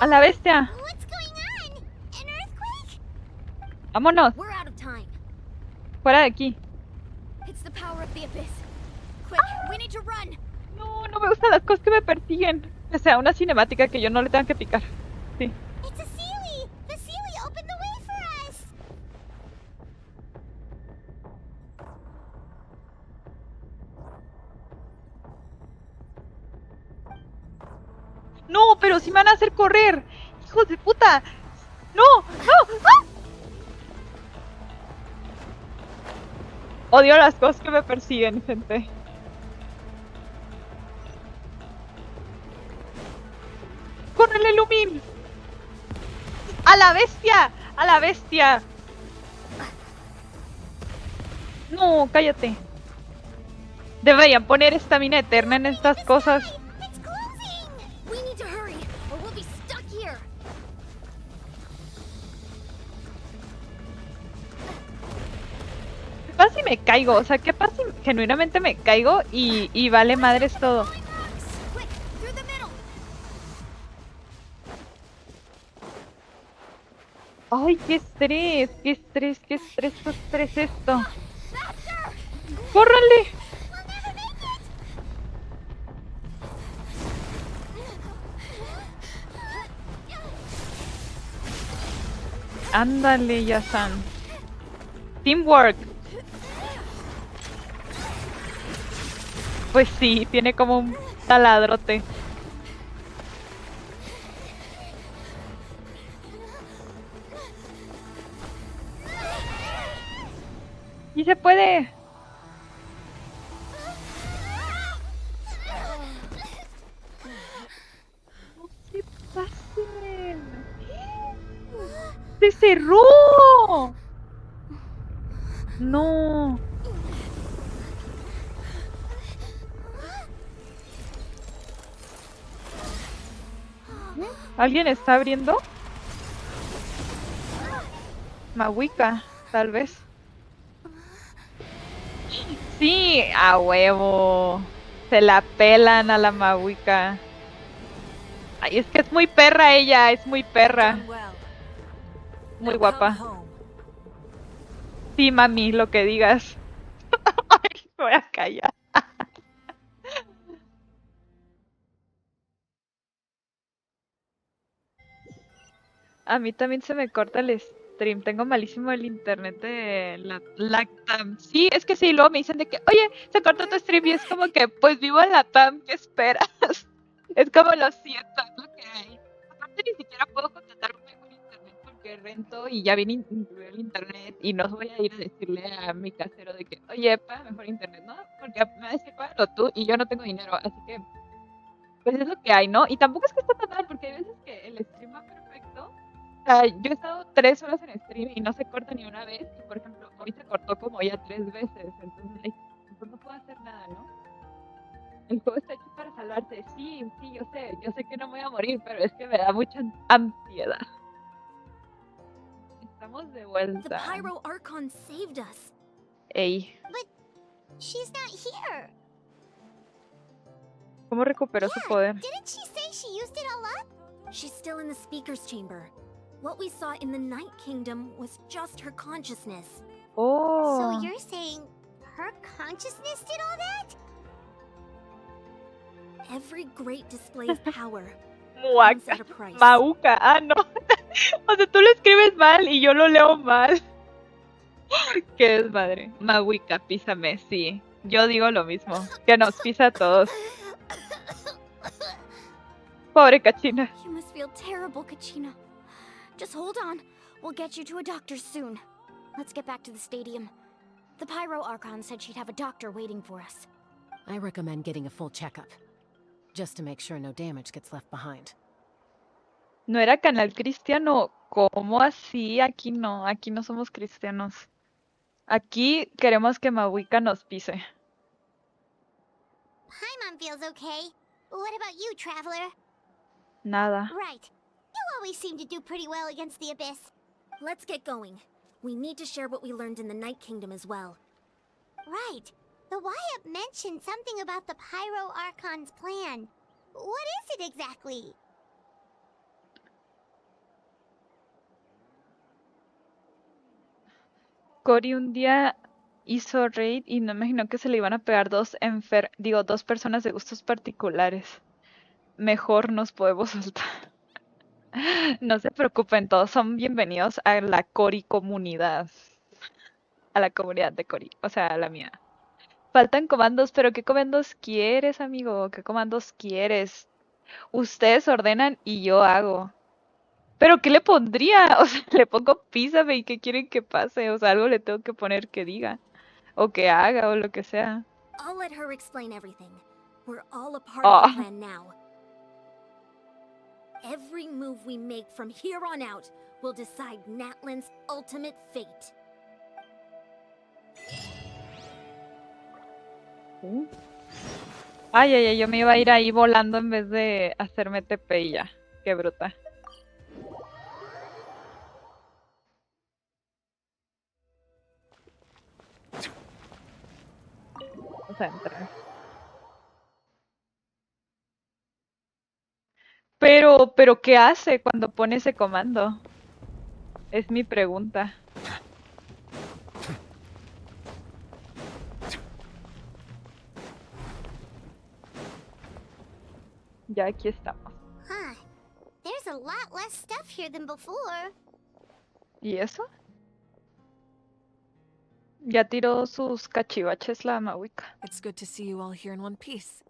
¡A la bestia! What's going on? An earthquake? ¡Vámonos! We're out of time. Fuera de aquí. It's the power of the abyss. Quick, we need to run. No me gustan las cosas que me persiguen. O sea, una cinemática que yo no le tenga que picar. Sí. It's a Sealy! The Sealy opened the way for us! No, pero si me van a hacer correr. ¡Hijos de puta! ¡No! ¡Ah! Odio las cosas que me persiguen, gente. ¡Córrele, Lumim! ¡A la bestia! ¡A la bestia! No, cállate. Deberían poner estamina eterna en estas cosas. We need to hurry, or we'll be stuck here. ¿Qué pasa si me caigo? O sea, ¿qué pasa si genuinamente me caigo y vale madres todo? Ay, qué estrés, qué estrés, qué estrés, qué estrés esto. ¡Córranle! Ándale, Yasan. Teamwork. Pues sí, tiene como un taladrote. ¡Y se puede! ¡No se pasen! ¡Se cerró! ¡No! ¿Alguien está abriendo? Mawika, tal vez. Sí, a huevo. Se la pelan a la Mawika. Ay, es que es muy perra ella, es muy perra. Muy guapa. Sí, mami, lo que digas. Ay, me voy a callar. A mí también se me corta el stream. Tengo malísimo el internet de la TAM. Sí, es que sí, luego me dicen de que, oye, se cortó tu stream y es como que, pues vivo en la TAM, ¿qué esperas? Es como lo siento, es lo que hay. Aparte ni siquiera puedo contratar un mejor internet porque rento y ya viene incluido el internet y no voy a ir a decirle a mi casero de que, oye, paga mejor internet, ¿no? Porque me va a decir, págalo tú y yo no tengo dinero, así que, pues es lo que hay, ¿no? Y tampoco es que esté tan mal porque hay veces que el stream va perfecto. O sea, yo he estado 3 horas en stream y no se corta ni una vez. Y por ejemplo, hoy se cortó como ya 3 veces. Entonces, pues no puedo hacer nada, ¿no? El juego está hecho para salvarse. Sí, yo sé que no me voy a morir, pero es que me da mucha ansiedad. Estamos de vuelta. The Pyro Archon saved us. Ey. But she's not here. ¿Cómo recuperó su poder? Didn't she say she used it all up? She's still in the speaker's chamber. What we saw in the Night Kingdom was just her consciousness. Oh. So you're saying her consciousness did all that? Every great display of power Muaca. comes at a price. Mauca. Ah, no. O sea, tú lo escribes mal y yo lo leo mal. Qué desmadre. Mawika, písame, sí. Yo digo lo mismo. Que nos pisa a todos. Pobre Kachina. You must feel terrible, Kachina. Just hold on. We'll get you to a doctor soon. Let's get back to the stadium. The Pyro Archon said she'd have a doctor waiting for us. I recommend getting a full checkup, just to make sure no damage gets left behind. No era canal cristiano. ¿Cómo así? Aquí no somos cristianos. Aquí queremos que Mawika nos pise. Paimon feels okay. What about you, traveler? Nada. Right. You always seem to do pretty well against the Abyss. Let's get going. We need to share what we learned in the Night Kingdom as well. Right. The Wyatt mentioned something about the Pyro Archon's plan. What is it exactly? Cory un día hizo raid y no me imaginó que se le iban a pegar dos personas de gustos particulares. Mejor nos podemos soltar. No se preocupen, todos son bienvenidos a la Cory comunidad. A la comunidad de Cory, o sea, a la mía. Faltan comandos, pero ¿qué comandos quieres, amigo? ¿Qué comandos quieres? Ustedes ordenan y yo hago. ¿Pero qué le pondría? O sea, le pongo písame y ¿qué quieren que pase? O sea, algo le tengo que poner que diga. O que haga, o lo que sea. I'll let her explain everything. We're all a part of the plan now. Every move we make from here on out will decide Natlan's ultimate fate. Ay, ay, ay, yo me iba a ir ahí volando en vez de hacerme TP y ya. Qué bruta. Vamos a entrar. Pero, ¿qué hace cuando pone ese comando? Es mi pregunta. Ya aquí estamos. Huh. There's a lot less stuff here than before. ¿Y eso? Ya tiró sus cachivaches la Mawika. It's good to see you all here in one piece.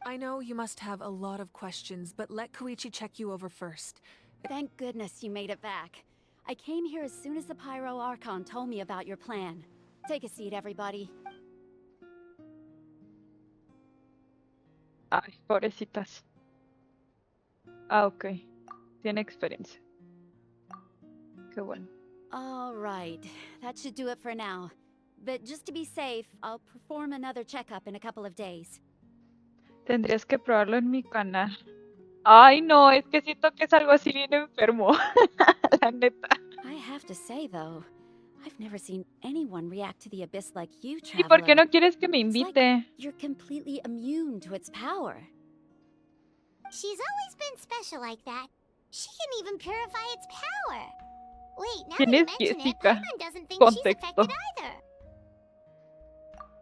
I know you must have a lot of questions, but let Koichi check you over first. Thank goodness you made it back. I came here as soon as the Pyro Archon told me about your plan. Take a seat, everybody. Ay, pobrecitas. Ah, ok. Tiene experiencia. Qué bueno. All right, that should do it for now. But just to be safe, I'll perform another checkup in a couple of days. Tendrías que probarlo en mi canal. Ay, no, es que siento que es algo así bien enfermo. La neta. I have to say, though, I've never seen anyone react to the abyss like you, ¿Y Traveler. por qué no quieres que me It's like invite? you're completely immune to its power. She's always been special like that. She can even purify its power. Wait, now ¿Quién that you es mention it, Jessica? Paimon doesn't think she's Contexto. affected either.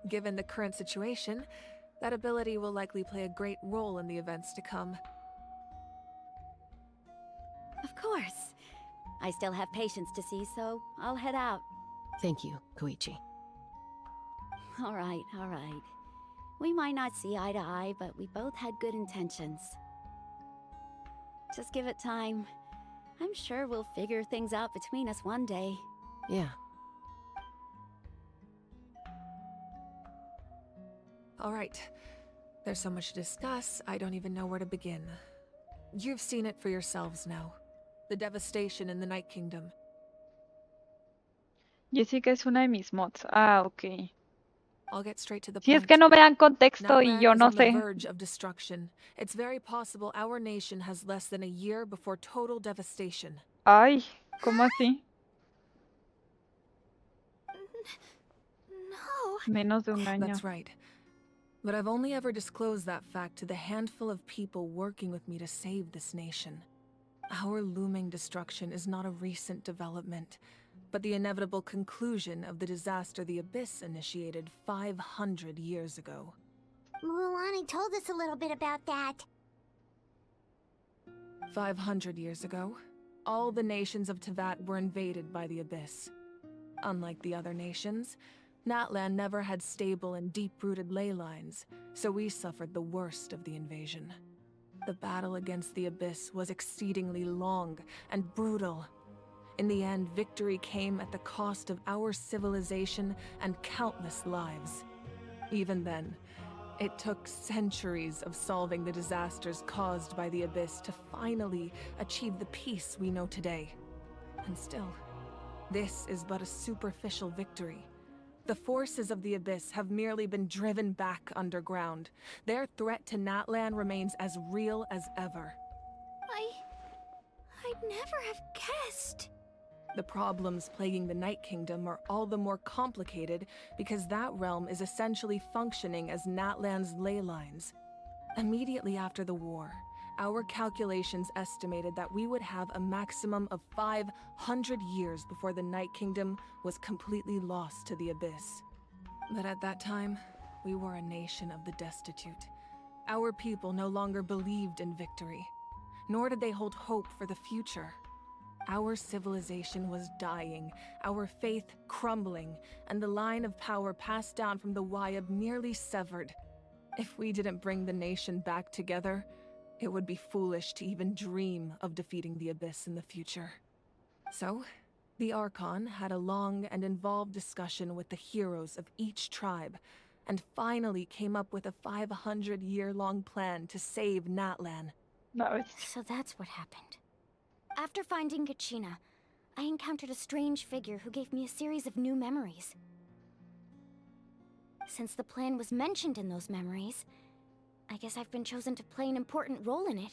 Given the current situation, that ability will likely play a great role in the events to come. Of course. I still have patients to see, so I'll head out. Thank you, Koichi. All right, all right. We might not see eye to eye, but we both had good intentions. Just give it time. I'm sure we'll figure things out between us one day. Yeah. All right. There's so much to discuss, I don't even know where to begin. You've seen it for yourselves now. The devastation in the Night Kingdom. Jessica es una de mis mods. Ah, ok. I'll get straight to the Si point. es que no me dan contexto y Natlan yo is no on the sé. verge of destruction. It's very possible our nation has less than a year before total devastation. Ay, ¿cómo así? No. Menos de un año. That's right. But I've only ever disclosed that fact to the handful of people working with me to save this nation. Our looming destruction is not a recent development, but the inevitable conclusion of the disaster the Abyss initiated 500 years ago. Mulan told us a little bit about that. 500 years ago, all the nations of Teyvat were invaded by the Abyss. Unlike the other nations, Natlan never had stable and deep-rooted ley lines, so we suffered the worst of the invasion. The battle against the Abyss was exceedingly long and brutal. In the end, victory came at the cost of our civilization and countless lives. Even then, it took centuries of solving the disasters caused by the Abyss to finally achieve the peace we know today. And still, this is but a superficial victory. The forces of the Abyss have merely been driven back underground. Their threat to Natlan remains as real as ever. I'd never have guessed. The problems plaguing the Night Kingdom are all the more complicated because that realm is essentially functioning as Natlan's ley lines. Immediately after the war, our calculations estimated that we would have a maximum of 500 years before the Night Kingdom was completely lost to the Abyss. But at that time, we were a nation of the destitute. Our people no longer believed in victory, nor did they hold hope for the future. Our civilization was dying, our faith crumbling, and the line of power passed down from the Wayab nearly severed. If we didn't bring the nation back together, it would be foolish to even dream of defeating the Abyss in the future. So, the Archon had a long and involved discussion with the heroes of each tribe, and finally came up with a 500-year-long plan to save Natlan. So that's what happened. After finding Kachina, I encountered a strange figure who gave me a series of new memories. Since the plan was mentioned in those memories, I guess I've been chosen to play an important role in it.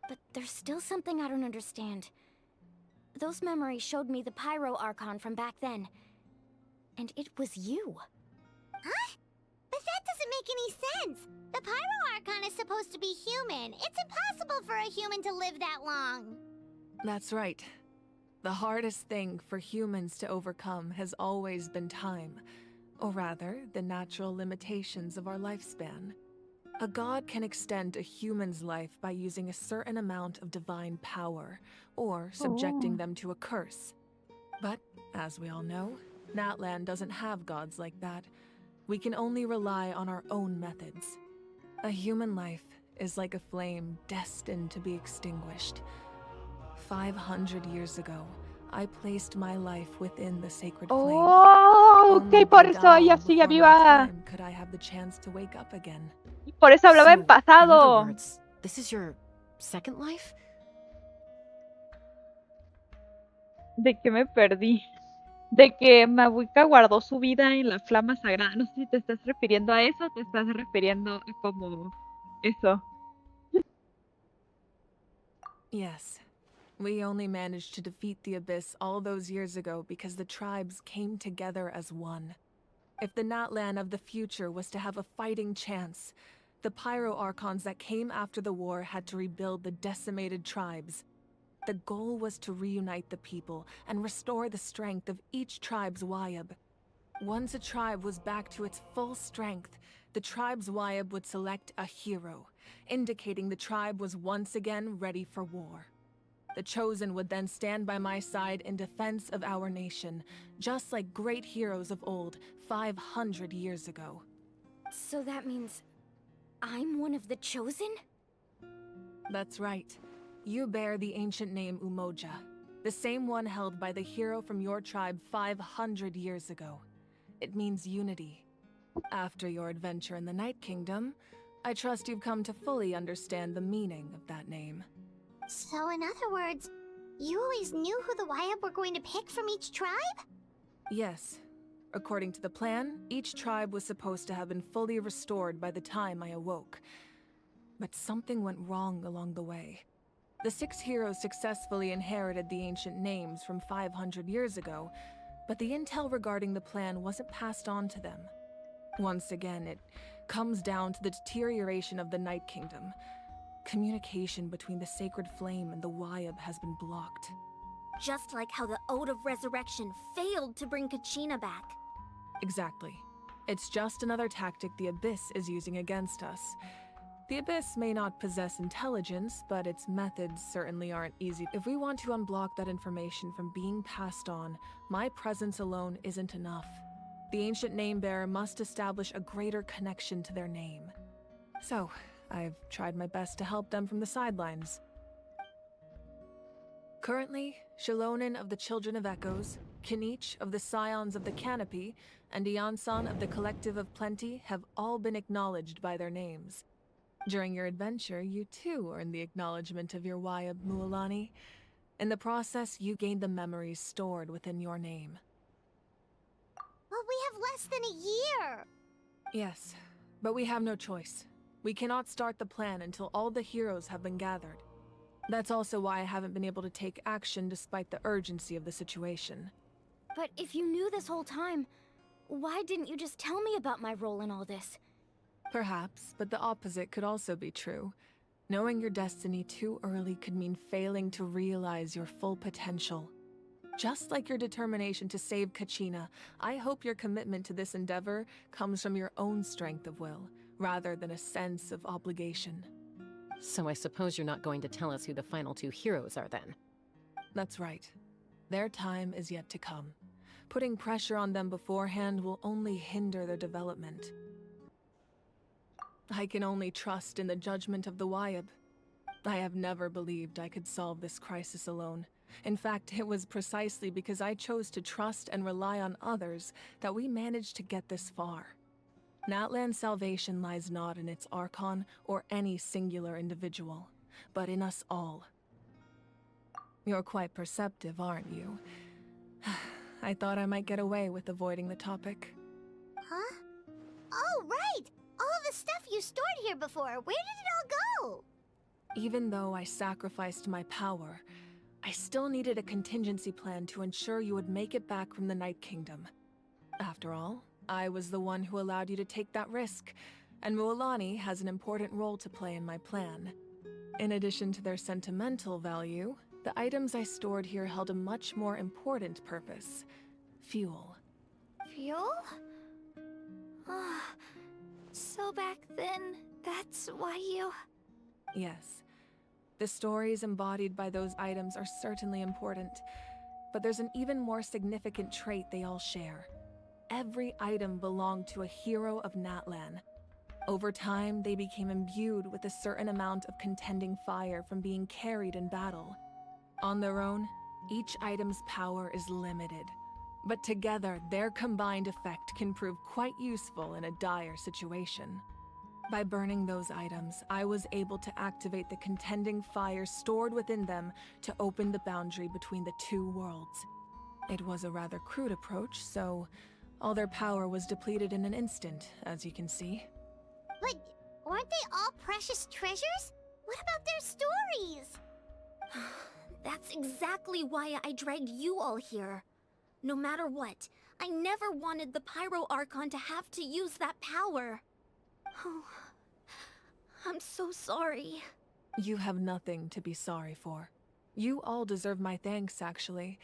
But there's still something I don't understand. Those memories showed me the Pyro Archon from back then. And it was you. Huh? But that doesn't make any sense. The Pyro Archon is supposed to be human. It's impossible for a human to live that long. That's right. The hardest thing for humans to overcome has always been time. Or rather, the natural limitations of our lifespan. A god can extend a human's life by using a certain amount of divine power, or subjecting them to a curse. But, as we all know, Natlan doesn't have gods like that. We can only rely on our own methods. A human life is like a flame destined to be extinguished. 500 years ago, I placed my life within the sacred flame. Oh, ok, por eso ella sigue viva. Could I have the chance to wake up again? Por eso hablaba en In other pasado. words, this is your second life? ¿De qué me perdí? De que Mabuika guardó su vida en la flama sagrada. No sé si te estás refiriendo a eso o te estás refiriendo a como eso. Yes. We only managed to defeat the Abyss all those years ago because the tribes came together as one. If the Natlan of the future was to have a fighting chance, the Pyro Archons that came after the war had to rebuild the decimated tribes. The goal was to reunite the people and restore the strength of each tribe's Wayab. Once a tribe was back to its full strength, the tribe's Wayab would select a hero, indicating the tribe was once again ready for war. The Chosen would then stand by my side in defense of our nation, just like great heroes of old, 500 years ago. So that means I'm one of the Chosen? That's right. You bear the ancient name Umoja, the same one held by the hero from your tribe 500 years ago. It means unity. After your adventure in the Night Kingdom, I trust you've come to fully understand the meaning of that name. So in other words, you always knew who the Wayab were going to pick from each tribe? Yes. According to the plan, each tribe was supposed to have been fully restored by the time I awoke. But something went wrong along the way. The 6 heroes successfully inherited the ancient names from 500 years ago, but the intel regarding the plan wasn't passed on to them. Once again, it comes down to the deterioration of the Night Kingdom. Communication between the Sacred Flame and the Wayab has been blocked. Just like how the Ode of Resurrection failed to bring Kachina back. Exactly. It's just another tactic the Abyss is using against us. The Abyss may not possess intelligence, but its methods certainly aren't easy. If we want to unblock that information from being passed on, my presence alone isn't enough. The ancient name-bearer must establish a greater connection to their name. So, I've tried my best to help them from the sidelines. Currently, Shilonen of the Children of Echoes, Kinich of the Scions of the Canopy, and Iansan of the Collective of Plenty have all been acknowledged by their names. During your adventure, you too earned the acknowledgement of your Wayab, Mualani. In the process, you gained the memories stored within your name. But we have less than a year! Yes, but we have no choice. We cannot start the plan until all the heroes have been gathered. That's also why I haven't been able to take action despite the urgency of the situation. But if you knew this whole time, why didn't you just tell me about my role in all this? Perhaps, but the opposite could also be true. Knowing your destiny too early could mean failing to realize your full potential. Just like your determination to save Kachina, I hope your commitment to this endeavor comes from your own strength of will, rather than a sense of obligation. So I suppose you're not going to tell us who the final 2 heroes are then? That's right. Their time is yet to come. Putting pressure on them beforehand will only hinder their development. I can only trust in the judgment of the Wayab. I have never believed I could solve this crisis alone. In fact, it was precisely because I chose to trust and rely on others that we managed to get this far. Natlan's salvation lies not in its Archon or any singular individual, but in us all. You're quite perceptive, aren't you? I thought I might get away with avoiding the topic. Huh? Oh, right! All the stuff you stored here before, where did it all go? Even though I sacrificed my power, I still needed a contingency plan to ensure you would make it back from the Night Kingdom. After all, I was the one who allowed you to take that risk, and Mualani has an important role to play in my plan. In addition to their sentimental value, the items I stored here held a much more important purpose: fuel. Fuel? So back then, that's why you... Yes. The stories embodied by those items are certainly important, but there's an even more significant trait they all share. Every item belonged to a hero of Natlan. Over time, they became imbued with a certain amount of contending fire from being carried in battle. On their own, each item's power is limited, but together, their combined effect can prove quite useful in a dire situation. By burning those items, I was able to activate the contending fire stored within them to open the boundary between the two worlds. It was a rather crude approach, so all their power was depleted in an instant, as you can see. But weren't they all precious treasures? What about their stories? That's exactly why I dragged you all here. No matter what, I never wanted the Pyro Archon to have to use that power. Oh, I'm so sorry. You have nothing to be sorry for. You all deserve my thanks, actually.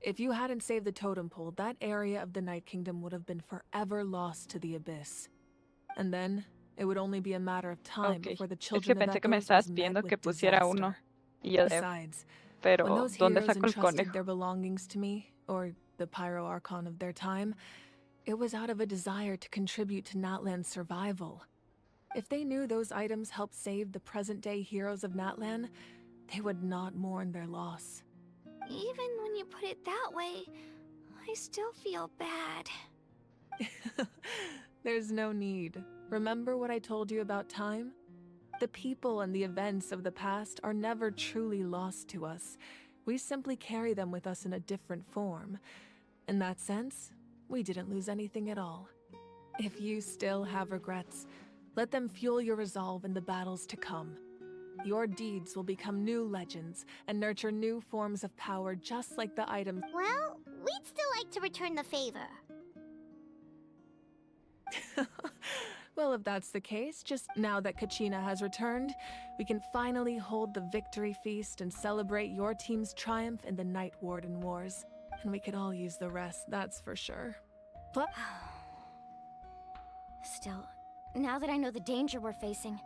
If you hadn't saved the totem pole, that area of the Night Kingdom would have been forever lost to the abyss. And then, it would only be a matter of time before the children of pensé que me Echoes estabas was met pidiendo que with pusiera uno. disaster. Y yo de, Besides, pero when those ¿dónde heroes saco el entrusted conejo? their belongings to me, or the Pyro Archon of their time, it was out of a desire to contribute to Natlan's survival. If they knew those items helped save the present-day heroes of Natlan, they would not mourn their loss. Even when you put it that way, I still feel bad. There's no need. Remember what I told you about time? The people and the events of the past are never truly lost to us. We simply carry them with us in a different form. In that sense, we didn't lose anything at all. If you still have regrets, let them fuel your resolve in the battles to come. Your deeds will become new legends and nurture new forms of power just like the items. Well, we'd still like to return the favor. Well, if that's the case, just now that Kachina has returned, we can finally hold the victory feast and celebrate your team's triumph in the Night Warden Wars. And we could all use the rest, that's for sure. Still, now that I know the danger we're facing,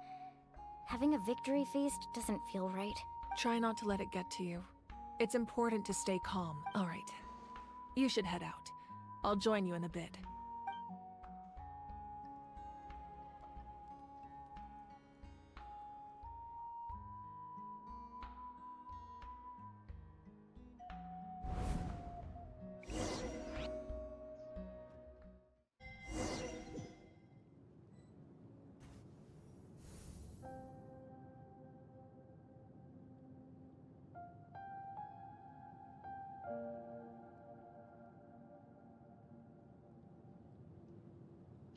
having a victory feast doesn't feel right. Try not to let it get to you. It's important to stay calm. All right. You should head out. I'll join you in a bit.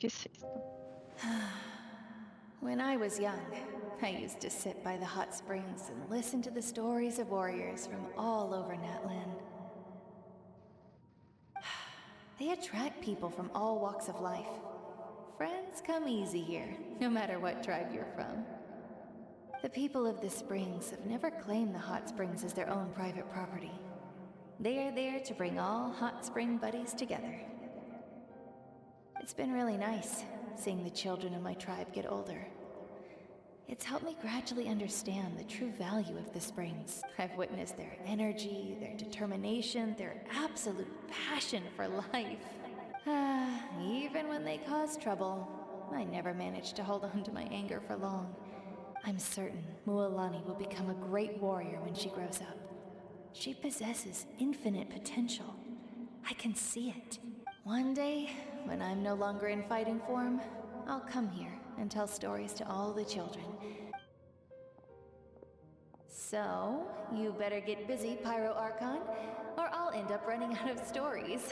¿Qué es esto? When I was young, I used to sit by the hot springs and listen to the stories of warriors from all over Natlan. They attract people from all walks of life. Friends come easy here, no matter what tribe you're from. The people of the springs have never claimed the hot springs as their own private property. They are there to bring all hot spring buddies together. It's been really nice, seeing the children of my tribe get older. It's helped me gradually understand the true value of the springs. I've witnessed their energy, their determination, their absolute passion for life. Even when they cause trouble, I never managed to hold on to my anger for long. I'm certain Mualani will become a great warrior when she grows up. She possesses infinite potential. I can see it. One day, when I'm no longer in fighting form, I'll come here and tell stories to all the children. So, you better get busy, Pyro Archon, or I'll end up running out of stories.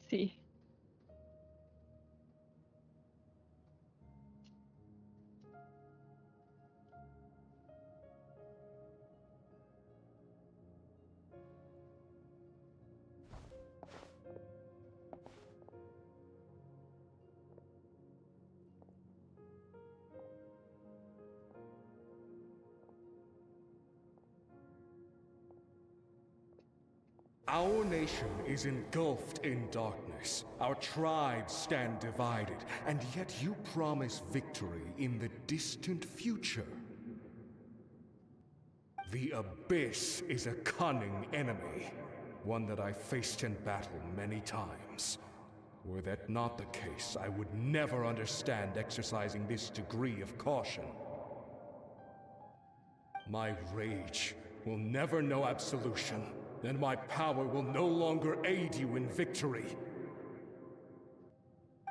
Sí. Our nation is engulfed in darkness. Our tribes stand divided, and yet you promise victory in the distant future. The Abyss is a cunning enemy, one that I faced in battle many times. Were that not the case, I would never understand exercising this degree of caution. My rage will never know absolution, and my power will no longer aid you in victory.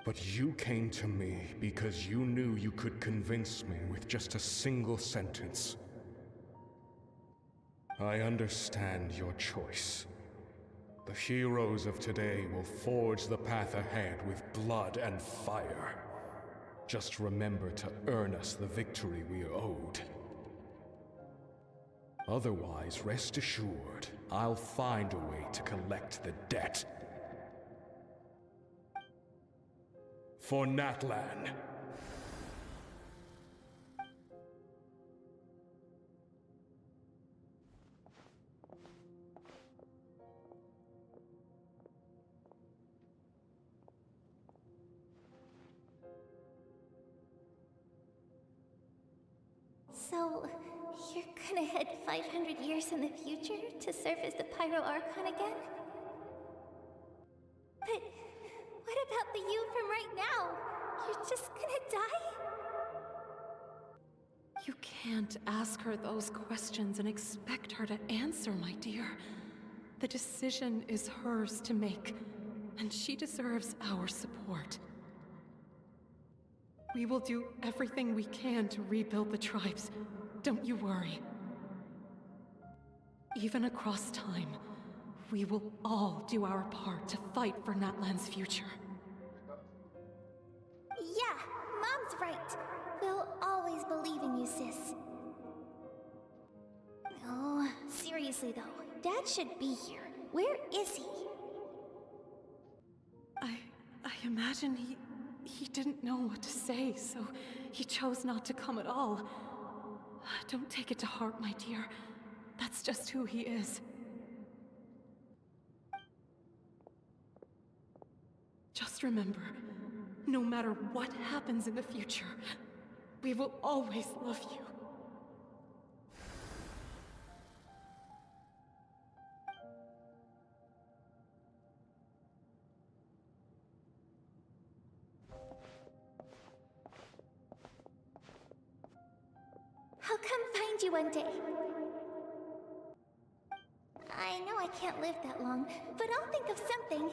But you came to me because you knew you could convince me with just a single sentence. I understand your choice. The heroes of today will forge the path ahead with blood and fire. Just remember to earn us the victory we are owed. Otherwise, rest assured, I'll find a way to collect the debt. For Natlan. So, you're gonna head 500 years in the future to serve as the Pyro Archon again? But what about the you from right now? You're just gonna die? You can't ask her those questions and expect her to answer, my dear. The decision is hers to make, and she deserves our support. We will do everything we can to rebuild the tribes. Don't you worry. Even across time, we will all do our part to fight for Natlan's future. Yeah, Mom's right. We'll always believe in you, sis. Oh, seriously though, Dad should be here. Where is he? I imagine he didn't know what to say, so he chose not to come at all. Don't take it to heart, my dear. That's just who he is. Just remember, no matter what happens in the future, we will always love you. I'll come find you one day. I know I can't live that long, but I'll think of something.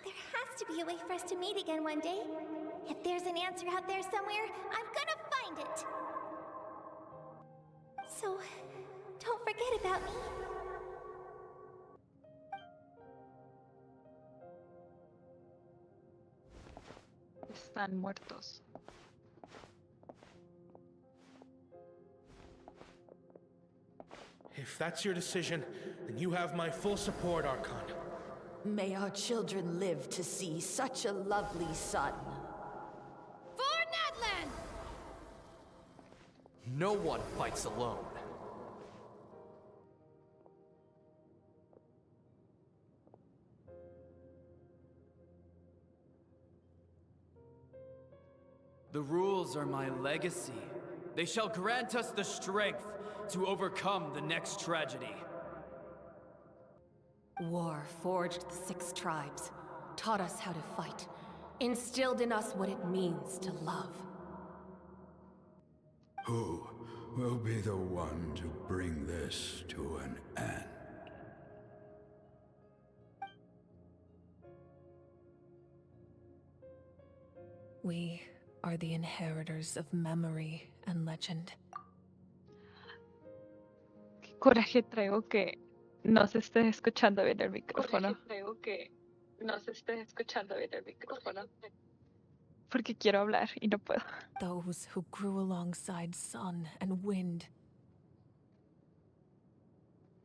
There has to be a way for us to meet again one day. If there's an answer out there somewhere, I'm gonna find it. So, don't forget about me. Están muertos. If that's your decision, then you have my full support, Archon. May our children live to see such a lovely son. For Natlan! No one fights alone. The rules are my legacy. They shall grant us the strength to overcome the next tragedy. War forged the 6 tribes, taught us how to fight, instilled in us what it means to love. Who will be the one to bring this to an end? We are the inheritors of memory and legend. Qué coraje traigo que no se esté escuchando bien el micrófono. Porque quiero hablar y no puedo. Those who grew alongside sun and wind.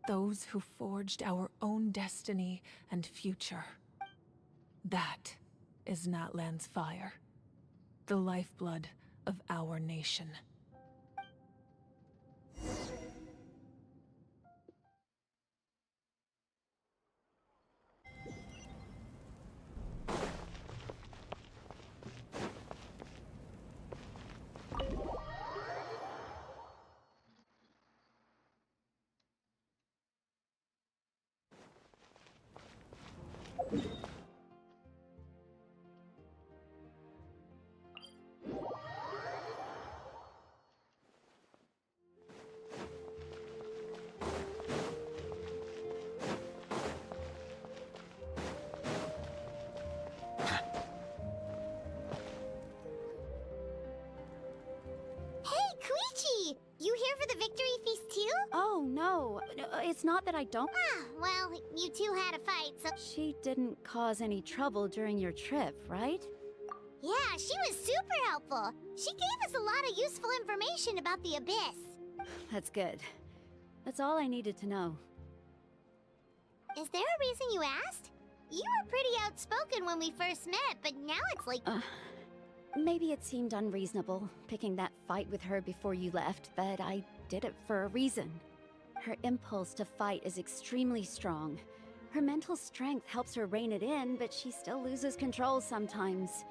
Those who forged our own destiny and future. That is Natlan's fire. The lifeblood of our nation. You here for the victory feast too? Oh, no. It's not that I don't. Ah, well, you two had a fight, so... She didn't cause any trouble during your trip, right? Yeah, she was super helpful. She gave us a lot of useful information about the Abyss. That's good. That's all I needed to know. Is there a reason you asked? You were pretty outspoken when we first met, but now it's like... Maybe it seemed unreasonable, picking that fight with her before you left, but I did it for a reason. Her impulse to fight is extremely strong. Her mental strength helps her rein it in, but she still loses control sometimes.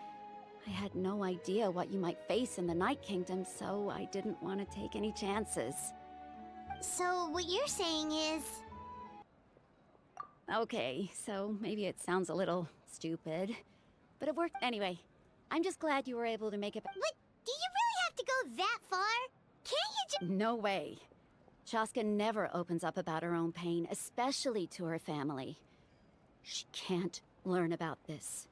I had no idea what you might face in the Night Kingdom, so I didn't want to take any chances. So what you're saying is... Okay, so maybe it sounds a little stupid, but it worked anyway. I'm just glad you were able to make it. But do you really have to go that far? Can't you just... No way. Chaska never opens up about her own pain, especially to her family. She can't learn about this,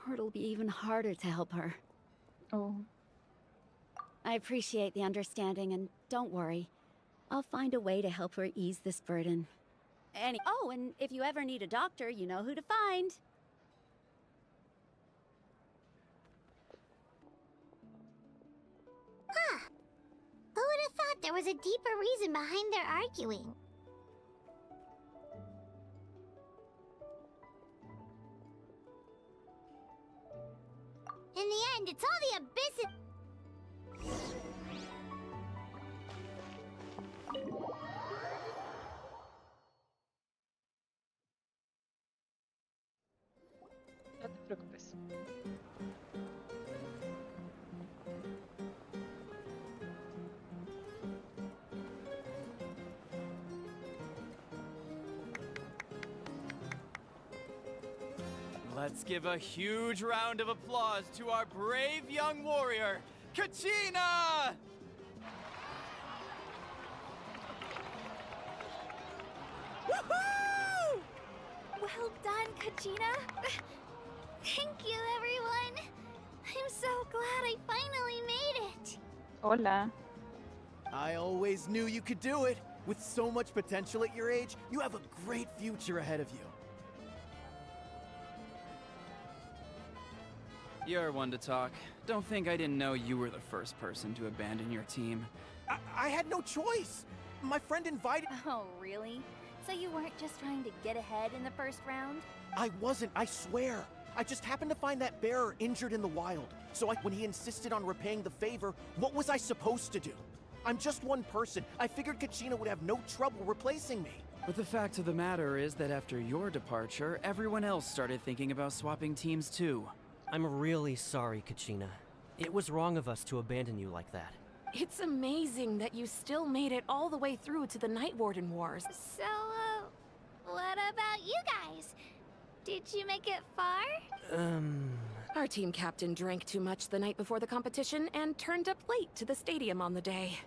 or it'll be even harder to help her. Oh. I appreciate the understanding, and don't worry. I'll find a way to help her ease this burden. Oh, and if you ever need a doctor, you know who to find. Huh. Who would have thought there was a deeper reason behind their arguing? In the end, it's all the Abyss. No te preocupes. Let's give a huge round of applause to our brave young warrior, Kachina! Woohoo! Well done, Kachina. Thank you, everyone. I'm so glad I finally made it. Hola. I always knew you could do it. With so much potential at your age, you have a great future ahead of you. You're one to talk. Don't think I didn't know you were the first person to abandon your team. I had no choice. My friend invited... Oh, really? So you weren't just trying to get ahead in the first round? I wasn't, I swear. I just happened to find that bearer injured in the wild. So when he insisted on repaying the favor, what was I supposed to do? I'm just one person. I figured Kachina would have no trouble replacing me. But the fact of the matter is that after your departure, everyone else started thinking about swapping teams too. I'm really sorry, Kachina. It was wrong of us to abandon you like that. It's amazing that you still made it all the way through to the Night Warden Wars. So, what about you guys? Did you make it far? Our team captain drank too much the night before the competition and turned up late to the stadium on the day.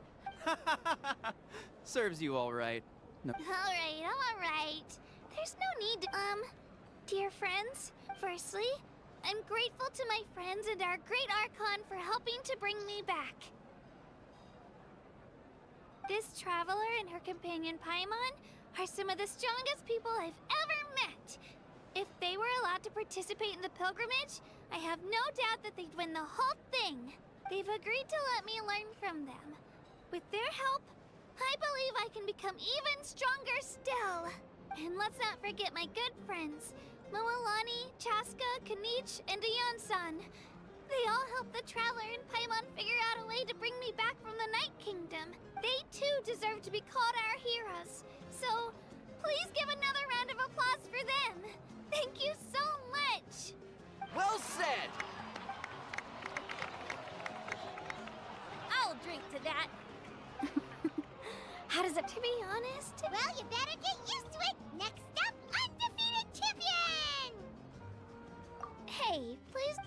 Serves you all right. No. All right. There's no need to, dear friends, firstly, I'm grateful to my friends and our great Archon for helping to bring me back. This traveler and her companion Paimon are some of the strongest people I've ever met. If they were allowed to participate in the pilgrimage, I have no doubt that they'd win the whole thing. They've agreed to let me learn from them. With their help, I believe I can become even stronger still. And let's not forget my good friends, Moalani, Chaska, Kanich, and Aeon-san. They all helped the Traveler and Paimon figure out a way to bring me back from the Night Kingdom. They too deserve to be called our heroes. So, please give another round of applause for them. Thank you so much. Well said! I'll drink to that. How does it, to be honest? Well, you better get used to it. Next up, undefeated champion! Hey, please.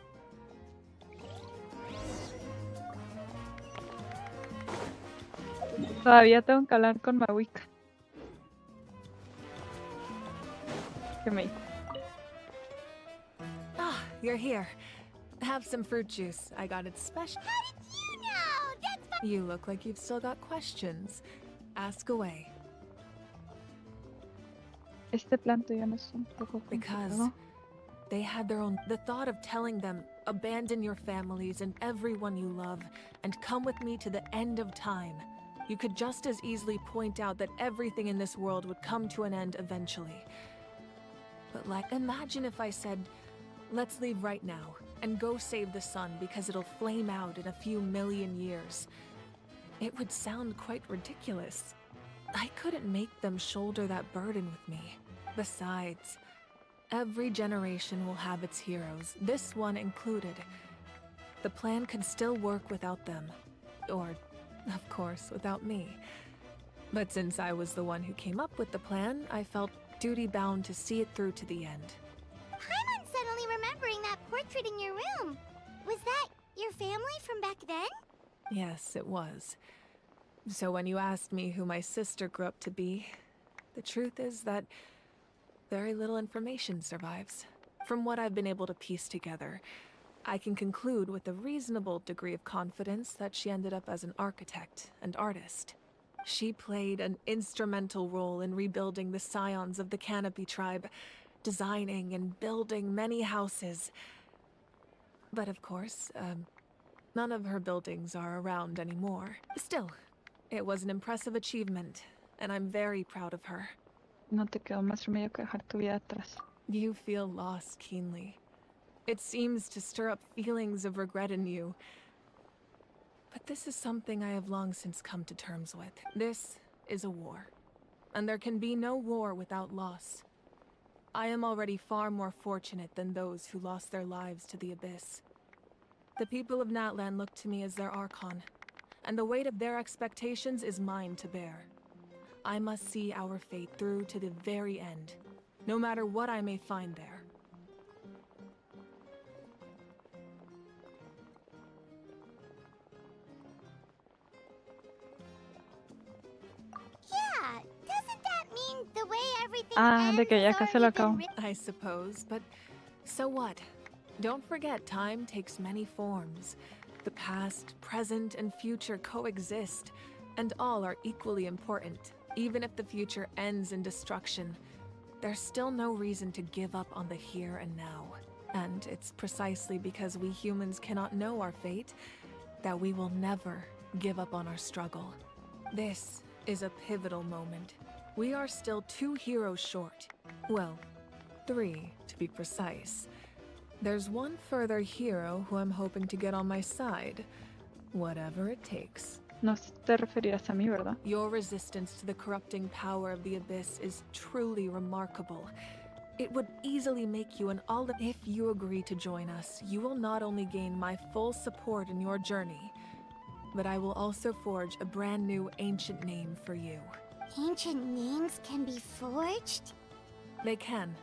Todavía tengo que hablar con Mawika. ¿Qué me dijo? Ah, you're here. Have some fruit juice. I got it special. How did you know? That's You look like you've still got questions. Ask away. Este plan tuyo no es un poco Because complicado. they had their own... The thought of telling them, abandon your families and everyone you love, and come with me to the end of time. You could just as easily point out that everything in this world would come to an end eventually. But like, imagine if I said, let's leave right now, and go save the sun because it'll flame out in a few million years. It would sound quite ridiculous. I couldn't make them shoulder that burden with me. Besides, every generation will have its heroes, this one included. The plan could still work without them. Or, of course, without me. But since I was the one who came up with the plan, I felt duty-bound to see it through to the end. Paimon's suddenly remembering that portrait in your room. Was that your family from back then? Yes, it was. So when you asked me who my sister grew up to be, the truth is that very little information survives. From what I've been able to piece together, I can conclude with a reasonable degree of confidence that she ended up as an architect and artist. She played an instrumental role in rebuilding the scions of the Canopy tribe, designing and building many houses. But of course, none of her buildings are around anymore. Still, it was an impressive achievement, and I'm very proud of her. No te quedó más remedio que dejar tu vida atrás. You feel loss keenly. It seems to stir up feelings of regret in you. But this is something I have long since come to terms with. This is a war, and there can be no war without loss. I am already far more fortunate than those who lost their lives to the Abyss. The people of Natlan look to me as their Archon, and the weight of their expectations is mine to bear. I must see our fate through to the very end, no matter what I may find there. Yeah, doesn't that mean the way everything De que ya casi lo acabo. I suppose, but so what? Don't forget, time takes many forms. The past, present, and future coexist, and all are equally important. Even if the future ends in destruction, there's still no reason to give up on the here and now. And it's precisely because we humans cannot know our fate that we will never give up on our struggle. This is a pivotal moment. We are still 2 heroes short. Well, 3 to be precise. There's one further hero who I'm hoping to get on my side, whatever it takes. No te referirás a mí, ¿verdad? Your resistance to the corrupting power of the Abyss is truly remarkable. It would easily make you an all. If you agree to join us, you will not only gain my full support in your journey, but I will also forge a brand new ancient name for you. Ancient names can be forged? They can.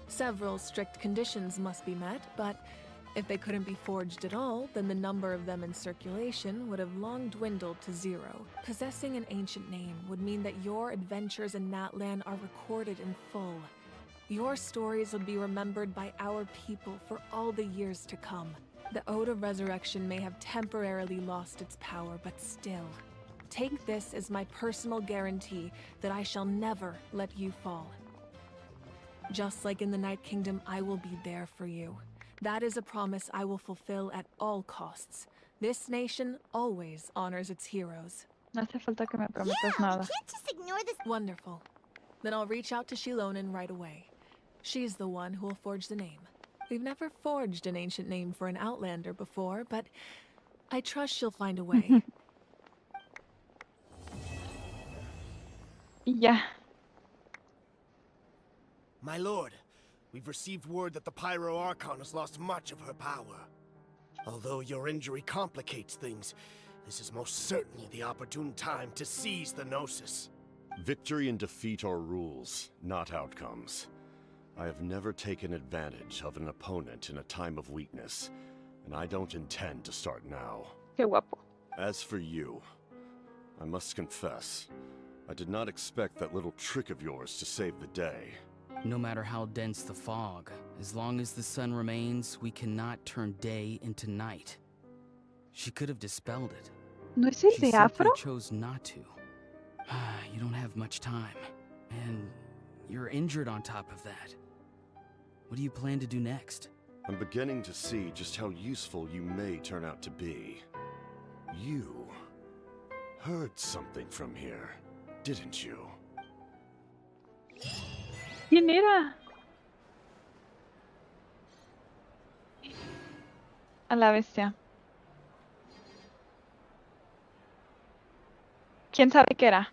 Several strict conditions must be met, but if they couldn't be forged at all, then the number of them in circulation would have long dwindled to 0. Possessing an ancient name would mean that your adventures in Natlan are recorded in full. Your stories will be remembered by our people for all the years to come. The Ode of Resurrection may have temporarily lost its power, but still, take this as my personal guarantee that I shall never let you fall. Just like in the Night Kingdom, I will be there for you. That is a promise I will fulfill at all costs. This nation always honors its heroes. No hace falta que me prometas nada. We can't just ignore this. Wonderful. Then I'll reach out to Shilonen right away. She's the one who will forge the name. We've never forged an ancient name for an Outlander before, but I trust she'll find a way. Ya. My lord, we've received word that the Pyro Archon has lost much of her power. Although your injury complicates things, this is most certainly the opportune time to seize the Gnosis. Victory and defeat are rules, not outcomes. I have never taken advantage of an opponent in a time of weakness, and I don't intend to start now. Qué guapo. As for you, I must confess, I did not expect that little trick of yours to save the day. No matter how dense the fog, as long as the sun remains, we cannot turn day into night. She could have dispelled it. ¿No es el She de simply Afro? chose not to. You don't have much time, and you're injured on top of that. What do you plan to do next? I'm beginning to see just how useful you may turn out to be. You heard something from here, didn't you? ¿Quién era? A la bestia. ¿Quién sabe qué era?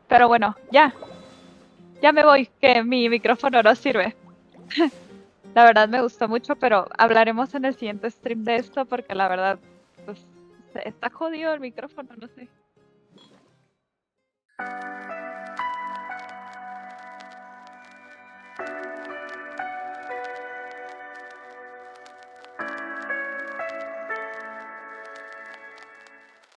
Pero bueno, ya. Ya me voy, que mi micrófono no sirve. La verdad me gustó mucho, pero hablaremos en el siguiente stream de esto porque la verdad, pues, está jodido el micrófono, no sé.